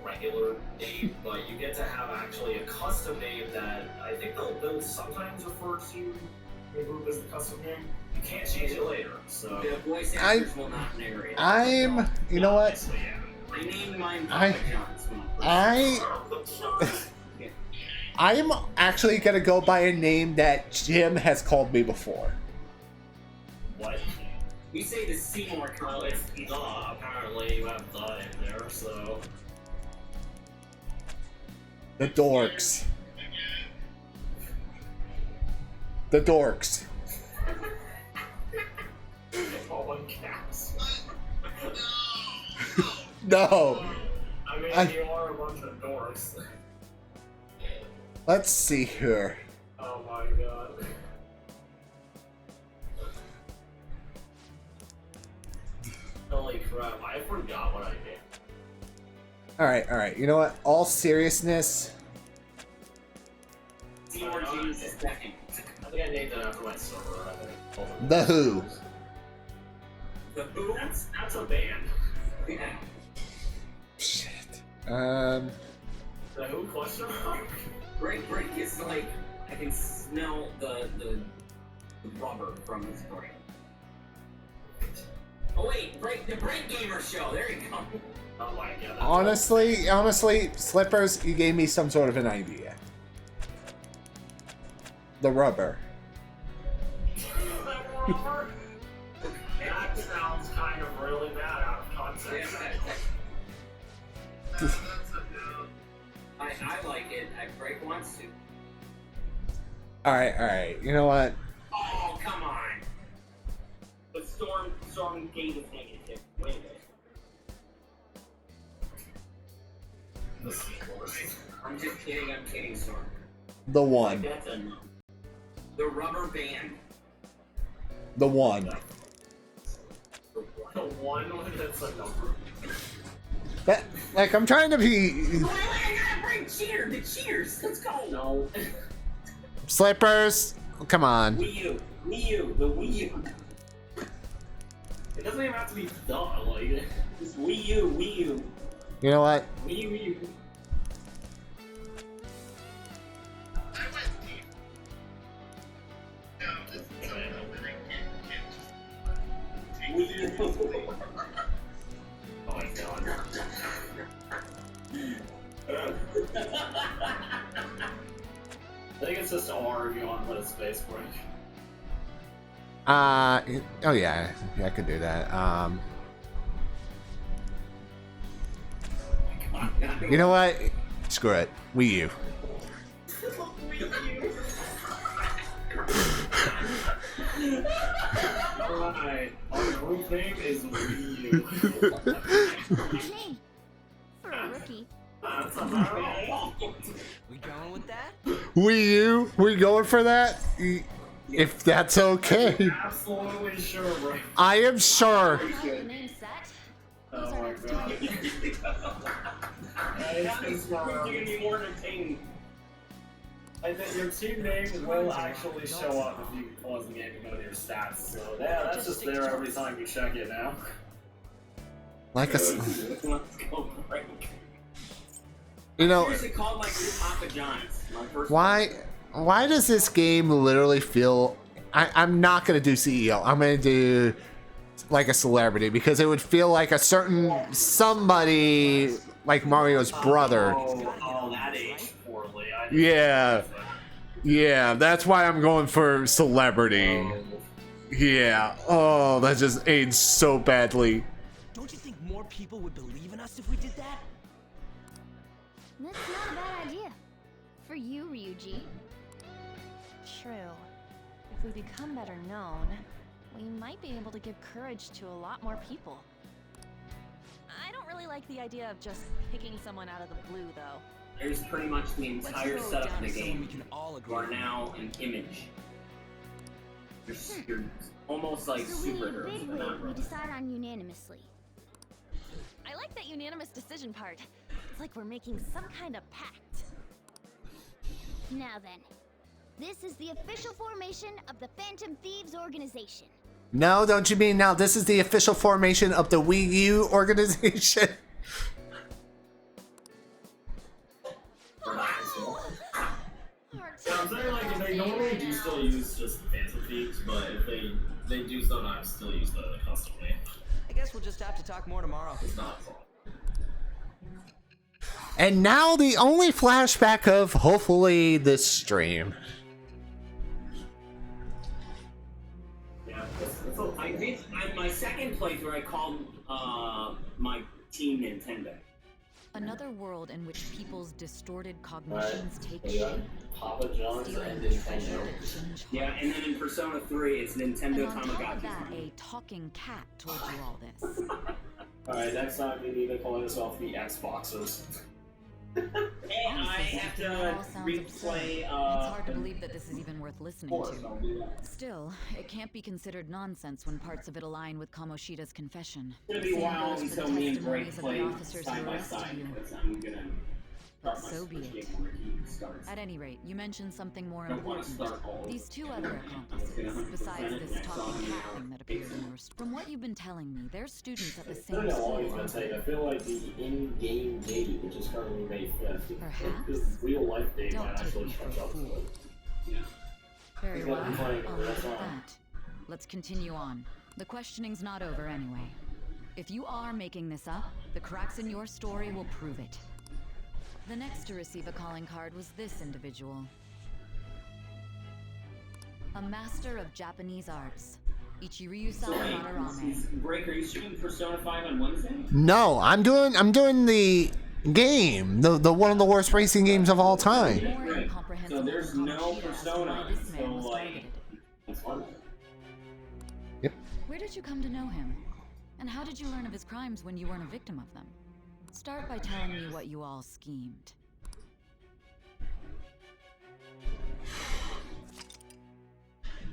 S4: regular name, but you get to have actually a custom name that I think they'll sometimes refer to the group as the custom name. You can't change it later. So
S3: the voice actors will not narrate.
S2: You know what?
S3: I named mine Papa John's.
S2: I'm actually gonna go by a name that Jim has called me before.
S4: What?
S3: You say the Seymour
S4: Well, it's apparently you have the in there, so.
S2: The dorks. The dorks.
S4: All in caps.
S2: No.
S4: I mean, you are a bunch of dorks.
S2: Let's see here.
S4: Oh my god. Holy crap, I forgot what I did.
S2: Alright. You know what? All seriousness.
S3: Seymour James is second.
S4: I think I named it after my server, I think.
S2: The Who.
S3: The Who?
S4: That's a band.
S3: Yeah.
S2: Shit.
S4: The Who question mark?
S3: Break is like, I can smell the rubber from his brain. Oh wait, the Break Gamer Show, there you go.
S4: Oh my god.
S2: Honestly, Slippers, you gave me some sort of an idea. The rubber.
S4: Rubber? That sounds kind of really bad out of context.
S3: I like it. Break wants to.
S2: Alright. You know what?
S3: Oh, come on. But Storm Gate is negative. Wait a minute. I'm just kidding, Storm.
S2: The one.
S3: That's a no. The rubber band.
S2: The one.
S4: The one that's a number.
S2: That, like, I'm trying to be...
S3: I gotta bring the cheers. Let's go. No.
S2: Slippers, come on.
S3: Wii U, the Wii U.
S4: It doesn't even have to be dumb, like...
S3: It's Wii U.
S2: You know what?
S3: Wii U. Wii U.
S4: Oh my god. I think it's just R if you want to put a space break.
S2: Oh yeah, I could do that. You know what? Screw it. Wii U.
S4: Alright, our group name is Wii U.
S6: Name for a rookie.
S4: That's a
S13: We going with that?
S2: Wii U? We going for that? If that's okay.
S4: Absolutely sure, bro.
S2: I am sure.
S6: The name set.
S4: Oh my god.
S3: It's gonna be more entertaining.
S4: I think your team name will actually show up if you pause the game and go to your stats. So yeah, that's just there every time you check it now.
S2: Like a...
S3: Let's go break.
S2: You know...
S3: Seriously called like Papa John's. My first
S2: Why does this game literally feel... I'm not going to do CEO. I'm going to do like a celebrity because it would feel like a certain somebody like Mario's brother.
S4: Oh, that aged poorly.
S2: Yeah, that's why I'm going for celebrity. Yeah. Oh, that just aged so badly.
S13: Don't you think more people would believe in us if we did that?
S6: That's not a bad idea. For you, Ryuji. True. If we become better known, we might be able to give courage to a lot more people. I don't really like the idea of just picking someone out of the blue, though.
S3: There's pretty much the entire setup of the game.
S13: We can all agree.
S3: You are now an image. You're almost like
S6: So we
S3: superheroes, but not
S6: we
S3: really.
S6: decide on unanimously. I like like that unanimous decision part. It's like we're making some kind of pact.
S14: Now then, this is the official formation of the Phantom Thieves organization.
S2: No, don't you mean now this is the official formation of the Wii U organization?
S4: Yeah, I'm saying, like, they normally do still use just Phantom Thieves, but if they do sometimes still use the custom name.
S13: I guess we'll just have to talk more tomorrow.
S4: It's not a problem.
S2: And now the only flashback of hopefully this stream.
S3: Yeah, I did. My second playthrough, I called my team Nintendo.
S11: Another world in which people's distorted cognitions take
S4: Yeah.
S11: shape.
S4: Papa John's
S11: Stealing
S4: and
S11: treasure
S4: Nintendo.
S11: that change
S3: Yeah, and then in Persona 3, it's
S11: And
S3: Nintendo
S11: on top of that,
S3: Tamagotchi.
S11: a talking cat told you all this.
S4: Alright, next time you need to call yourself the Xboxers.
S3: Hey, I have to replay.
S11: It's hard to believe that this is even worth listening to. Still, it can't be considered nonsense when parts of it align with Kamoshida's confession.
S3: It's gonna be a
S11: Same
S3: while
S11: goes for the
S3: until me and Drake
S11: testimonies of
S3: play
S11: the officers
S3: side
S11: who
S3: by
S11: arrested
S3: side
S11: you.
S3: because I'm gonna
S11: But
S3: start my
S11: so be
S3: Switch
S11: it.
S3: game where he starts.
S11: At any rate, you mentioned something more
S3: Don't wanna
S11: important.
S3: start all
S11: These two other
S3: over.
S11: accomplices, besides this
S3: Yeah,
S11: talking
S3: yeah.
S11: cat thing that appeared in your From what you've been telling me, they're students at the
S4: I
S11: same
S4: don't know how long
S11: school.
S4: it's been taking. I feel like the in-game date, which is currently May 5th,
S11: Perhaps?
S4: the real-life date
S11: Don't
S4: might
S11: take
S4: actually
S11: me for
S4: catch
S11: a
S4: up to
S11: fool.
S4: it.
S3: Yeah.
S11: Very
S4: He's
S11: well,
S4: gotta be playing it,
S11: I'll leave
S4: that's
S11: it at
S4: all.
S11: that. Let's continue on. The questioning's not over anyway. If you are making this up, the cracks in your story will prove it. The next to receive a calling card was this individual. A master of Japanese arts, Ichiryu-san Madarame.
S3: Break, are you streaming Persona 5 on Wednesday?
S2: No, I'm doing the game, the one of the worst racing games of all time.
S11: More incomprehensible
S3: So there's
S11: than
S3: no
S11: Kamoshida's
S3: Persona,
S11: why this man
S3: so,
S11: was
S3: like,
S11: targeted.
S3: it's fun.
S11: Where did you come to know him? And how did you learn of his crimes when you weren't a victim of them? Start by telling me what you all schemed.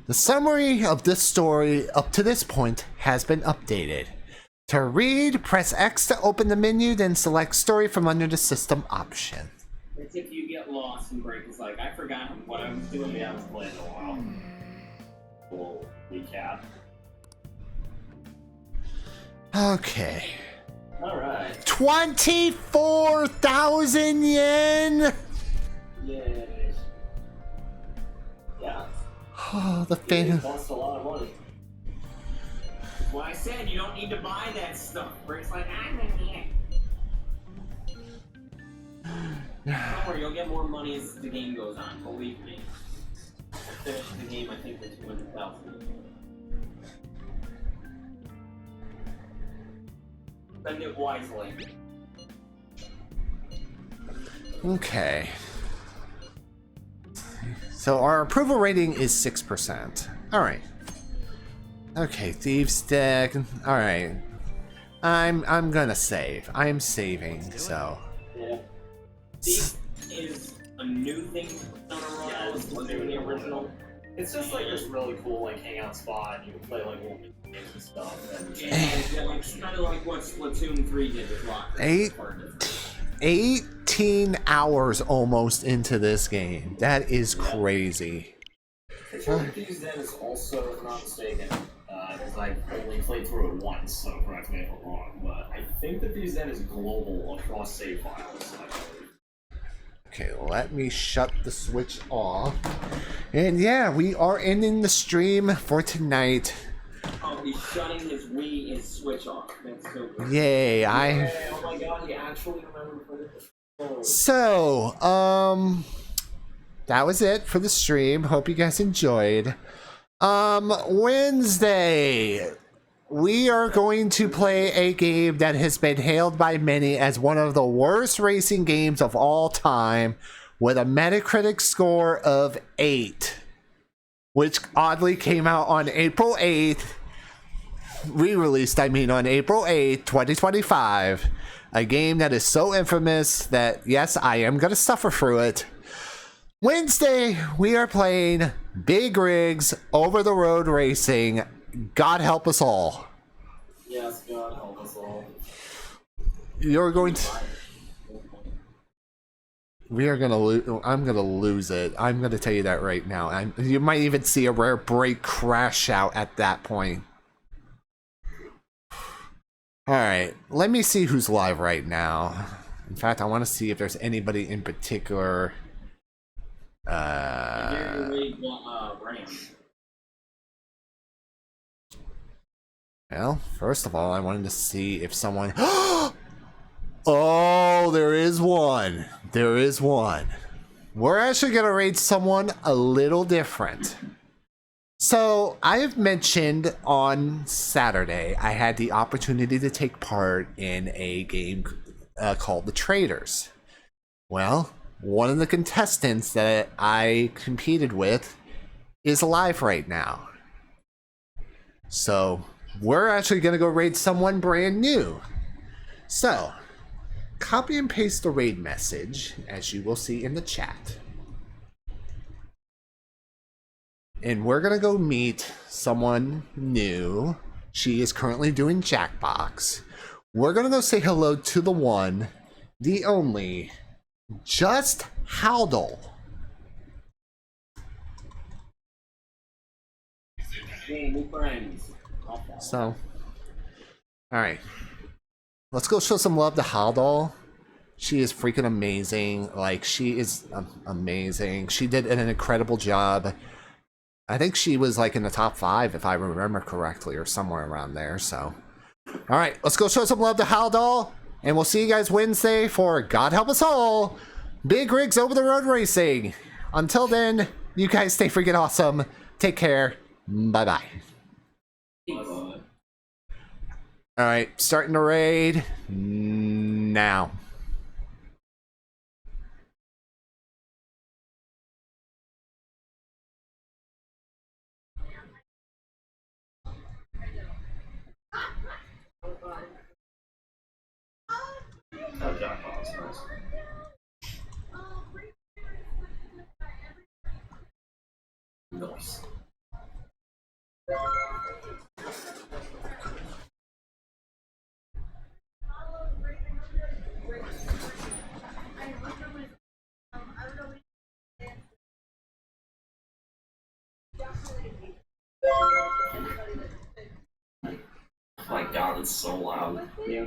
S2: The summary of this story up to this point has been updated. To read, press X to open the menu, then select story from under the system option.
S3: It's if you get lost and Break is like, I forgot what I was doing.
S4: We haven't played in a while. We'll recap.
S2: Okay.
S4: Alright.
S2: 24,000 yen!
S4: Yay. Yeah.
S2: Oh, the
S4: It
S2: fan.
S4: costs a lot of money.
S3: Well, I said you don't need to buy that stuff. Break's like, I'm in here. Don't worry, you'll get more money as the game goes on. Believe me. I finished the game, I think, with 200,000. Spend it wisely.
S2: Okay. So our approval rating is 6%. Alright. Okay, Thieves Deck. Alright. I'm gonna save. I'm saving, so.
S3: Yeah. This is a new thing on a roll. It's new in the original.
S4: It's just like this really cool like hangout spot, and you can play like little games and stuff. And
S3: Yeah, like, it's kind of like what Splatoon 3 did with Locker.
S2: 18 hours almost into this game. That is crazy.
S4: These Den is also, if I'm not mistaken, because I only played through it once, so correct me if I'm wrong, but I think that These Den is global across save files. I believe.
S2: Okay, let me shut the switch off. And yeah, we are ending the stream for tonight.
S3: Oh, he's shutting his Switch off. That's so good.
S2: Yay,
S4: Hey, oh my god, he actually remembered for this.
S2: So, that was it for the stream. Hope you guys enjoyed. Wednesday, we are going to play a game that has been hailed by many as one of the worst racing games of all time, with a Metacritic score of 8, which oddly came out on April 8th. Re-released, I mean, on April 8th, 2025. A game that is so infamous that, yes, I am going to suffer through it. Wednesday, we are playing Big Rigs Over-the-Road Racing. God help us all.
S4: Yes, God help us all.
S2: You're going to. We are gonna lose. I'm gonna lose it. I'm gonna tell you that right now. You might even see a rare break crash out at that point. All right, let me see who's live right now. In fact, I want to see if there's anybody in particular. Well, first of all, I wanted to see if someone. Oh, there is one. There is one. We're actually going to rate someone a little different. So, I have mentioned on Saturday, I had the opportunity to take part in a game called The Traders. Well, one of the contestants that I competed with is alive right now. So, we're actually going to go raid someone brand new. So, copy and paste the raid message, as you will see in the chat. And we're going to go meet someone new. She is currently doing Jackbox. We're going to go say hello to the one, the only, Just Howdle. So, alright. Let's go show some love to Howdle. She is freaking amazing. Like, she is amazing. She did an incredible job. I think she was like in the top 5, if I remember correctly, or somewhere around there. So, all right, let's go show some love to Howdle, and we'll see you guys Wednesday for God Help Us All, Big Rigs Over the Road Racing. Until then, you guys stay freaking awesome. Take care. Bye bye. All right, starting the raid now.
S4: Nice. Oh my god, it's so loud. Yeah.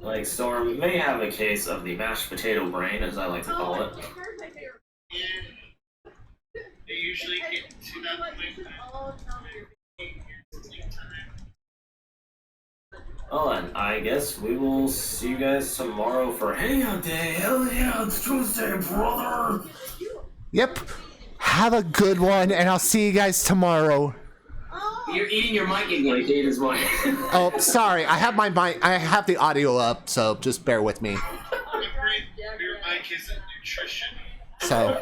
S4: Like, Storm may have a case of the mashed potato brain, as I like to call it.
S1: Yeah. They usually get to that point.
S4: Well then, I guess we will see you guys tomorrow for Hangout Day. Hell yeah, it's Tuesday, brother!
S2: Yep. Have a good one, and I'll see you guys tomorrow.
S3: You're eating your mic again, Kate, is why.
S2: Oh, sorry. I have my mic. I have the audio up, so just bear with me.
S1: Your mic isn't nutrition.
S2: So,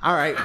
S2: all right.